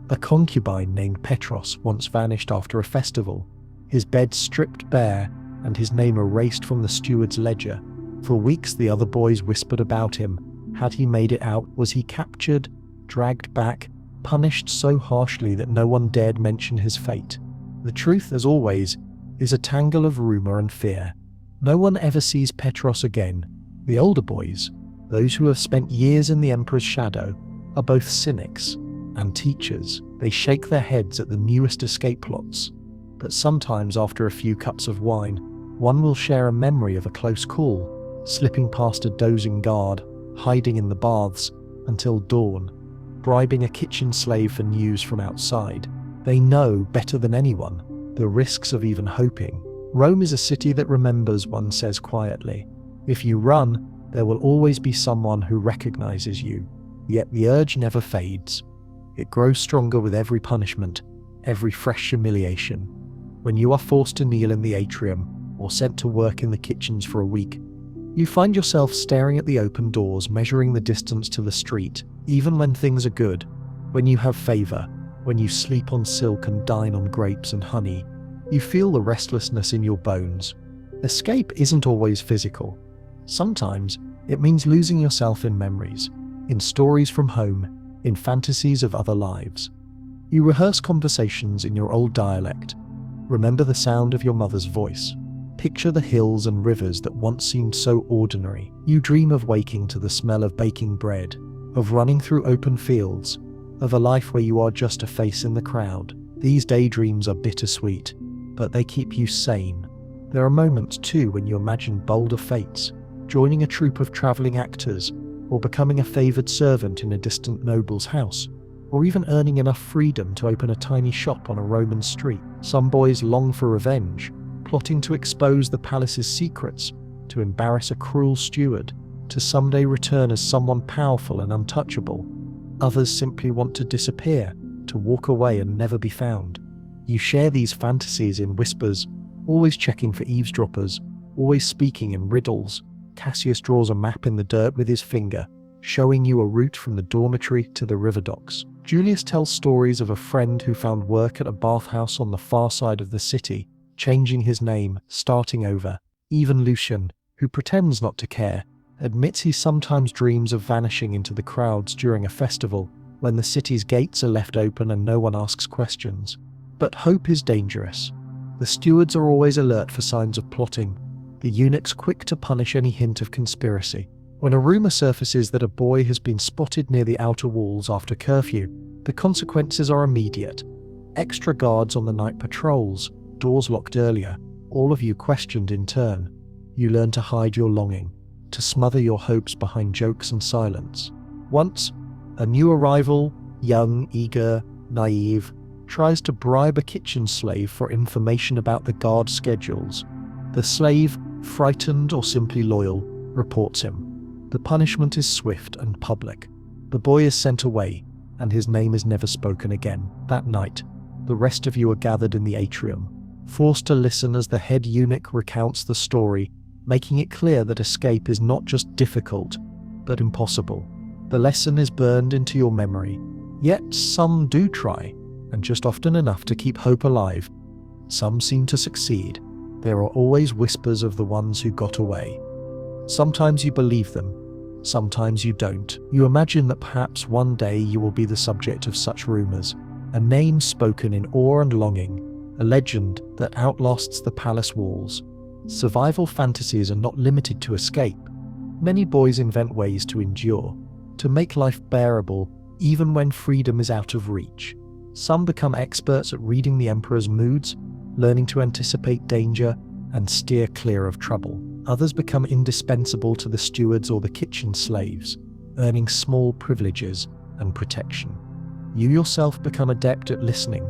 A concubine named Petros once vanished after a festival, his bed stripped bare and his name erased from the steward's ledger. For weeks the other boys whispered about him. Had he made it out? Was he captured, dragged back, punished so harshly that no one dared mention his fate? The truth, as always, is a tangle of rumor and fear. No one ever sees Petros again. The older boys, those who have spent years in the emperor's shadow, are both cynics and teachers. They shake their heads at the newest escape plots. But sometimes, after a few cups of wine, one will share a memory of a close call, slipping past a dozing guard, hiding in the baths until dawn, bribing a kitchen slave for news from outside. They know better than anyone the risks of even hoping. Rome is a city that remembers, one says quietly. If you run, there will always be someone who recognizes you. Yet the urge never fades. It grows stronger with every punishment, every fresh humiliation. When you are forced to kneel in the atrium or sent to work in the kitchens for a week, you find yourself staring at the open doors, measuring the distance to the street. Even when things are good, when you have favor, when you sleep on silk and dine on grapes and honey, you feel the restlessness in your bones. Escape isn't always physical. Sometimes it means losing yourself in memories, in stories from home, in fantasies of other lives. You rehearse conversations in your old dialect. Remember the sound of your mother's voice. Picture the hills and rivers that once seemed so ordinary. You dream of waking to the smell of baking bread, of running through open fields, of a life where you are just a face in the crowd. These daydreams are bittersweet, but they keep you sane. There are moments too when you imagine bolder fates, joining a troupe of traveling actors, or becoming a favored servant in a distant noble's house, or even earning enough freedom to open a tiny shop on a Roman street. Some boys long for revenge, plotting to expose the palace's secrets, to embarrass a cruel steward, to someday return as someone powerful and untouchable. Others simply want to disappear, to walk away and never be found. You share these fantasies in whispers, always checking for eavesdroppers, always speaking in riddles. Cassius draws a map in the dirt with his finger, showing you a route from the dormitory to the river docks. Julius tells stories of a friend who found work at a bathhouse on the far side of the city, changing his name, starting over. Even Lucian, who pretends not to care, admits he sometimes dreams of vanishing into the crowds during a festival, when the city's gates are left open and no one asks questions. But hope is dangerous. The stewards are always alert for signs of plotting, the eunuchs quick to punish any hint of conspiracy. When a rumor surfaces that a boy has been spotted near the outer walls after curfew, the consequences are immediate. Extra guards on the night patrols, doors locked earlier, all of you questioned in turn. You learn to hide your longing, to smother your hopes behind jokes and silence. Once, a new arrival, young, eager, naive, tries to bribe a kitchen slave for information about the guard schedules. The slave, frightened or simply loyal, reports him. The punishment is swift and public. The boy is sent away, and his name is never spoken again. That night, the rest of you are gathered in the atrium, forced to listen as the head eunuch recounts the story, making it clear that escape is not just difficult, but impossible. The lesson is burned into your memory. Yet some do try, and just often enough to keep hope alive. Some seem to succeed. There are always whispers of the ones who got away. Sometimes you believe them, sometimes you don't. You imagine that perhaps one day you will be the subject of such rumors, a name spoken in awe and longing, a legend that outlasts the palace walls. Survival fantasies are not limited to escape. Many boys invent ways to endure, to make life bearable even when freedom is out of reach. Some become experts at reading the emperor's moods, learning to anticipate danger and steer clear of trouble. Others become indispensable to the stewards or the kitchen slaves, earning small privileges and protection. You yourself become adept at listening,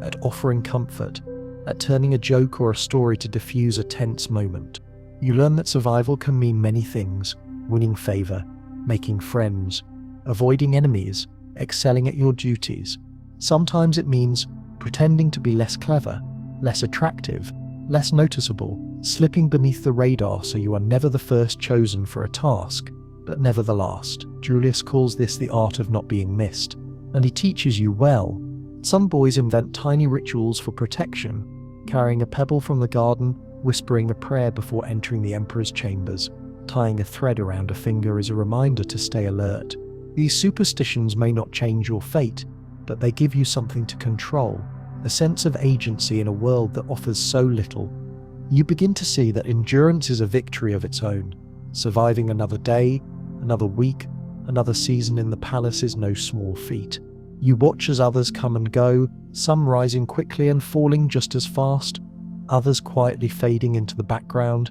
at offering comfort, at turning a joke or a story to diffuse a tense moment. You learn that survival can mean many things: winning favor, making friends, avoiding enemies, excelling at your duties. Sometimes it means pretending to be less clever, less attractive, less noticeable, slipping beneath the radar so you are never the first chosen for a task, but never the last. Julius calls this the art of not being missed, and he teaches you well. Some boys invent tiny rituals for protection, carrying a pebble from the garden, whispering a prayer before entering the emperor's chambers. Tying a thread around a finger is a reminder to stay alert. These superstitions may not change your fate, but they give you something to control, a sense of agency in a world that offers so little. You begin to see that endurance is a victory of its own. Surviving another day, another week, another season in the palace is no small feat. You watch as others come and go, some rising quickly and falling just as fast, others quietly fading into the background,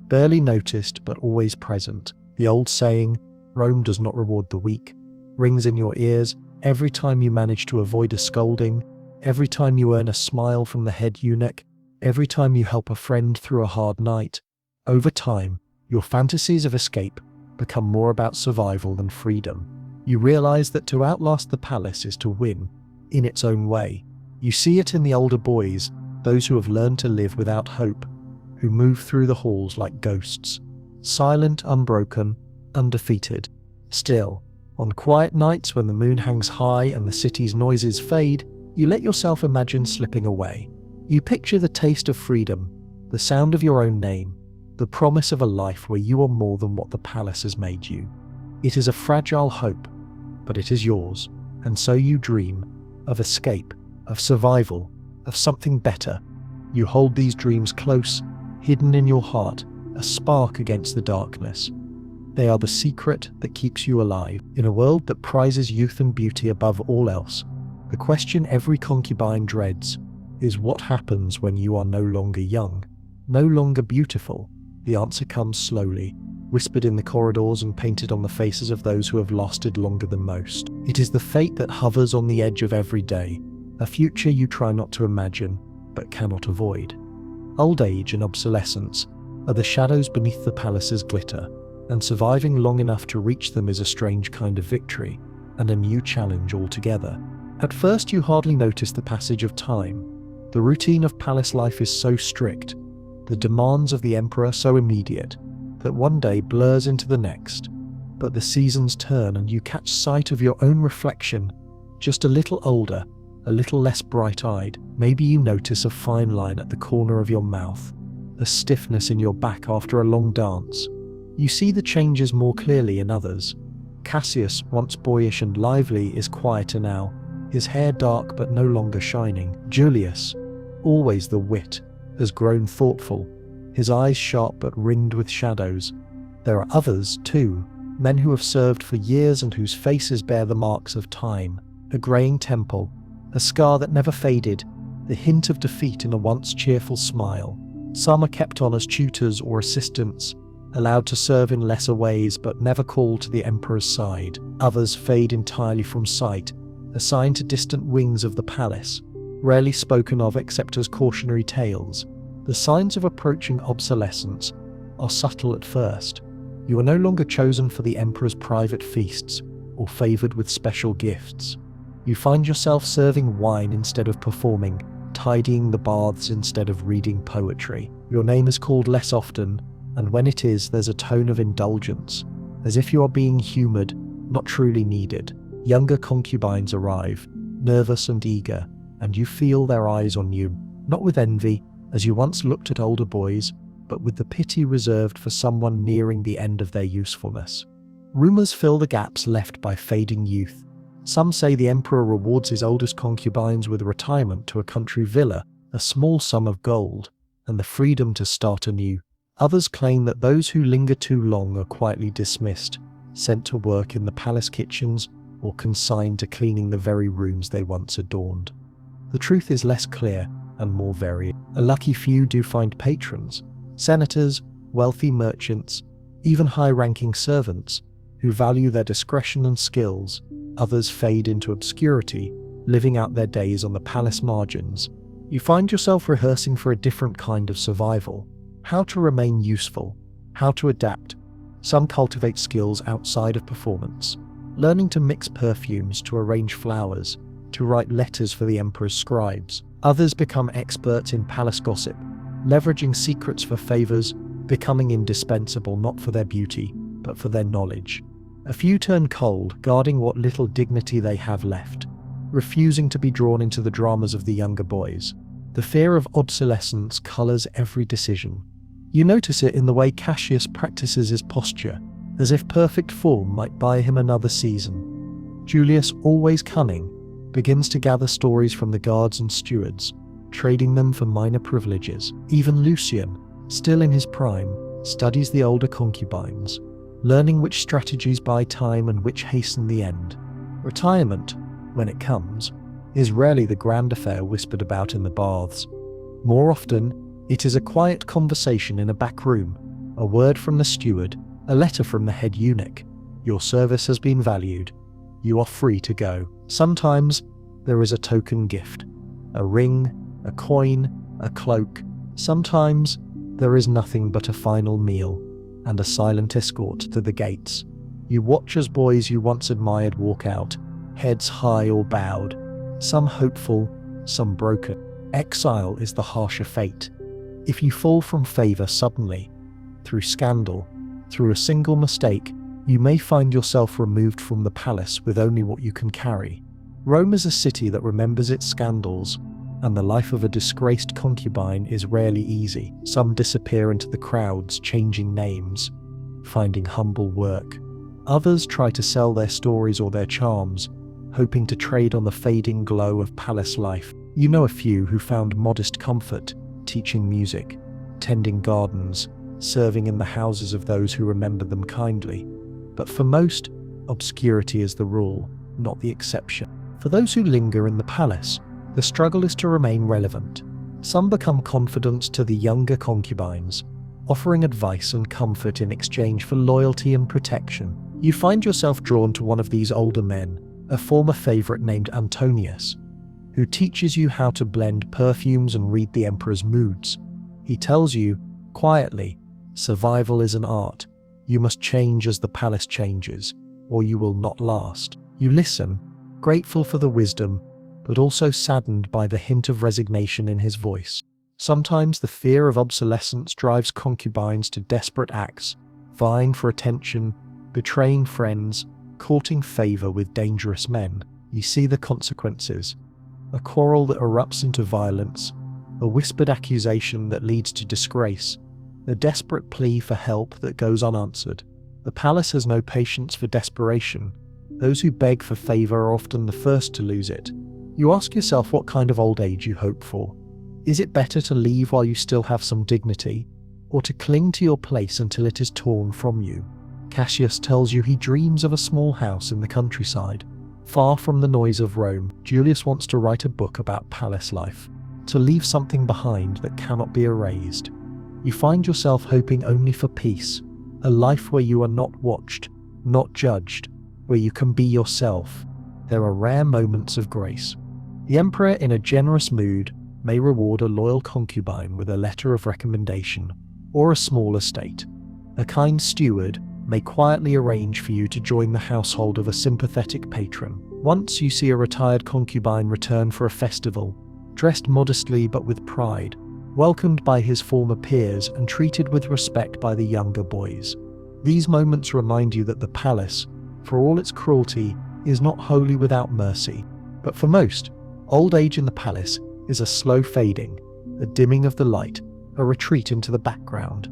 barely noticed but always present. The old saying, "Rome does not reward the weak," rings in your ears every time you manage to avoid a scolding, every time you earn a smile from the head eunuch, every time you help a friend through a hard night. Over time, your fantasies of escape become more about survival than freedom. You realize that to outlast the palace is to win, in its own way. You see it in the older boys, those who have learned to live without hope, who move through the halls like ghosts, silent, unbroken, undefeated. Still, on quiet nights when the moon hangs high and the city's noises fade, you let yourself imagine slipping away. You picture the taste of freedom, the sound of your own name, the promise of a life where you are more than what the palace has made you. It is a fragile hope, but it is yours, and so you dream of escape, of survival, of something better. You hold these dreams close, hidden in your heart, a spark against the darkness. They are the secret that keeps you alive. In a world that prizes youth and beauty above all else, the question every concubine dreads is what happens when you are no longer young, no longer beautiful. The answer comes slowly, whispered in the corridors and painted on the faces of those who have lasted longer than most. It is the fate that hovers on the edge of every day, a future you try not to imagine, but cannot avoid. Old age and obsolescence are the shadows beneath the palace's glitter. and surviving long enough to reach them is a strange kind of victory, and a new challenge altogether. At first you hardly notice the passage of time. The routine of palace life is so strict, the demands of the emperor so immediate, that one day blurs into the next. But the seasons turn and you catch sight of your own reflection, just a little older, a little less bright-eyed. Maybe you notice a fine line at the corner of your mouth, a stiffness in your back after a long dance. You see the changes more clearly in others. Cassius, once boyish and lively, is quieter now, his hair dark but no longer shining. Julius, always the wit, has grown thoughtful, his eyes sharp but ringed with shadows. There are others, too, men who have served for years and whose faces bear the marks of time, a greying temple, a scar that never faded, the hint of defeat in a once cheerful smile. Some are kept on as tutors or assistants, allowed to serve in lesser ways but never called to the emperor's side. Others fade entirely from sight, assigned to distant wings of the palace, rarely spoken of except as cautionary tales. The signs of approaching obsolescence are subtle at first. You are no longer chosen for the emperor's private feasts or favoured with special gifts. You find yourself serving wine instead of performing, tidying the baths instead of reading poetry. Your name is called less often, and when it is, there's a tone of indulgence, as if you are being humoured, not truly needed. Younger concubines arrive, nervous and eager, and you feel their eyes on you, not with envy, as you once looked at older boys, but with the pity reserved for someone nearing the end of their usefulness. Rumours fill the gaps left by fading youth. Some say the emperor rewards his oldest concubines with retirement to a country villa, a small sum of gold, and the freedom to start anew. Others claim that those who linger too long are quietly dismissed, sent to work in the palace kitchens, or consigned to cleaning the very rooms they once adorned. The truth is less clear and more varied. A lucky few do find patrons, senators, wealthy merchants, even high-ranking servants, who value their discretion and skills. Others fade into obscurity, living out their days on the palace margins. You find yourself rehearsing for a different kind of survival, how to remain useful, how to adapt. Some cultivate skills outside of performance, learning to mix perfumes, to arrange flowers, to write letters for the emperor's scribes. Others become experts in palace gossip, leveraging secrets for favors, becoming indispensable not for their beauty, but for their knowledge. A few turn cold, guarding what little dignity they have left, refusing to be drawn into the dramas of the younger boys. The fear of obsolescence colors every decision. You notice it in the way Cassius practices his posture, as if perfect form might buy him another season. Julius, always cunning, begins to gather stories from the guards and stewards, trading them for minor privileges. Even Lucian, still in his prime, studies the older concubines, learning which strategies buy time and which hasten the end. Retirement, when it comes, is rarely the grand affair whispered about in the baths. More often, it is a quiet conversation in a back room, a word from the steward, a letter from the head eunuch. Your service has been valued. You are free to go. Sometimes there is a token gift, a ring, a coin, a cloak. Sometimes there is nothing but a final meal and a silent escort to the gates. You watch as boys you once admired walk out, heads high or bowed, some hopeful, some broken. Exile is the harsher fate. If you fall from favor suddenly, through scandal, through a single mistake, you may find yourself removed from the palace with only what you can carry. Rome is a city that remembers its scandals, and the life of a disgraced concubine is rarely easy. Some disappear into the crowds, changing names, finding humble work. Others try to sell their stories or their charms, hoping to trade on the fading glow of palace life. You know a few who found modest comfort, teaching music, tending gardens, serving in the houses of those who remember them kindly. But for most, obscurity is the rule, not the exception. For those who linger in the palace, the struggle is to remain relevant. Some become confidants to the younger concubines, offering advice and comfort in exchange for loyalty and protection. You find yourself drawn to one of these older men, a former favorite named Antonius, who teaches you how to blend perfumes and read the emperor's moods. He tells you, quietly, survival is an art, You must change as the palace changes, or you will not last. You listen, grateful for the wisdom, but also saddened by the hint of resignation in his voice. Sometimes the fear of obsolescence drives concubines to desperate acts, vying for attention, betraying friends, courting favor with dangerous men. You see the consequences. A quarrel that erupts into violence, a whispered accusation that leads to disgrace, a desperate plea for help that goes unanswered. The palace has no patience for desperation. Those who beg for favor are often the first to lose it. You ask yourself what kind of old age you hope for. Is it better to leave while you still have some dignity, or to cling to your place until it is torn from you? Cassius tells you he dreams of a small house in the countryside, far from the noise of Rome. Julius wants to write a book about palace life, to leave something behind that cannot be erased. You find yourself hoping only for peace, a life where you are not watched, not judged, where you can be yourself. There are rare moments of grace. The emperor, in a generous mood, may reward a loyal concubine with a letter of recommendation or a small estate. A kind steward may quietly arrange for you to join the household of a sympathetic patron. Once you see a retired concubine return for a festival, dressed modestly but with pride, welcomed by his former peers and treated with respect by the younger boys. These moments remind you that the palace, for all its cruelty, is not wholly without mercy. But for most, old age in the palace is a slow fading, a dimming of the light, a retreat into the background.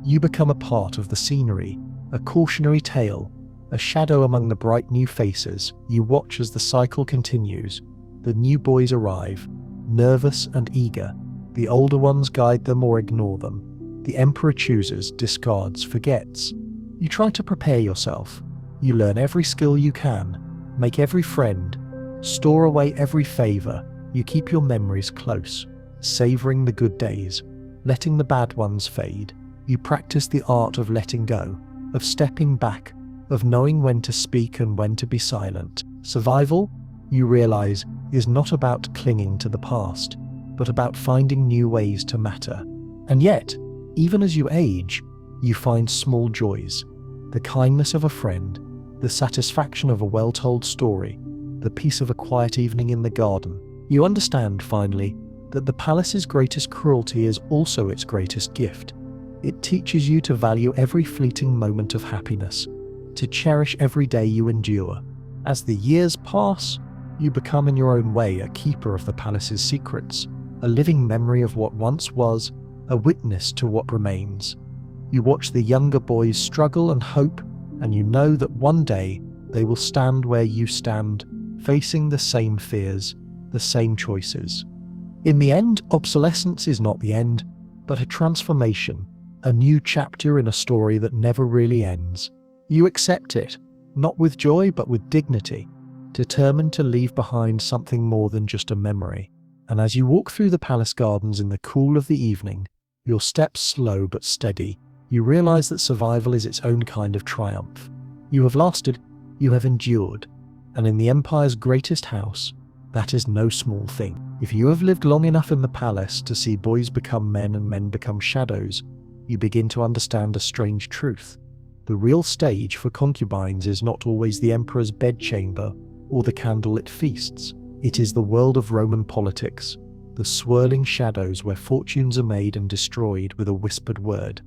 You become a part of the scenery, a cautionary tale, a shadow among the bright new faces. You watch as the cycle continues. The new boys arrive, nervous and eager. The older ones guide them or ignore them. The emperor chooses, discards, forgets. You try to prepare yourself. You learn every skill you can, make every friend, store away every favor. You keep your memories close, savoring the good days, letting the bad ones fade. You practice the art of letting go, of stepping back, of knowing when to speak and when to be silent. Survival, you realize, is not about clinging to the past, but about finding new ways to matter. And yet, even as you age, you find small joys. The kindness of a friend, the satisfaction of a well-told story, the peace of a quiet evening in the garden. You understand, finally, that the palace's greatest cruelty is also its greatest gift. It teaches you to value every fleeting moment of happiness, to cherish every day you endure. As the years pass, you become in your own way a keeper of the palace's secrets, a living memory of what once was, a witness to what remains. You watch the younger boys struggle and hope, and you know that one day they will stand where you stand, facing the same fears, the same choices. In the end, obsolescence is not the end, but a transformation, a new chapter in a story that never really ends. You accept it, not with joy but with dignity, determined to leave behind something more than just a memory. And as you walk through the palace gardens in the cool of the evening, your steps slow but steady, you realize that survival is its own kind of triumph. You have lasted, you have endured, and in the empire's greatest house, that is no small thing. If you have lived long enough in the palace to see boys become men and men become shadows, you begin to understand a strange truth. The real stage for concubines is not always the emperor's bedchamber or the candlelit feasts. It is the world of Roman politics, the swirling shadows where fortunes are made and destroyed with a whispered word.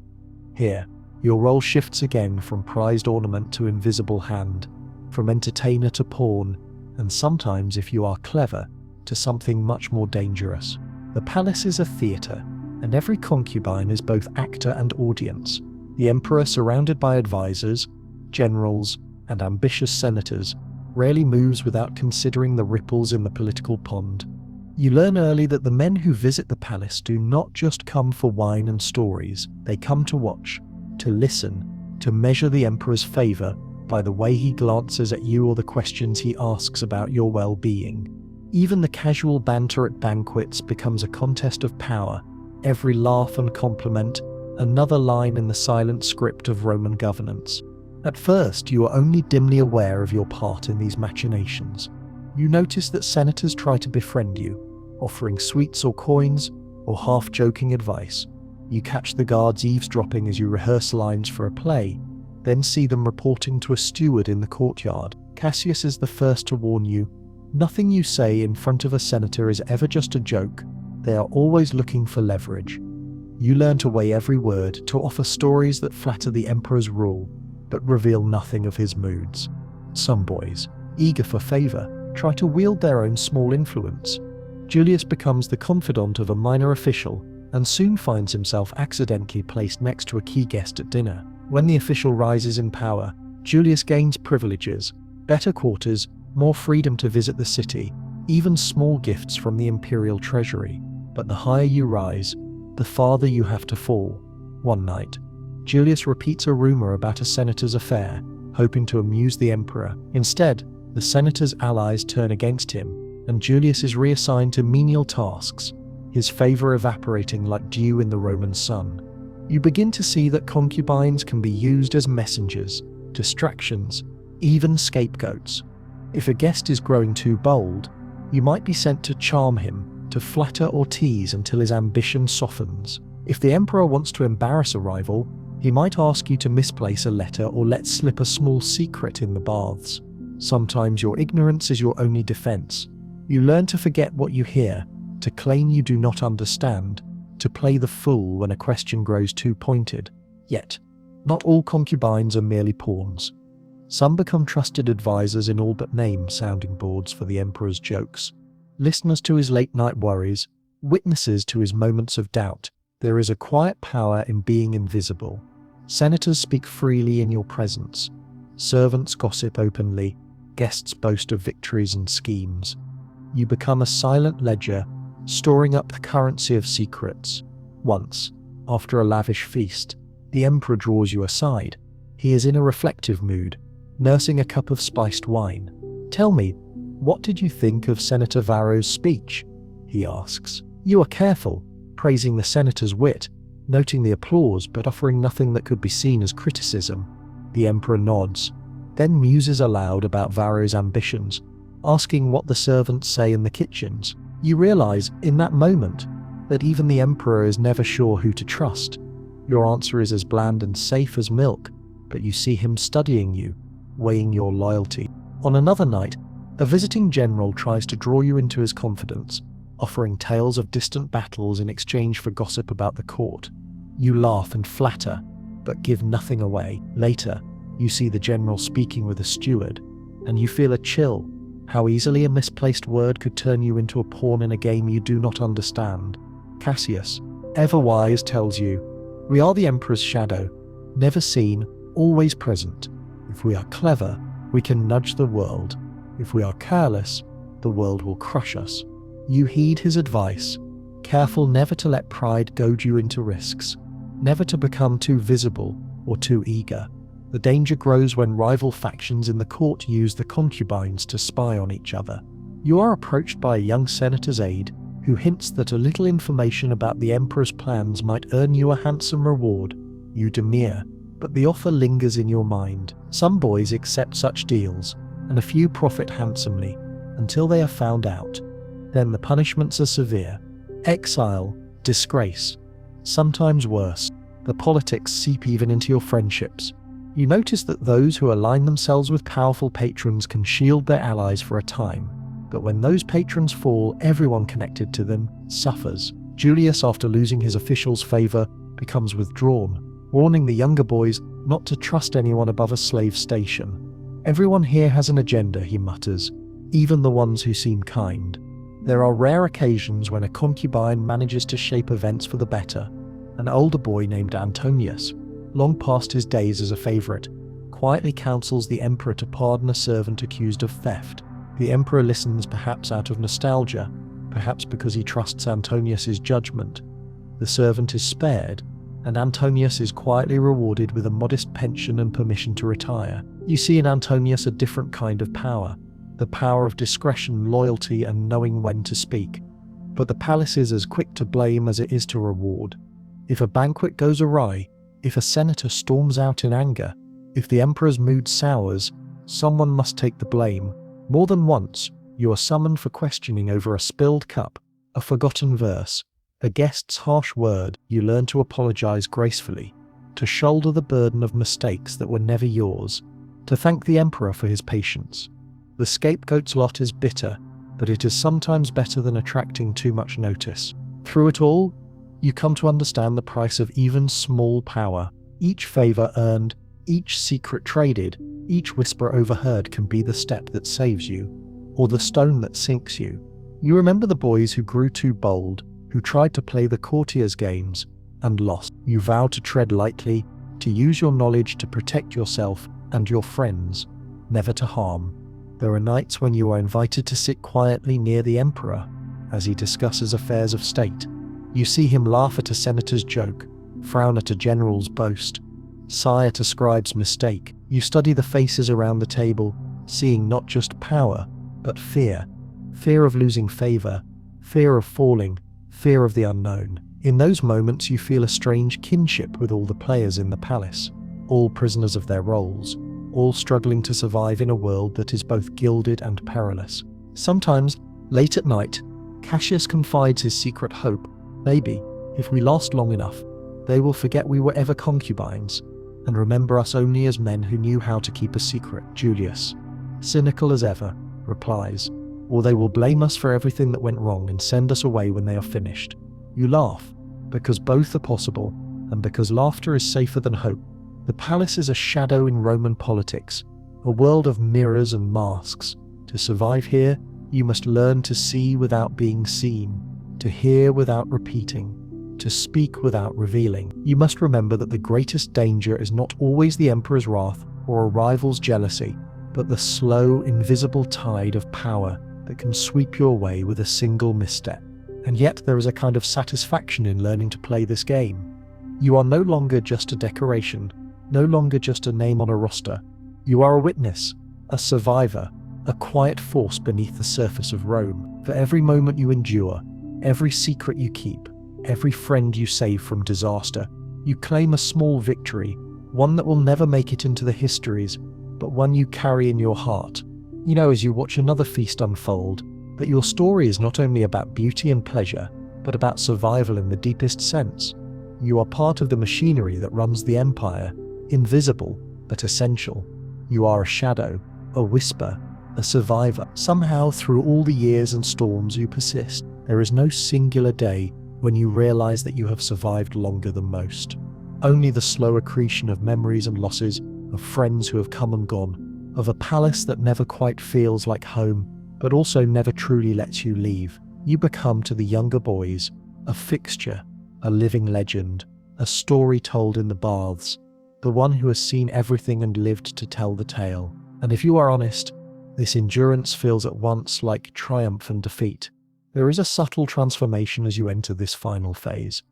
Here, your role shifts again from prized ornament to invisible hand, from entertainer to pawn, and sometimes, if you are clever, to something much more dangerous. The palace is a theatre, and every concubine is both actor and audience. The emperor, surrounded by advisors, generals, and ambitious senators, rarely moves without considering the ripples in the political pond. You learn early that the men who visit the palace do not just come for wine and stories. They come to watch, to listen, to measure the emperor's favor by the way he glances at you or the questions he asks about your well-being. Even the casual banter at banquets becomes a contest of power. Every laugh and compliment, another line in the silent script of Roman governance. At first, you are only dimly aware of your part in these machinations. You notice that senators try to befriend you, offering sweets or coins, or half-joking advice. You catch the guards eavesdropping as you rehearse lines for a play, then see them reporting to a steward in the courtyard. Cassius is the first to warn you. Nothing you say in front of a senator is ever just a joke. They are always looking for leverage. You learn to weigh every word, to offer stories that flatter the emperor's rule, but reveal nothing of his moods. Some boys, eager for favor, try to wield their own small influence. Julius becomes the confidant of a minor official, and soon finds himself accidentally placed next to a key guest at dinner. When the official rises in power, Julius gains privileges, better quarters, more freedom to visit the city, even small gifts from the imperial treasury. But the higher you rise, the farther you have to fall. One night, Julius repeats a rumor about a senator's affair, hoping to amuse the emperor. Instead, the senator's allies turn against him, and Julius is reassigned to menial tasks, his favor evaporating like dew in the Roman sun. You begin to see that concubines can be used as messengers, distractions, even scapegoats. If a guest is growing too bold, you might be sent to charm him, to flatter or tease until his ambition softens. If the emperor wants to embarrass a rival, he might ask you to misplace a letter or let slip a small secret in the baths. Sometimes your ignorance is your only defense. You learn to forget what you hear, to claim you do not understand, to play the fool when a question grows too pointed. Yet, not all concubines are merely pawns. Some become trusted advisors in all but name sounding boards for the emperor's jokes. Listeners to his late-night worries, witnesses to his moments of doubt. There is a quiet power in being invisible. Senators speak freely in your presence. Servants gossip openly. Guests boast of victories and schemes. You become a silent ledger, storing up the currency of secrets. Once, after a lavish feast, the emperor draws you aside. He is in a reflective mood, nursing a cup of spiced wine. "Tell me, what did you think of Senator Varro's speech?" he asks. You are careful, praising the senator's wit, noting the applause but offering nothing that could be seen as criticism. The emperor nods, then muses aloud about Varro's ambitions, asking what the servants say in the kitchens. You realize, in that moment, that even the emperor is never sure who to trust. Your answer is as bland and safe as milk, but you see him studying you, weighing your loyalty. On another night, a visiting general tries to draw you into his confidence, offering tales of distant battles in exchange for gossip about the court. You laugh and flatter, but give nothing away. Later, you see the general speaking with a steward, and you feel a chill. How easily a misplaced word could turn you into a pawn in a game you do not understand. Cassius, ever wise, tells you, "We are the emperor's shadow, never seen, always present. If we are clever, we can nudge the world. If we are careless, the world will crush us." You heed his advice, careful never to let pride goad you into risks, never to become too visible or too eager. The danger grows when rival factions in the court use the concubines to spy on each other. You are approached by a young senator's aide who hints that a little information about the emperor's plans might earn you a handsome reward. You demur, but the offer lingers in your mind. Some boys accept such deals, and a few profit handsomely, until they are found out. Then the punishments are severe. Exile, disgrace, sometimes worse. The politics seep even into your friendships. You notice that those who align themselves with powerful patrons can shield their allies for a time, but when those patrons fall, everyone connected to them suffers. Julius, after losing his official's favor, becomes withdrawn, warning the younger boys not to trust anyone above a slave station. "Everyone here has an agenda," he mutters, "even the ones who seem kind." There are rare occasions when a concubine manages to shape events for the better. An older boy named Antonius, long past his days as a favorite, quietly counsels the emperor to pardon a servant accused of theft. The emperor listens, perhaps out of nostalgia, perhaps because he trusts Antonius's judgment. The servant is spared, and Antonius is quietly rewarded with a modest pension and permission to retire. You see in Antonius a different kind of power, the power of discretion, loyalty, and knowing when to speak. But the palace is as quick to blame as it is to reward. If a banquet goes awry, if a senator storms out in anger, if the emperor's mood sours, someone must take the blame. More than once, you are summoned for questioning over a spilled cup, a forgotten verse, a guest's harsh word. You learn to apologize gracefully, to shoulder the burden of mistakes that were never yours, to thank the emperor for his patience. The scapegoat's lot is bitter, but it is sometimes better than attracting too much notice. Through it all, you come to understand the price of even small power. Each favor earned, each secret traded, each whisper overheard can be the step that saves you, or the stone that sinks you. You remember the boys who grew too bold, who tried to play the courtier's games, and lost. You vow to tread lightly, to use your knowledge to protect yourself and your friends, never to harm. There are nights when you are invited to sit quietly near the emperor as he discusses affairs of state. You see him laugh at a senator's joke, frown at a general's boast, sigh at a scribe's mistake. You study the faces around the table, seeing not just power, but fear. Fear of losing favor, fear of falling, fear of the unknown. In those moments you feel a strange kinship with all the players in the palace, all prisoners of their roles, all struggling to survive in a world that is both gilded and perilous. Sometimes, late at night, Cassius confides his secret hope. Maybe, if we last long enough, they will forget we were ever concubines, and remember us only as men who knew how to keep a secret. Julius, cynical as ever, replies, or they will blame us for everything that went wrong and send us away when they are finished. You laugh, because both are possible, and because laughter is safer than hope. The palace is a shadow in Roman politics, a world of mirrors and masks. To survive here, you must learn to see without being seen, to hear without repeating, to speak without revealing. You must remember that the greatest danger is not always the emperor's wrath or a rival's jealousy, but the slow, invisible tide of power that can sweep you away with a single misstep. And yet there is a kind of satisfaction in learning to play this game. You are no longer just a decoration, no longer just a name on a roster. You are a witness, a survivor, a quiet force beneath the surface of Rome. For every moment you endure, every secret you keep, every friend you save from disaster, you claim a small victory, one that will never make it into the histories, but one you carry in your heart. You know, as you watch another feast unfold, that your story is not only about beauty and pleasure, but about survival in the deepest sense. You are part of the machinery that runs the empire, invisible but essential. You are a shadow, a whisper, a survivor. Somehow, through all the years and storms, you persist. There is no singular day when you realize that you have survived longer than most. Only the slow accretion of memories and losses, of friends who have come and gone, of a palace that never quite feels like home, but also never truly lets you leave. You become to the younger boys a fixture, a living legend, a story told in the baths, the one who has seen everything and lived to tell the tale. And if you are honest, this endurance feels at once like triumph and defeat. There is a subtle transformation as you enter this final phase.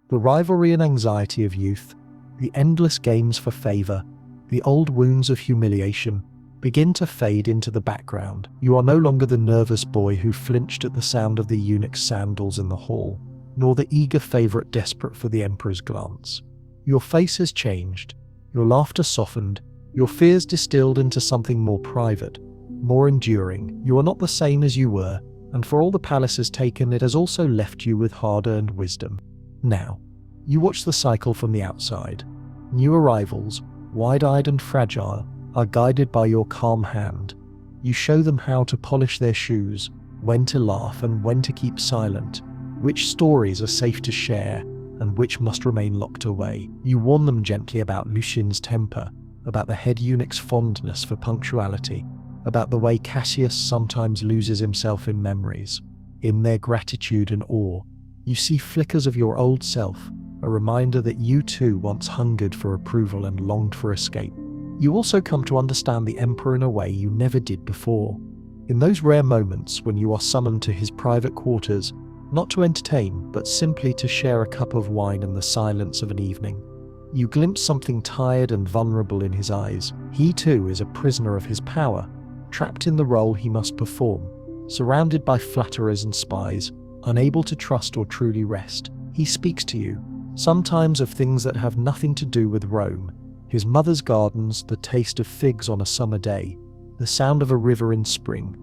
The rivalry and anxiety of youth, the endless games for favor, the old wounds of humiliation, begin to fade into the background. You are no longer the nervous boy who flinched at the sound of the eunuch's sandals in the hall, nor the eager favorite desperate for the emperor's glance. Your face has changed, your laughter softened, your fears distilled into something more private, more enduring. You are not the same as you were, and for all the palace has taken, it has also left you with hard-earned wisdom. Now, you watch the cycle from the outside. New arrivals, wide-eyed and fragile, are guided by your calm hand. You show them how to polish their shoes, when to laugh and when to keep silent, which stories are safe to share and which must remain locked away. You warn them gently about Lucian's temper, about the head eunuch's fondness for punctuality, about the way Cassius sometimes loses himself in memories. In their gratitude and awe, you see flickers of your old self, a reminder that you too once hungered for approval and longed for escape. You also come to understand the emperor in a way you never did before. In those rare moments when you are summoned to his private quarters, not to entertain, but simply to share a cup of wine in the silence of an evening, you glimpse something tired and vulnerable in his eyes. He too is a prisoner of his power, trapped in the role he must perform, surrounded by flatterers and spies, unable to trust or truly rest. He speaks to you, sometimes of things that have nothing to do with Rome, his mother's gardens, the taste of figs on a summer day, the sound of a river in spring.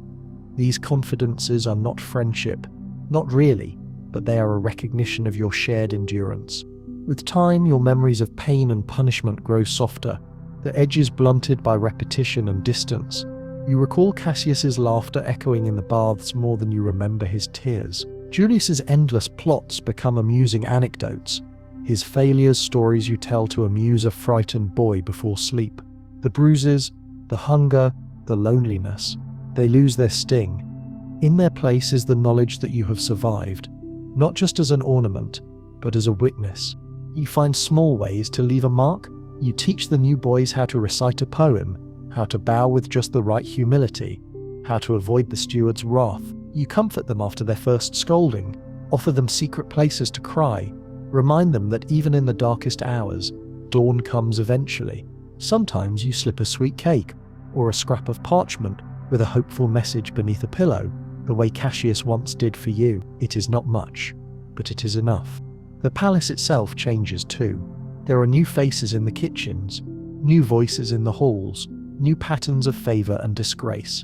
These confidences are not friendship, not really, but they are a recognition of your shared endurance. With time, your memories of pain and punishment grow softer, the edges blunted by repetition and distance. You recall Cassius's laughter echoing in the baths more than you remember his tears. Julius's endless plots become amusing anecdotes, his failures stories you tell to amuse a frightened boy before sleep. The bruises, the hunger, the loneliness, they lose their sting. In their place is the knowledge that you have survived, not just as an ornament, but as a witness. You find small ways to leave a mark. You teach the new boys how to recite a poem, how to bow with just the right humility, how to avoid the steward's wrath. You comfort them after their first scolding, offer them secret places to cry, remind them that even in the darkest hours, dawn comes eventually. Sometimes you slip a sweet cake or a scrap of parchment with a hopeful message beneath a pillow, the way Cassius once did for you. It is not much, but it is enough. The palace itself changes too. There are new faces in the kitchens, new voices in the halls, new patterns of favour and disgrace.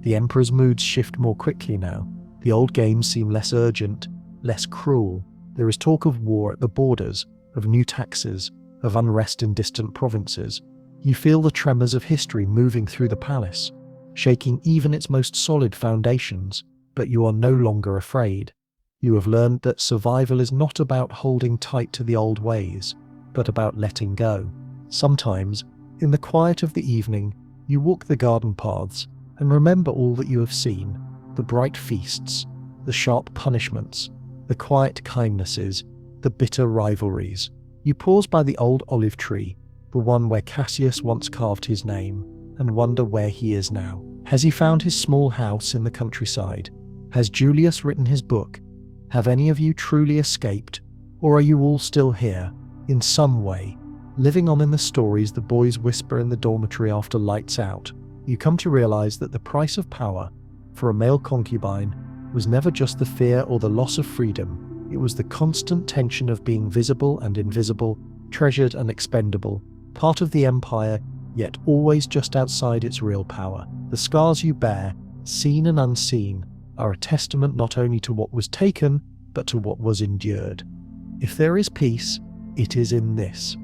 The emperor's moods shift more quickly now. The old games seem less urgent, less cruel. There is talk of war at the borders, of new taxes, of unrest in distant provinces. You feel the tremors of history moving through the palace, shaking even its most solid foundations, but you are no longer afraid. You have learned that survival is not about holding tight to the old ways, but about letting go. Sometimes, in the quiet of the evening, you walk the garden paths and remember all that you have seen, the bright feasts, the sharp punishments, the quiet kindnesses, the bitter rivalries. You pause by the old olive tree, the one where Cassius once carved his name, and wonder where he is now. Has he found his small house in the countryside? Has Julius written his book? Have any of you truly escaped? Or are you all still here, in some way, living on in the stories the boys whisper in the dormitory after lights out? You come to realize that the price of power, for a male concubine, was never just the fear or the loss of freedom. It was the constant tension of being visible and invisible, treasured and expendable, part of the empire, yet always just outside its real power. The scars you bear, seen and unseen, are a testament not only to what was taken, but to what was endured. If there is peace, it is in this.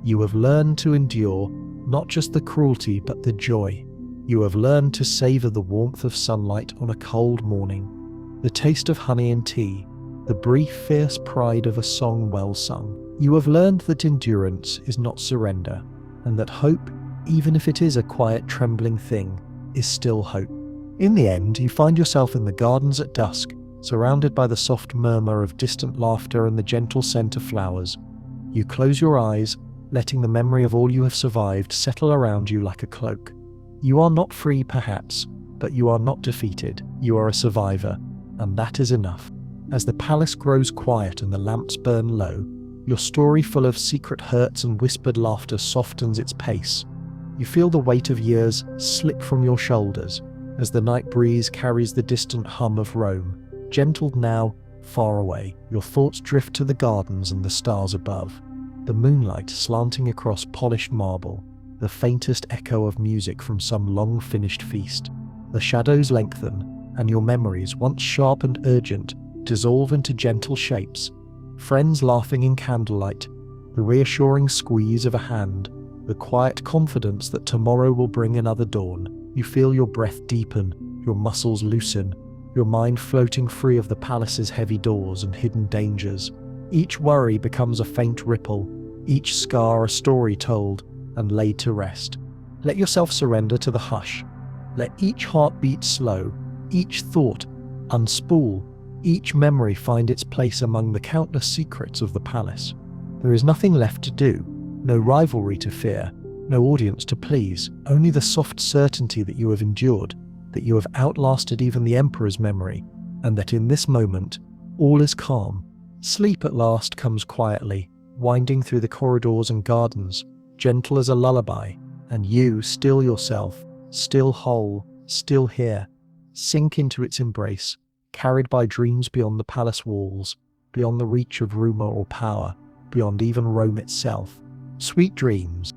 You have learned to endure not just the cruelty, but the joy. You have learned to savor the warmth of sunlight on a cold morning, the taste of honey and tea, the brief, fierce pride of a song well sung. You have learned that endurance is not surrender, and that hope, even if it is a quiet, trembling thing, is still hope. In the end, you find yourself in the gardens at dusk, surrounded by the soft murmur of distant laughter and the gentle scent of flowers. You close your eyes, letting the memory of all you have survived settle around you like a cloak. You are not free, perhaps, but you are not defeated. You are a survivor, and that is enough. As the palace grows quiet and the lamps burn low, your story full of secret hurts and whispered laughter softens its pace. You feel the weight of years slip from your shoulders as the night breeze carries the distant hum of Rome. Gentled now, far away, your thoughts drift to the gardens and the stars above. The moonlight slanting across polished marble, the faintest echo of music from some long-finished feast. The shadows lengthen, and your memories, once sharp and urgent, dissolve into gentle shapes. Friends laughing in candlelight, the reassuring squeeze of a hand, the quiet confidence that tomorrow will bring another dawn. You feel your breath deepen, your muscles loosen, your mind floating free of the palace's heavy doors and hidden dangers. Each worry becomes a faint ripple, each scar a story told and laid to rest. Let yourself surrender to the hush. Let each heartbeat slow, each thought unspool, each memory find its place among the countless secrets of the palace. There is nothing left to do, no rivalry to fear, no audience to please, only the soft certainty that you have endured, that you have outlasted even the emperor's memory, and that in this moment, all is calm. Sleep at last comes quietly, winding through the corridors and gardens, gentle as a lullaby, and you, still yourself, still whole, still here, sink into its embrace, carried by dreams beyond the palace walls, beyond the reach of rumor or power, beyond even Rome itself. Sweet dreams.